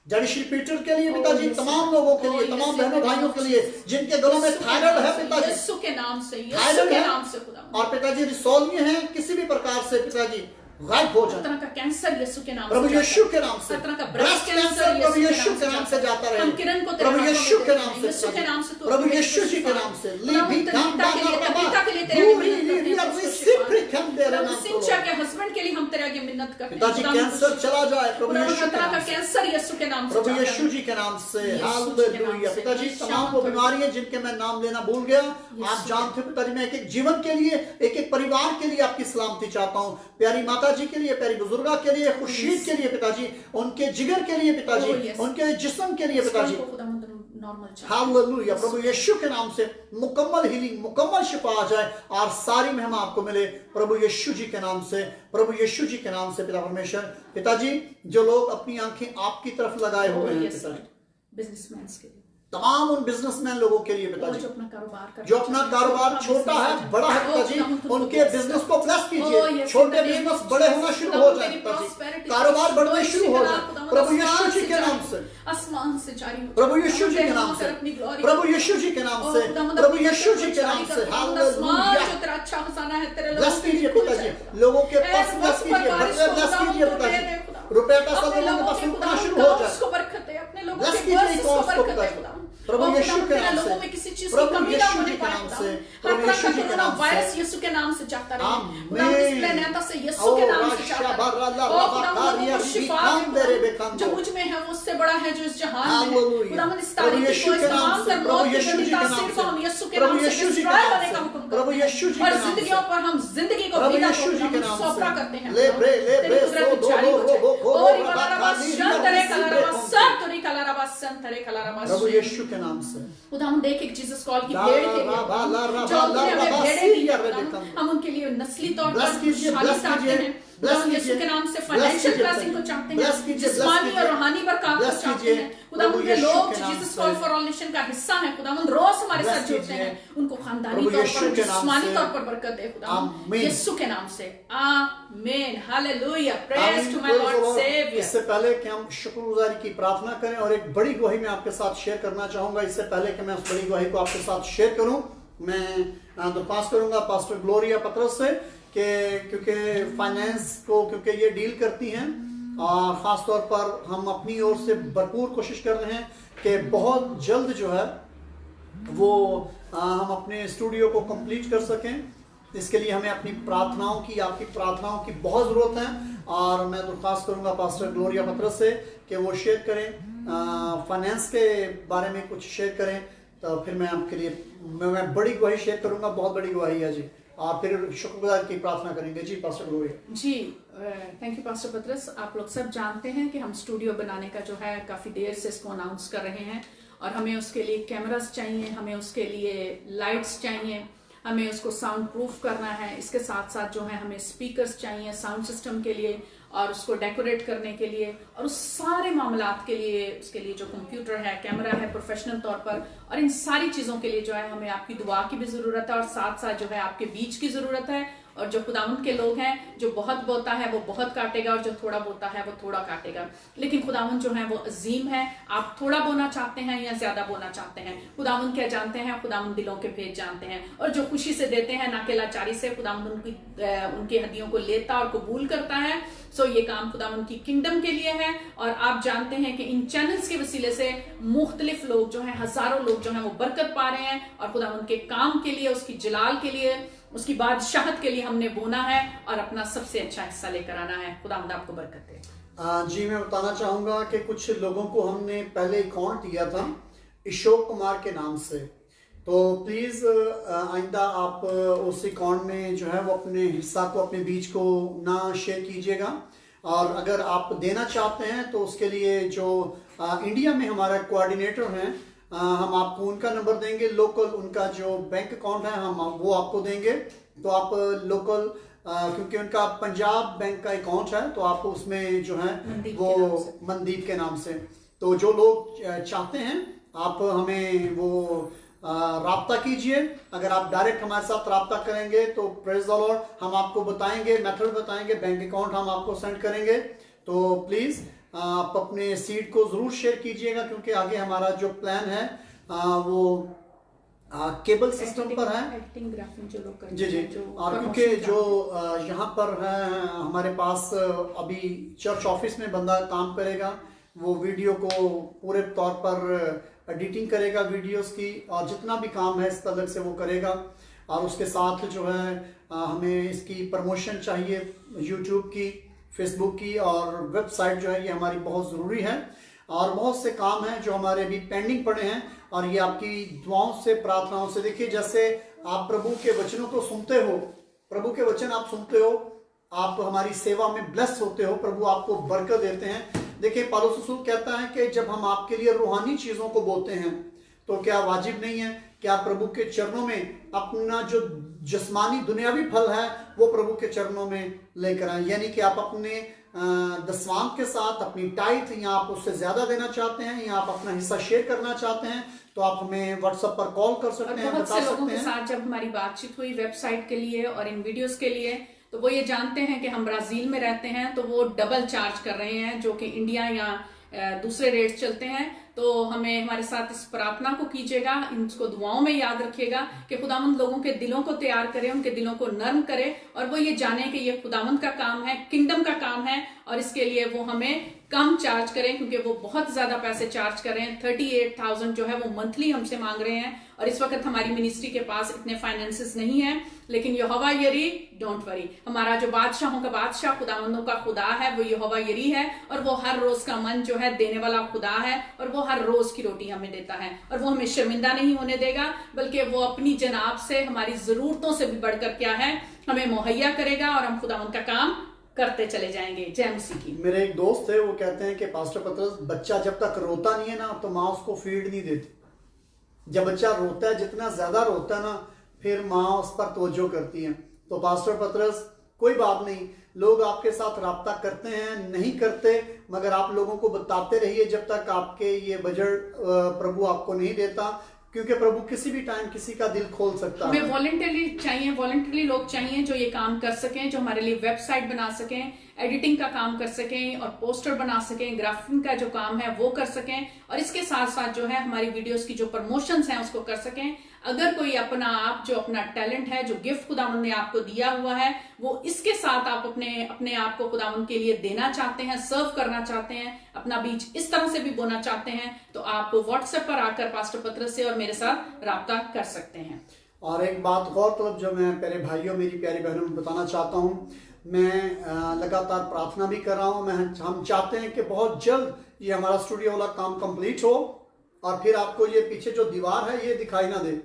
जड़ी श्री पीटर के लिए पिताजी, तमाम लोगों के लिए, तमाम बहनों भाइयों के लिए जिनके गलों में थायराइड है पिताजी, यीशु के नाम से, यीशु के नाम से खुदा, और पिताजी रिसोल्व है किसी भी प्रकार से पिताजी गायब हो जाए तरह का कैंसर यीशु के नाम प्रभु यीशु के नाम से, तरह का ब्रेस्ट कैंसर प्रभु यीशु के नाम से जाता रहे, प्रभु यीशु के नाम से, प्रभु यीशु जी के नाम से। सिंचा के हस्बैंड के लिए हम तेरे आगे मिन्नत करते हैं पिताजी, कैंसर चला जाए प्रभु यीशु के नाम से, कैंसर यीशु के नाम से, प्रभु यीशु जी के नाम से। हालेलुया पिताजी, तमाम वो बीमारियां जिनके मैं नाम लेना भूल गया, आप जानते हो पिताजी, मैं एक एक जीवन के लिए, एक एक परिवार के लिए आपकी सलामती चाहता हूँ, प्यारी माता जी के लिए, प्यारी बुजुर्गा के लिए, खुर्शीद के लिए पिताजी, उनके जिगर के लिए पिताजी, उनके जिस्म के लिए पिताजी। हालेलुया, प्रभु यीशु के नाम से मुकम्मल हीलिंग, मुकम्मल शिफा आ जाए और सारी महिमा आपको मिले प्रभु यीशु जी के नाम से, प्रभु यीशु जी के नाम से। पिता परमेश्वर, पिताजी जो लोग अपनी आंखें आपकी तरफ लगाए हुए हैं पिताजी, बिजनेसमैन के लिए, तमाम उन बिजनेसमैन लोगों के लिए पिताजी जो अपना कारोबार छोटा है बड़ा है पिताजी, उनके बिजनेस को ब्लेस कीजिए, छोटे बिजनेस बड़े होना शुरू हो जाए पिताजी, कारोबार बढ़ने शुरू हो जाए प्रभु यीशु जी के नाम से, आसमान से जारी हो, प्रभु यीशु जी के नाम से, प्रभु यीशु जी के नाम से, प्रभु यीशु जी के नाम से। हालेलुया, जो तेरा अच्छा खजाना है तेरे ब्लेस कीजिए पिताजी, लोगों के पास ब्लेस कीजिए, ब्लेस कीजिए पिताजी, रुपए पैसा लोगों के पास उठना शुरू हो जाए, अपने लोगों ब्लेस के कीजिए को को पिताजी, प्रभु यीशु के नाम से, में किसी चीज की प्रभु कमी ना यीशु होने जी के पाए नाम खुदा। से, हर प्रभु तरह यीशु का जी के कोरोना नाम वायरस से। यीशु के नाम से जाता रहे, आमीन। खुदा डिस्प्ले नेता से यीशु के नाम से जाता रहे, शिफा जो मुझ में है वो उससे बड़ा है जो इस जहान में है। खुदा मन इस तारीख को इस तमाम तर मौत की गंदी तासीर को हम यीशु के नाम से डिस्ट्रॉय करने का हुक्म करते हैं और जिंदगियों पर हम जिंदगी को बिना सौंपा करते हैं। तेरी कुदरत जारी हो जाए और इबारत शंतरे कलरवा संतरी कलरवा संतरे कलरवा प्रभु यीशु के नाम से। खुदा हम देख एक जीसस कॉल की भेड़ के लिए जो उन्होंने हमें भेड़ें दी हैं, हम उनके लिए नस्ली तौर पर खुशहाली चाहते हैं, खुदा यीशु के नाम से फाइनेंशियल ब्लेसिंग को चाहते हैं, जिस्मानी और रूहानी बरकत को चाहते हैं। खुदा उनके लोग जो Jesus call for all nation का हिस्सा हैं, खुदा उन रोज हमारे साथ जुड़ते हैं, उनको खानदानी तौर पर, जिस्मानी तौर पर बरकत दे खुदा यीशु के नाम से। आमीन, hallelujah, praise to my lord saviour. इससे पहले कि हम शुक्रगुजारी की प्रार्थना करें और एक बड़ी गवाही मैं आपके साथ शेयर करना चाहूंगा, इससे पहले कि मैं उस बड़ी गवाही को आपके साथ शेयर करूं, मैं दरख्वास्त करूंगा पास्टर ग्लोरिया पतरस से कि क्योंकि फाइनेंस को क्योंकि ये डील करती हैं और ख़ास तौर पर हम अपनी ओर से भरपूर कोशिश कर रहे हैं कि बहुत जल्द जो है वो हम अपने स्टूडियो को कंप्लीट कर सकें। इसके लिए हमें अपनी प्रार्थनाओं की, आपकी प्रार्थनाओं की बहुत ज़रूरत है और मैं दरख्वास्त करूंगा पास्टर ग्लोरिया पतरस से कि वो शेयर करें, फाइनेंस के बारे में कुछ शेयर करें, तो फिर मैं आपके लिए मैं बड़ी गवाही शेयर करूंगा, बहुत बड़ी गवाही है जी, और फिर शुक्रगुजार की प्रार्थना करेंगे। जी पास्टर ग्लोरिया। जी थैंक यू पास्टर पतरस। आप लोग सब जानते हैं कि हम स्टूडियो बनाने का जो है काफ़ी देर से इसको अनाउंस कर रहे हैं और हमें उसके लिए कैमरास चाहिए, हमें उसके लिए लाइट्स चाहिए, हमें उसको साउंड प्रूफ करना है, इसके साथ साथ जो है हमें स्पीकर्स चाहिए साउंड सिस्टम के लिए और उसको डेकोरेट करने के लिए और उस सारे मामलात के लिए, उसके लिए जो कंप्यूटर है, कैमरा है प्रोफेशनल तौर पर, और इन सारी चीजों के लिए जो है हमें आपकी दुआ की भी जरूरत है और साथ साथ जो है आपके बीज की जरूरत है। और जो खुदावंद के लोग हैं, जो बहुत बोता है वो बहुत काटेगा और जो थोड़ा बोता है वो थोड़ा काटेगा। लेकिन खुदावंद जो है वो अजीम है। आप थोड़ा बोना चाहते हैं या ज्यादा बोना चाहते हैं, खुदावंद क्या जानते हैं? खुदावंद दिलों के भेद जानते हैं। और जो खुशी से देते हैं ना कि लाचारी से, खुदावंद उनकी हदियों को लेता और कबूल करता है। सो ये काम खुदावंद की किंगडम के लिए है। और आप जानते हैं कि इन चैनल्स के वसीले से मुख्तलिफ लोग जो हैं, हजारों लोग जो हैं वो बरकत पा रहे हैं और खुदावंद के काम के लिए, उसकी जलाल के लिए, उसकी बादशाहत के लिए हमने बोना है और अपना सबसे अच्छा हिस्सा लेकर आना है। खुदावंद आपको बरकत दे। जी, मैं बताना चाहूँगा कि कुछ लोगों को हमने पहले अकाउंट दिया था अशोक कुमार के नाम से, तो प्लीज़ आइंदा आप उस अकाउंट में जो है वो अपने हिस्सा को, अपने बीज को ना शेयर कीजिएगा। और अगर आप देना चाहते हैं तो उसके लिए जो इंडिया में हमारा कोऑर्डिनेटर हैं, हम आपको उनका नंबर देंगे, लोकल उनका जो बैंक अकाउंट है हम वो आपको देंगे। तो आप लोकल, क्योंकि उनका पंजाब बैंक का अकाउंट है, तो आप उसमें जो है वो मनदीप के नाम से, तो जो लोग चाहते हैं आप हमें वो राब्ता कीजिए। अगर आप डायरेक्ट हमारे साथ राब्ता करेंगे तो प्रेज द लॉर्ड, हम आपको बताएंगे, मेथड बताएंगे, बैंक अकाउंट हम आपको सेंड करेंगे। तो प्लीज़ आप अपने सीड को ज़रूर शेयर कीजिएगा, क्योंकि आगे हमारा जो प्लान है वो केबल सिस्टम पर है। जो लोग जी जी, और क्योंकि जो यहाँ पर है हमारे पास अभी चर्च ऑफिस में बंदा काम करेगा, वो वीडियो को पूरे तौर पर एडिटिंग करेगा वीडियोस की, और जितना भी काम है इस तरह से वो करेगा। और उसके साथ जो है हमें इसकी प्रमोशन चाहिए, यूट्यूब की, फेसबुक की, और वेबसाइट जो है ये हमारी बहुत ज़रूरी है। और बहुत से काम हैं जो हमारे अभी पेंडिंग पड़े हैं, और ये आपकी दुआओं से, प्रार्थनाओं से। देखिए, जैसे आप प्रभु के वचनों को सुनते हो, प्रभु के वचन आप सुनते हो, आप हमारी सेवा में ब्लेस होते हो, प्रभु आपको बरकत देते हैं। देखिए, पौलुस रसूल कहता है कि जब हम आपके लिए रूहानी चीज़ों को बोते हैं तो क्या वाजिब नहीं है कि आप प्रभु के चरणों में अपना जो जिस्मानी दुनियावी फल है वो प्रभु के चरणों में लेकर आए। यानी कि आप अपने दसवांत के साथ अपनी टाइथ, या आप उससे ज्यादा देना चाहते हैं, या आप अपना हिस्सा शेयर करना चाहते हैं, तो आप हमें व्हाट्सएप पर कॉल कर सकते हैं, बता सकते हैं। लोगों के साथ जब हमारी बातचीत हुई वेबसाइट के लिए और इन वीडियोस के लिए, तो वो ये जानते हैं कि हम ब्राजील में रहते हैं, तो वो डबल चार्ज कर रहे हैं, जो कि इंडिया या दूसरे रेट चलते हैं। तो हमें, हमारे साथ इस प्रार्थना को कीजिएगा, इसको दुआओं में याद रखिएगा कि खुदावंद लोगों के दिलों को तैयार करे, उनके दिलों को नर्म करे, और वो ये जाने कि ये खुदावंद का काम है, किंगडम का काम है, और इसके लिए वो हमें कम चार्ज करें, क्योंकि वो बहुत ज्यादा पैसे चार्ज कर रहे हैं। 38,000 जो है वो मंथली हमसे मांग रहे हैं, और इस वक्त हमारी मिनिस्ट्री के पास इतने फाइनेंसेस नहीं है। लेकिन यहोवा यरी, डोंट वरी, हमारा जो बादशाहों का बादशाह, खुदावंदों का खुदा है, वो यहोवा यरी है, और वो हर रोज का मन जो है देने वाला खुदा है, और वो हर रोज की रोटी हमें देता है, और वो हमें शर्मिंदा नहीं होने देगा, बल्कि वो अपनी जनाब से हमारी जरूरतों से भी बढ़कर क्या है हमें मुहैया करेगा, और हम खुदावंद का काम करते चले जाएंगे। जय मसीह की। मेरे एक दोस्त है, वो कहते हैं कि पास्टर पतरस, बच्चा जब तक रोता नहीं है ना तो माँ उसको फीड नहीं देती। जब बच्चा रोता है, जितना ज्यादा रोता है ना, फिर माँ उस पर तवज्जो करती है। तो पास्टर पतरस, कोई बात नहीं, लोग आपके साथ राब्ता करते हैं, नहीं करते, मगर आप लोगों को बताते रहिए जब तक आपके ये बजट प्रभु आपको नहीं देता, क्योंकि प्रभु किसी भी टाइम किसी का दिल खोल सकता है। हमें वॉलंटरी चाहिए, वॉलंटरी लोग चाहिए जो ये काम कर सकें, जो हमारे लिए वेबसाइट बना सकें, एडिटिंग का काम कर सकें, और पोस्टर बना सकें, ग्राफिंग का जो काम है वो कर सकें, और इसके साथ साथ जो है हमारी वीडियोस की जो प्रमोशंस हैं उसको कर सकें। अगर कोई अपना आप जो अपना टैलेंट है, जो गिफ्ट खुदावंद ने आपको दिया हुआ है, वो इसके साथ आप अपने आप को खुदावंद के लिए देना चाहते हैं, सर्व करना चाहते हैं, अपना बीज इस तरह से भी बोना चाहते हैं, तो आप व्हाट्सएप पर आकर पास्टर पतरस से और मेरे साथ राब्ता कर सकते हैं। और एक बात गौरतलब जो मैं प्यारे भाइयों, मेरी प्यारी बहनों में बताना चाहता हूँ, मैं लगातार प्रार्थना भी कर रहा हूँ। हम चाहते हैं कि बहुत जल्द ये हमारा स्टूडियो वाला काम कंप्लीट हो, और फिर आपको ये पीछे जो दीवार है ये दिखाई ना दे,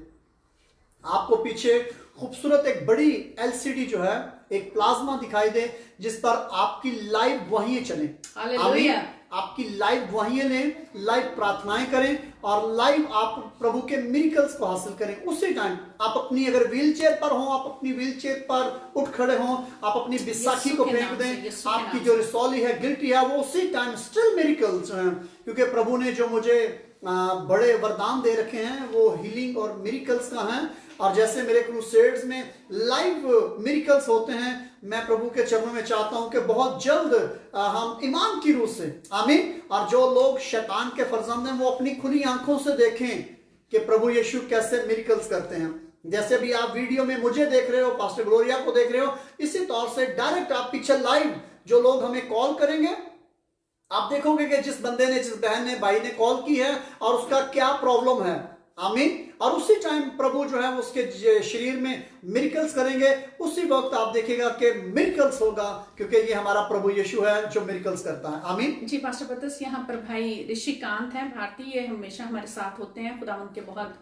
आपको पीछे खूबसूरत एक बड़ी LCD जो है, एक प्लाज्मा दिखाई दे, जिस पर आपकी लाइव वही चले। हालेलुया। आपकी लाइव गवाहियां लें, लाइव प्रार्थनाएं करें और लाइव आप प्रभु के मिरेकल्स को हासिल करें। उसी टाइम आप अपनी अगर व्हील चेयर पर हो, आप अपनी व्हील चेयर पर उठ खड़े हो, आप अपनी बिसाखी को फेंक दें, आपकी जो रिसौली है, गिल्टी है, वो उसी टाइम स्टिल मिरेकल्स हैं, क्योंकि प्रभु ने जो मुझे बड़े वरदान दे रखे हैं वो हीलिंग और मिरेकल्स का हैं। और जैसे मेरे क्रूसेड्स में लाइव मिरेकल्स होते हैं, मैं प्रभु के चरणों में चाहता हूं कि बहुत जल्द हम ईमान की रूह से, आमीन, और जो लोग शैतान के फर्जंद हैं वो अपनी खुली आंखों से देखें कि प्रभु यीशु कैसे मिरेकल्स करते हैं। जैसे भी आप वीडियो में मुझे देख रहे हो, पास्टर ग्लोरिया को देख रहे हो, इसी तौर से डायरेक्ट आप पीछे लाइव जो लोग हमें कॉल करेंगे, आप देखोगे कि जिस बंदे ने, जिस बहन ने, भाई ने कॉल की है और उसका क्या प्रॉब्लम है, आमीन, और उसी टाइम प्रभु जो है उसके शरीर में मिरेकल्स करेंगे। उसी वक्त आप देखेगा कि मिरेकल्स होगा, क्योंकि ये हमारा प्रभु यीशु है जो मिरेकल्स करता है। आमीन जी पास्टर पतरस, यहाँ पर भाई ऋषिकांत हैं भारती, ये हमेशा हमारे साथ होते हैं, खुदा उनके बहुत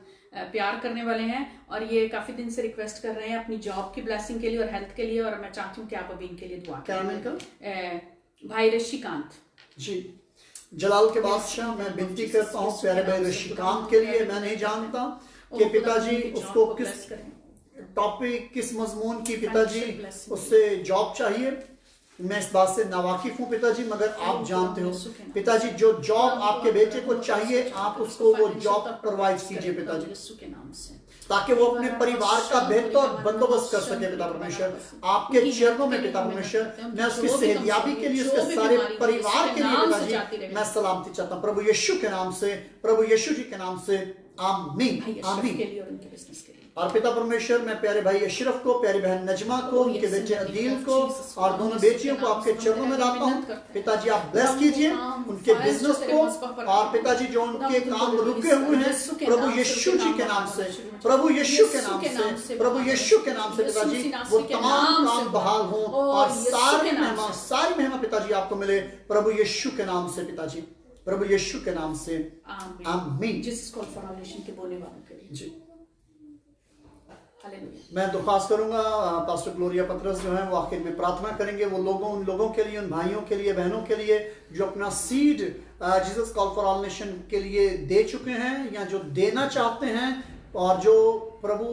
प्यार करने वाले हैं और ये काफी दिन से रिक्वेस्ट कर रहे हैं अपनी जॉब की ब्लेसिंग के लिए और हेल्थ के लिए, और मैं चाहती हूँ कि आप अभी इनके लिए दुआ करें। भाई ऋषिकांत जी, जलाल के बादशाह, मैं विनती करता हूँ प्यारे भाई ऋषिकांत के लिए। मैं नहीं जानता कि पिताजी उसको किस टॉपिक, किस मजमून की पिताजी उससे जॉब चाहिए, मैं इस बात से नावाकिफ हूँ पिताजी, मगर आप जानते हो पिताजी जो जॉब आपके बेटे को चाहिए, आप उसको वो जॉब प्रोवाइड कीजिए पिताजी, ताकि वो अपने परिवार का बेहतर बंदोबस्त कर सके। पिता परमेश्वर, आपके चरणों में पिता परमेश्वर, मैं उसकी सेहतयाबी के लिए, उसके सारे परिवार के लिए पिताजी मैं सलामती चाहता हूँ प्रभु यीशु के नाम से, प्रभु यीशु जी के नाम से, आमीन आमीन। और पिता परमेश्वर, मैं प्यारे भाई अशरफ को, प्यारी बहन नजमा को, उनके बेटे अदील को और दोनों बेटियों को आपके चरणों में लाता हूँ। पिताजी आप ब्लेस कीजिए उनके बिजनेस को, और पिताजी जो उनके काम रुके हुए हैं प्रभु यीशु जी के नाम से, प्रभु यीशु के नाम से, प्रभु यीशु के नाम से पिताजी वो तमाम काम बहाल हो और सारी महिमा पिताजी आपको मिले प्रभु यीशु के नाम से पिताजी, प्रभु यीशु के नाम से, आमीन। के बोलने वालों के लिए जी, मैं दरख्वास्त करूंगा पास्टर ग्लोरिया पतरस जो है वो आखिर में प्रार्थना करेंगे वो लोगों, उन लोगों के लिए, उन भाइयों के लिए, बहनों के लिए जो अपना seed Jesus call for all nation के लिए दे चुके हैं या जो देना चाहते हैं, और जो प्रभु,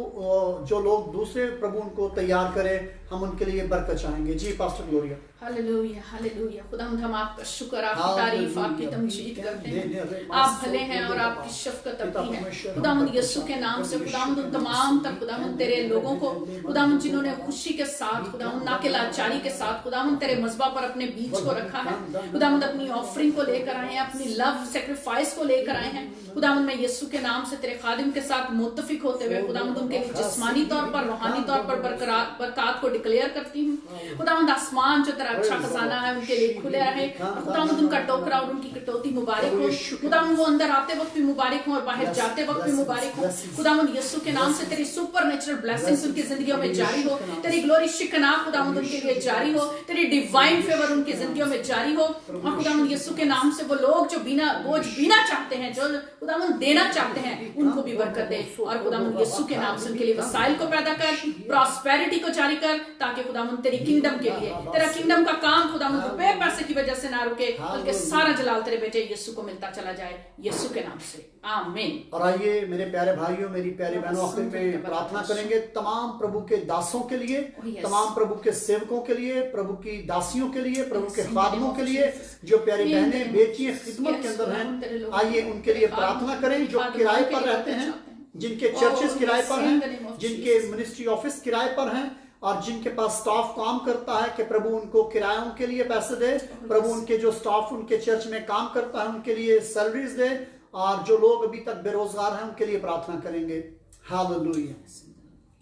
जो लोग दूसरे प्रभु उनको तैयार करे, हम उनके लिए बरकत चाहेंगे। जी पास्टर ग्लोरिया। Hallelujah hallelujah. खुदावंद हम आपका शुक्र, आपकी तारीफ, आपकी तमजीद करते हैं। आप भले हैं और आपकी शफकत अभी है। खुदावंद यीशु के नाम से खुदावंद तमाम तक खुदावंद तेरे लोगों को खुदावंद जिन्होंने खुशी के साथ खुदावंद ना के लाचारी के साथ खुदावंद तेरे मज़बा पर अपने बीज को रखा है, खुदावंद अपनी ऑफरिंग को लेकर आए हैं, अपनी लव सेक्रीफाइस को लेकर आए हैं। खुदावंद मैं यीशु के नाम से तेरे खादिम के साथ मुत्तफिक होते हुए खुदावंद उनके लिए जिस्मानी तौर पर, रूहानी तौर पर बरकत को डिक्लेयर करती हूँ। खुदावंद आसमान जो तेरा अच्छा खजाना है उनके लिए खुले रहे, खुदावंद उनका टोकरा और उनकी कटौती मुबारक हो। खुदावंद वो अंदर आते वक्त भी मुबारक हो और बाहर जाते वक्त भी मुबारक हो। खुदावंद यीशु के नाम से तेरी सुपर नेचुरल ब्लेसिंग्स उनकी जिंदगियों में जारी हो, तेरी ग्लोरी शिकना खुदावंद उनके लिए जारी हो, तेरी डिवाइन फेवर उनकी जिंदगियों में जारी हो। और खुदावंद यीशु के नाम से वो लोग जो बिना बोझ बिना चाहते हैं, जो खुदावंद देना चाहते हैं, उनको भी बरकत दे। और खुदावंद यीशु के नाम से उनके लिए वसाइल को पैदा कर, प्रॉस्पेरिटी को जारी कर, ताकि खुदावंद तेरी किंगडम के लिए, तेरा किंगडम का काम खुदावंद रुपए पैसे की वजह से ना रुके, बल्कि सारा जलाल तेरे बेटे यीशु को मिलता चला जाए, यीशु के नाम से, आमीन। और आइए मेरे प्यारे भाइयों, मेरी प्यारी बहनों, आखिर में प्रार्थना करेंगे तमाम प्रभु के दासों के लिए, तमाम प्रभु के सेवकों के लिए, प्रभु की दासियों के लिए, प्रभु के खादमों के लिए, जो प्यारी बहनें बेटियां खिदमत के अंदर हैं। आइए उनके लिए प्रार्थना करें, जो किराए पर रहते हैं, जिनके चर्चेस किराए पर हैं, जिनके मिनिस्ट्री ऑफिस किराए पर हैं, और जिनके पास स्टाफ काम करता है कि प्रभु उनको किरायों के लिए पैसे दे, प्रभु उनके जो स्टाफ उनके चर्च में काम करता है उनके लिए सैलरीज दे, और जो लोग अभी तक बेरोजगार हैं उनके लिए प्रार्थना करेंगे। हालेलुया।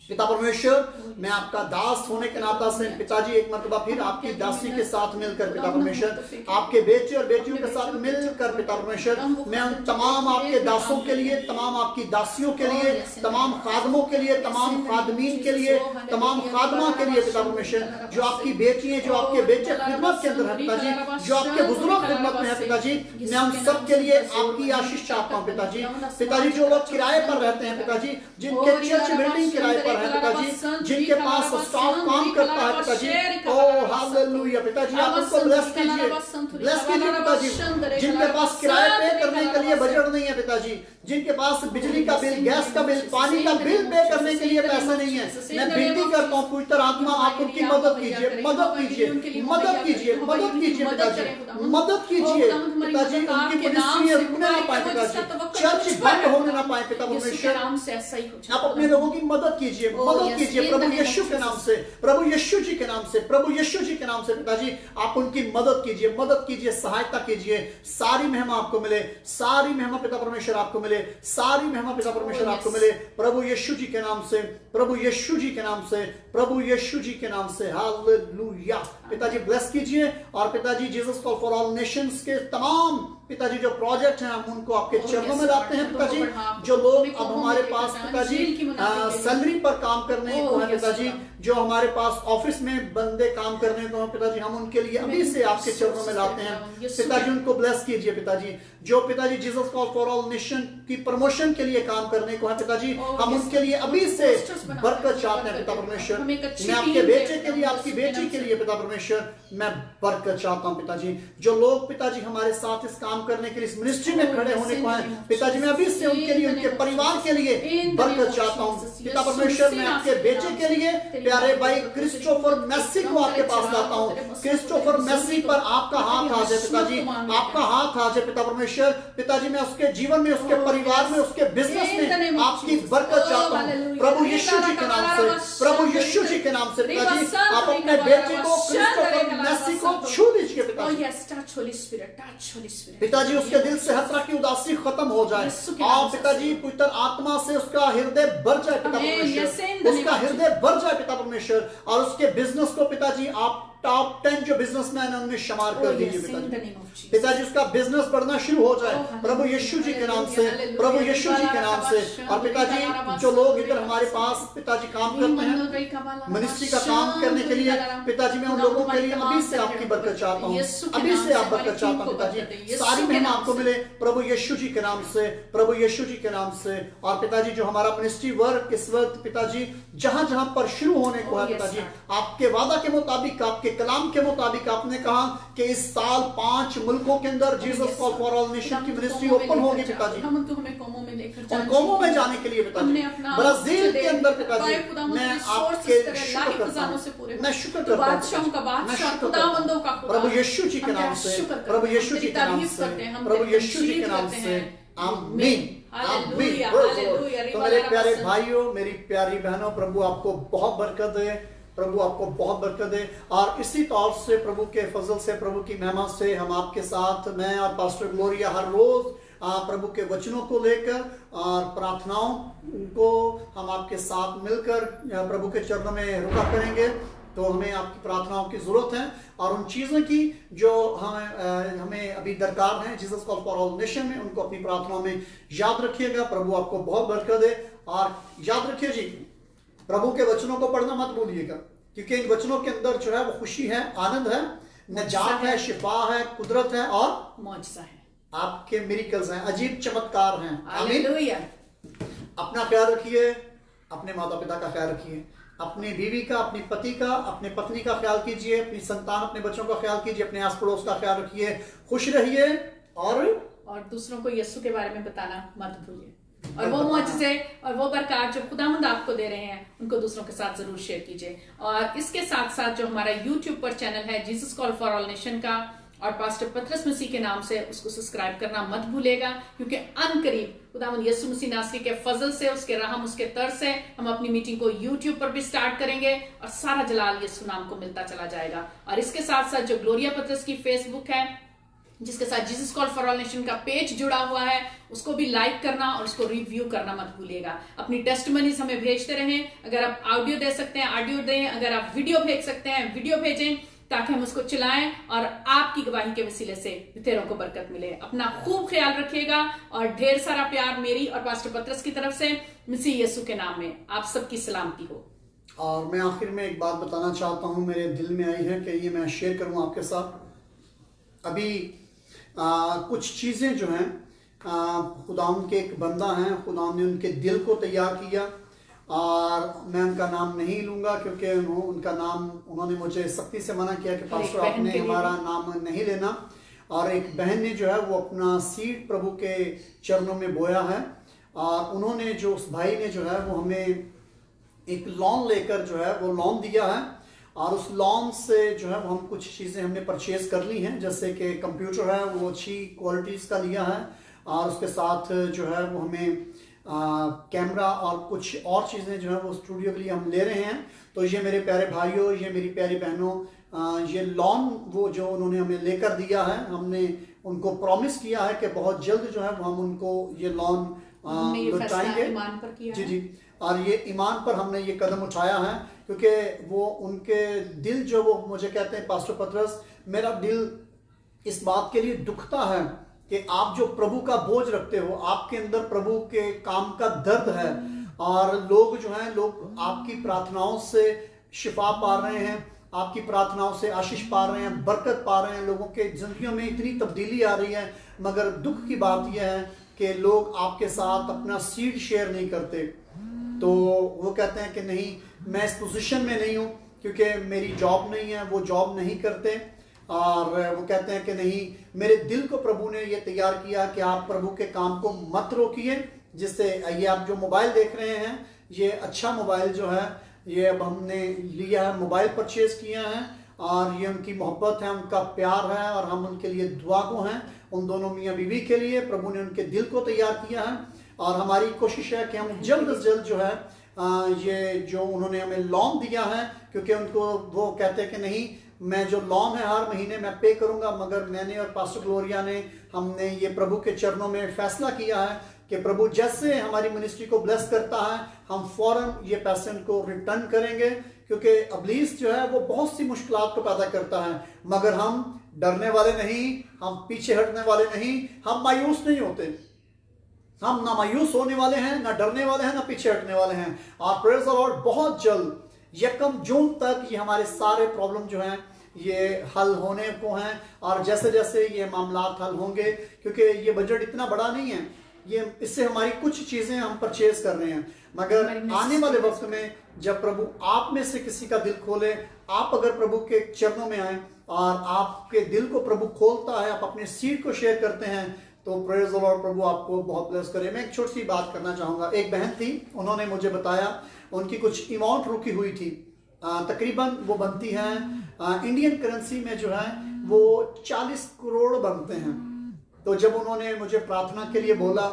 पिता परमेश्वर, मैं आपका दास होने के नाता से पिताजी एक मरतबा फिर आपकी दासी के साथ मिलकर पिता परमेश्वर, आपके बेटे और बेटियों के साथ मिलकर पिता परमेश्वर, मैं उन तमाम आपके दासों के लिए, तमाम आपकी दासियों के लिए, तमाम खादमों के लिए, तमाम खादमीन के लिए, तमाम खादमा के लिए पिता परमेश्वर, जो आपकी बेटी है, जो आपके बेटे खिदमत के अंदर है पिताजी, जो आपके बुजुर्ग खिदमत में है पिताजी, मैं उन सब के लिए आपकी आशीष चाहता हूँ पिताजी। पिताजी जो लोग किराए पर रहते हैं पिताजी, जिनके चर्च बिल्डिंग किराए पर है पिताजी, जिनके पास स्टाफ काम करता है पिताजी, ओ हालेलुया पिताजी, आप उनको ब्लेस कीजिए, ब्लेस कीजिए पिताजी। जिनके पास किराए पे करने के लिए बजट नहीं है पिताजी, जिनके पास बिजली का बिल, गैस का बिल, पानी का बिल पे करने के लिए पैसा नहीं है, मैं विनती करता हूँ पवित्र आत्मा आप उनकी मदद कीजिए, मदद कीजिए, मदद कीजिए, मदद कीजिए पिताजी, मदद कीजिए पिताजी। उनकी मिनिस्ट्री रुकने ना पाए पिताजी, चर्च बंद होने ना पाए पिता परमेश्वर, आप अपने लोगों की मदद कीजिए, मदद कीजिए प्रभु यीशु के नाम से, प्रभु यीशु जी के नाम से, प्रभु यीशु जी के नाम से पिताजी, आप उनकी मदद कीजिए, मदद कीजिए, सहायता कीजिए। सारी महिमा आपको मिले, सारी महिमा पिता परमेश्वर आपको मिले, सारी महिमा पिता परमेश्वर आपको मिले, प्रभु यीशु जी के नाम से, प्रभु यीशु जी के नाम से, प्रभु यीशु जी के नाम से। हालेलुया पिताजी, ब्लेस कीजिए। और पिताजी Jesus call for all Nations के तमाम पिताजी जो प्रोजेक्ट हैं हम उनको आपके चरणों में लाते हैं पिताजी। जो लोग अब हमारे पास पिताजी सैलरी पर काम करने को है पिताजी, जो हमारे पास ऑफिस में बंदे काम करने को है पिताजी, हम उनके लिए अभी से आपके चरणों में लाते हैं पिताजी, उनको ब्लेस कीजिए पिताजी। जो पिताजी Jesus call for all nation की प्रमोशन के लिए काम करने को है पिताजी, हम उनके लिए अभी से बरकत चाहते हैं पिता परमेश्वर। मैं आपके बेटे के लिए, आपकी बेटी के लिए पिता परमेश्वर मैं बरकत चाहता हूं पिताजी। जो लोग पिताजी हमारे साथ इस काम करने के लिए इस मिनिस्ट्री में खड़े होने को है पिताजी, मैं अभी से उनके लिए, उनके परिवार के लिए बरकत चाहता हूं पिता परमेश्वर। मैं आपके बेटे के लिए प्यारे भाई क्रिस्टोफर मैसी को आपके पास लाता हूं। क्रिस्टोफर मैसी पर आपका हाथ आ जाए पिताजी, आपका हाथ आ जाए पिता परमेश्वर। पिताजी मैं उसके जीवन में, उसके परिवार में, उसके बिजनेस में आपकी बरकत चाहता हूं प्रभु यीशु जी के नाम से, प्रभु यीशु जी के नाम से पिताजी। आप अपने बेटे को क्रिस्टोफर मैसी को छू लीजिए पिताजी, उसके दिल से हर तरह की उदासी खत्म हो जाए और पिताजी पवित्र आत्मा से उसका हृदय भर जाए पिता परमेश्वर, उसका हृदय भर जाए पिता परमेश्वर। और उसके बिजनेस को पिताजी आप टॉप 10 जो बिजनेसमैन है उनमें शुमार कर दीजिए पिताजी। पिताजी उसका बिजनेस बढ़ना शुरू हो जाए प्रभु यीशु जी के नाम से, प्रभु यीशु जी के नाम से। और पिताजी जो लोग इधर हमारे पास पिताजी काम करते हैं मिनिस्ट्री का काम करने के लिए पिताजी, मैं उन लोगों के लिए अभी से आपकी बरकत चाहता हूँ, अभी से आप बरकत चाहता हूँ पिताजी। सारी महिमा आपको मिले प्रभु यीशु जी के नाम से, प्रभु यीशु जी के नाम से। और पिताजी जो हमारा मिनिस्ट्री वर्क इस वक्त पिताजी जहां जहां पर शुरू होने को है पिताजी, आपके वादा के मुताबिक, आपके कलाम के मुताबिक आपने कहा कि इस साल 5 मुल्कों के अंदर Jesus call for all nation की मिनिस्ट्री ओपन होगी पिताजी। हम उनको हमें कौमों में लेकर और कौमों में जाने के लिए पिताजी, ब्राजील के अंदर पिताजी मैं आपके शुक्र करता हूं, मैं शुक्र करता हूं, मैं शुक्र करता हूं प्रभु यीशु जी के नाम से, प्रभु यीशु जी के नाम से, प्रभु यीशु जी के नाम से। आमीन आमीन। तो मेरे प्यारे भाइयों, मेरी प्यारी बहनों, प्रभु आपको बहुत बरकत दे, प्रभु आपको बहुत बरकत दे। और इसी तौर से प्रभु के फजल से, प्रभु की महिमा से हम आपके साथ, मैं और पास्टर ग्लोरिया हर रोज प्रभु के वचनों को लेकर और प्रार्थनाओं को हम आपके साथ मिलकर प्रभु के चरणों में रुका करेंगे। तो हमें आपकी प्रार्थनाओं की जरूरत है और उन चीजों की जो हमें अभी दरकार है Jesus call for all nation में, उनको अपनी प्रार्थनाओं में याद रखिएगा। प्रभु आपको बहुत बरकत दे। और याद रखिए जी, प्रभु के वचनों को पढ़ना मत भूलिएगा, क्योंकि इन वचनों के अंदर जो है वो खुशी है, आनंद है, नजात है, शिफा है, कुदरत है और मौजज़ा है, आपके मिरेकल्स हैं, अजीब चमत्कार हैं। हालेलुया। अपना ख्याल रखिए, अपने माता पिता का ख्याल रखिए, अपनी बीवी का, अपनी पति का, अपने पत्नी का ख्याल कीजिए, अपनी संतान, अपने बच्चों का ख्याल कीजिए, अपने आस पड़ोस का ख्याल रखिए, खुश रहिए और दूसरों को यीशु के बारे में बताना मत भूलिए। और वो मौजज़े और वो बरकत जो खुदावंद आपको दे रहे हैं उनको दूसरों के साथ जरूर शेयर कीजिए। और इसके साथ साथ जो हमारा YouTube पर चैनल है Jesus call for all nation का और पास्टर पतरस मसीह के नाम से, उसको सब्सक्राइब करना मत भूलेगा, क्योंकि अनकरीब खुदावंद यीशु मसीह नासरी के फजल से, उसके रहम, उसके तर से हम अपनी मीटिंग को YouTube पर भी स्टार्ट करेंगे और सारा जलाल यीशु नाम को मिलता चला जाएगा। और इसके साथ साथ जो ग्लोरिया पतरस की फेसबुक है जिसके साथ Jesus call for all nation का पेज जुड़ा हुआ है, उसको भी लाइक करना और उसको रिव्यू करना मत भूलिएगा। अपनी टेस्टमनीज हमें भेजते रहें। अगर आप ऑडियो दे सकते हैं ऑडियो दें, अगर आप वीडियो भेज सकते हैं वीडियो भेजें, ताकि हम उसको चलाएं और आपकी गवाही के वसीले से तेरों को बरकत मिले। अपना खूब ख्याल रखिएगा और ढेर सारा प्यार मेरी और पास्टर पतरस की तरफ से मसीह यीशु के नाम में आप सबकी सलामती हो। और मैं आखिर में एक बात बताना चाहता हूं, मेरे दिल में आई है कि ये मैं शेयर करूं आपके साथ। अभी कुछ चीजें जो हैं, खुदावंद के एक बंदा हैं, खुदावंद ने उनके दिल को तैयार किया और मैं उनका नाम नहीं लूंगा क्योंकि उनका नाम उन्होंने मुझे सख्ती से मना किया कि पास्टर आपने हमारा नाम नहीं लेना। और एक बहन ने जो है वो अपना सीड प्रभु के चरणों में बोया है, और उन्होंने जो उस भाई ने जो है वो हमें एक लोन लेकर जो है वो लोन दिया है, और उस लोन से जो है वो हम कुछ चीज़ें हमने परचेज कर ली हैं, जैसे कि कंप्यूटर है वो अच्छी क्वालिटीज़ का लिया है, और उसके साथ जो है वो हमें कैमरा और कुछ और चीज़ें जो है वो स्टूडियो के लिए हम ले रहे हैं। तो ये मेरे प्यारे भाइयों, ये मेरी प्यारी बहनों, ये लोन वो जो उन्होंने हमें लेकर दिया है, हमने उनको प्रॉमिस किया है कि बहुत जल्द जो है वो हम उनको ये लोन लौटाएंगे। जी जी, और ये ईमान पर हमने ये कदम उठाया है, क्योंकि वो उनके दिल जो वो मुझे कहते हैं पास्टर पतरस, मेरा दिल इस बात के लिए दुखता है कि आप जो प्रभु का बोझ रखते हो, आपके अंदर प्रभु के काम का दर्द है, और लोग जो हैं लोग आपकी प्रार्थनाओं से शिफा पा रहे हैं, आपकी प्रार्थनाओं से आशीष पा रहे हैं, बरकत पा रहे हैं, लोगों के जिंदगियों में इतनी तब्दीली आ रही है। मगर दुख की बात यह है कि लोग आपके साथ अपना सीड शेयर नहीं करते। तो वो कहते हैं कि नहीं, मैं इस पोजीशन में नहीं हूँ क्योंकि मेरी जॉब नहीं है, वो जॉब नहीं करते, और वो कहते हैं कि नहीं, मेरे दिल को प्रभु ने ये तैयार किया कि आप प्रभु के काम को मत रोकिए। जिससे ये आप जो मोबाइल देख रहे हैं, ये अच्छा मोबाइल जो है ये अब हमने लिया है, मोबाइल परचेज किया है, और ये उनकी मोहब्बत है, उनका प्यार है, और हम उनके लिए दुआगो हैं। उन दोनों मियाँ बीवी के लिए प्रभु ने उनके दिल को तैयार किया है, और हमारी कोशिश है कि हम जल्द से जल्द जो है ये जो उन्होंने हमें लोन दिया है, क्योंकि उनको वो कहते हैं कि नहीं, मैं जो लोन है हर महीने मैं पे करूंगा, मगर मैंने और पास्टर ग्लोरिया ने हमने ये प्रभु के चरणों में फैसला किया है कि प्रभु जैसे हमारी मिनिस्ट्री को ब्लेस करता है, हम फौरन ये पैसे उनको रिटर्न करेंगे, क्योंकि इब्लीस जो है वो बहुत सी मुश्किलात को पैदा करता है, मगर हम डरने वाले नहीं, हम पीछे हटने वाले नहीं, हम मायूस नहीं होते। हम ना मायूस होने वाले हैं, ना डरने वाले हैं, ना पीछे हटने वाले हैं। और प्रेज़ द लॉर्ड, बहुत जल्द 1 जून तक ये हमारे सारे प्रॉब्लम जो हैं ये हल होने को हैं, और जैसे जैसे ये मामलात हल होंगे, क्योंकि ये बजट इतना बड़ा नहीं है, ये इससे हमारी कुछ चीजें हम परचेज कर रहे हैं, मगर आने वाले वक्त में जब प्रभु आप में से किसी का दिल खोले, आप अगर प्रभु के चरणों में आए और आपके दिल को प्रभु खोलता है, आप अपने सीड को शेयर करते हैं, तो प्रेज़ द लॉर्ड, प्रभु आपको बहुत ब्लेस करे। मैं एक छोटी सी बात करना चाहूंगा। एक बहन थी, उन्होंने मुझे बताया उनकी कुछ अमाउंट रुकी हुई थी, तकरीबन वो बनती है इंडियन करेंसी में जो है वो 40 करोड़ बनते हैं। तो जब उन्होंने मुझे प्रार्थना के लिए बोला,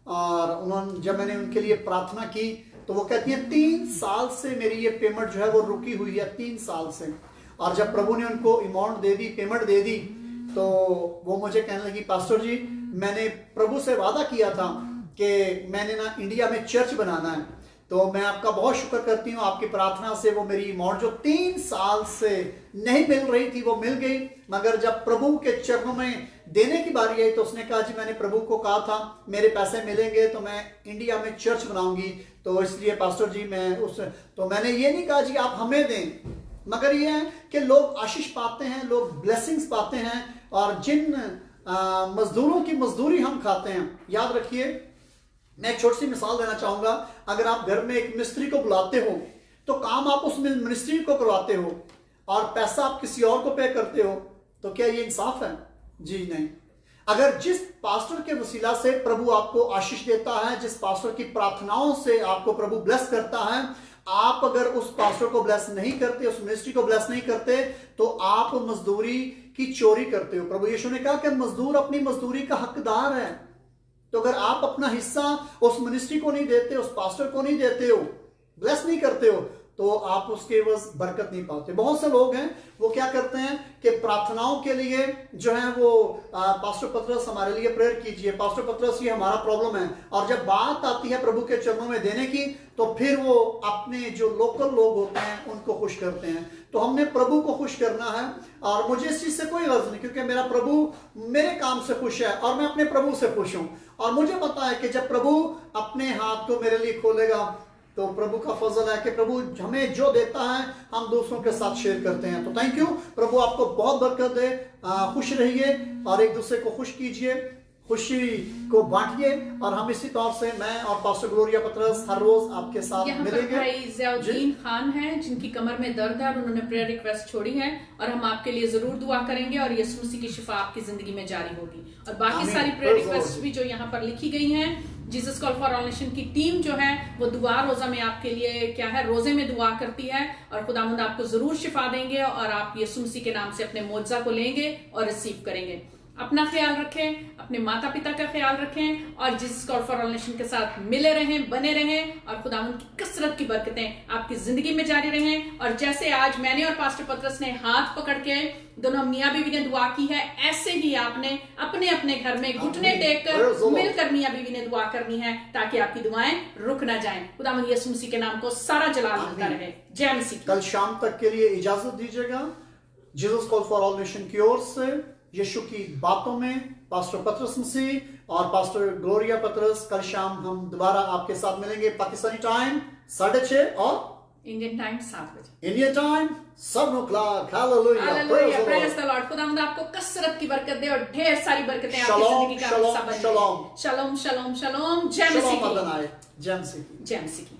और जब मैंने उनके लिए प्रार्थना की, तो वो कहती है 3 साल से मेरी ये पेमेंट जो है वो रुकी हुई है, 3 साल से। और जब प्रभु ने उनको अमाउंट दे दी, पेमेंट दे दी, तो वो मुझे कहने लगी, पास्टर जी, मैंने प्रभु से वादा किया था कि मैंने ना इंडिया में चर्च बनाना है, तो मैं आपका बहुत शुक्र करती हूँ, आपकी प्रार्थना से वो मेरी अमाउंट जो 3 साल से नहीं मिल रही थी वो मिल गई। मगर जब प्रभु के चरणों में देने की बारी आई, तो उसने कहा, जी मैंने प्रभु को कहा था मेरे पैसे मिलेंगे तो मैं इंडिया में चर्च बनाऊंगी, तो इसलिए पास्टर जी तो मैंने ये नहीं कहा जी आप हमें दें, मगर ये है कि लोग आशीष पाते हैं, लोग ब्लेसिंग्स पाते हैं, और जिन मजदूरों की मजदूरी हम खाते हैं, याद रखिए, मैं एक छोटी सी मिसाल देना चाहूंगा। अगर आप घर में एक मिस्त्री को बुलाते हो, तो काम आप उस मिस्त्री को करवाते हो, और पैसा आप किसी और को पे करते हो, तो क्या ये इंसाफ है? जी नहीं। अगर जिस पास्टर के वसीला से प्रभु आपको आशीष देता है, जिस पास्टर की प्रार्थनाओं से आपको प्रभु ब्लेस करता है, आप अगर उस पास्टर को ब्लेस नहीं करते, उस मिनिस्ट्री को ब्लेस नहीं करते, तो आप मजदूरी की चोरी करते हो। प्रभु यीशु ने कहा कि मजदूर अपनी मजदूरी का हकदार है। तो अगर आप अपना हिस्सा उस मिनिस्ट्री को नहीं देते, उस पास्टर को नहीं देते हो, ब्लेस नहीं करते हो, तो आप उसके बस बरकत नहीं पाते। बहुत से लोग हैं वो क्या करते हैं कि प्रार्थनाओं के लिए जो है वो पास्टर पतरस हमारे लिए प्रेयर कीजिए, पास्टर पतरस ये हमारा प्रॉब्लम है, और जब बात आती है प्रभु के चरणों में देने की, तो फिर वो अपने जो लोकल लोग होते हैं उनको खुश करते हैं। तो हमने प्रभु को खुश करना है, और मुझे इस चीज से कोई गर्ज नहीं, क्योंकि मेरा प्रभु मेरे काम से खुश है और मैं अपने प्रभु से खुश हूं। और मुझे पता है कि जब प्रभु अपने हाथ को मेरे लिए खोलेगा, तो प्रभु का फजल है कि प्रभु हमें जो देता है हम दूसरों के साथ शेयर करते हैं। तो थैंक यू, प्रभु आपको बहुत बरकत दे, खुश रहिए और एक दूसरे को खुश कीजिए। खुशी को बांटिए। और हम इसी तौर से मैं और पास्टर ग्लोरिया पतरस हर रोज आपके साथ यहाँ पर मिलेंगे। भाई ज़ियाउद्दीन खान हैं जिनकी कमर में दर्द है और उन्होंने प्रेयर रिक्वेस्ट छोड़ी है, और हम आपके लिए जरूर दुआ करेंगे और यीशु मसीह की शिफा आपकी जिंदगी में जारी होगी। और बाकी आमीन। सारी prayer Praise the request Lord। भी जो यहाँ पर लिखी गई हैं, Jesus call for all nation की टीम जो है वो दुआ रोजा में आपके लिए क्या है, रोजे में दुआ करती है, और खुदावंद आपको जरूर शिफा देंगे और आप यीशु मसीह के नाम से अपने मोजा को लेंगे और रिसीव करेंगे। अपना ख्याल रखें, अपने माता पिता का ख्याल रखें, और Jesus call for all nation के साथ मिले रहें, बने रहें, और खुदावंद की कसरत की बरकतें आपकी जिंदगी में जारी रहें। और जैसे आज मैंने और पास्टर पतरस ने हाथ पकड़ के दोनों मियाँ बीवी ने दुआ की है, ऐसे ही आपने अपने अपने घर में घुटने टेक कर मिलकर मियाँ बीवी ने दुआ करनी है, ताकि आपकी दुआएं रुक ना जाएं। खुदावंद यीशु मसीह के नाम को सारा जलाल मिलता रहे। जय मसीह। कल शाम तक के लिए इजाजत दीजिएगा। Jesus call for all nation की ओर से यीशु की बातों में पास्टर पतरस मसीह और पास्टर ग्लोरिया पतरस, कल शाम हम दोबारा आपके साथ मिलेंगे। पाकिस्तानी टाइम 6:30 और इंडियन टाइम 7 बजे। Indian time 7 o'clock। Hallelujah, praise the Lord. खुदावंद आपको कसरत की बरकत दे और ढेर सारी बरकतें आपकी शलोम, जिंदगी का शलोम, हिस्सा बन शलोम। जाए। शलोम शलोम शलोम। जय शलोम मसीह की। अदनाई। जय मसीह की। जय मसीह की।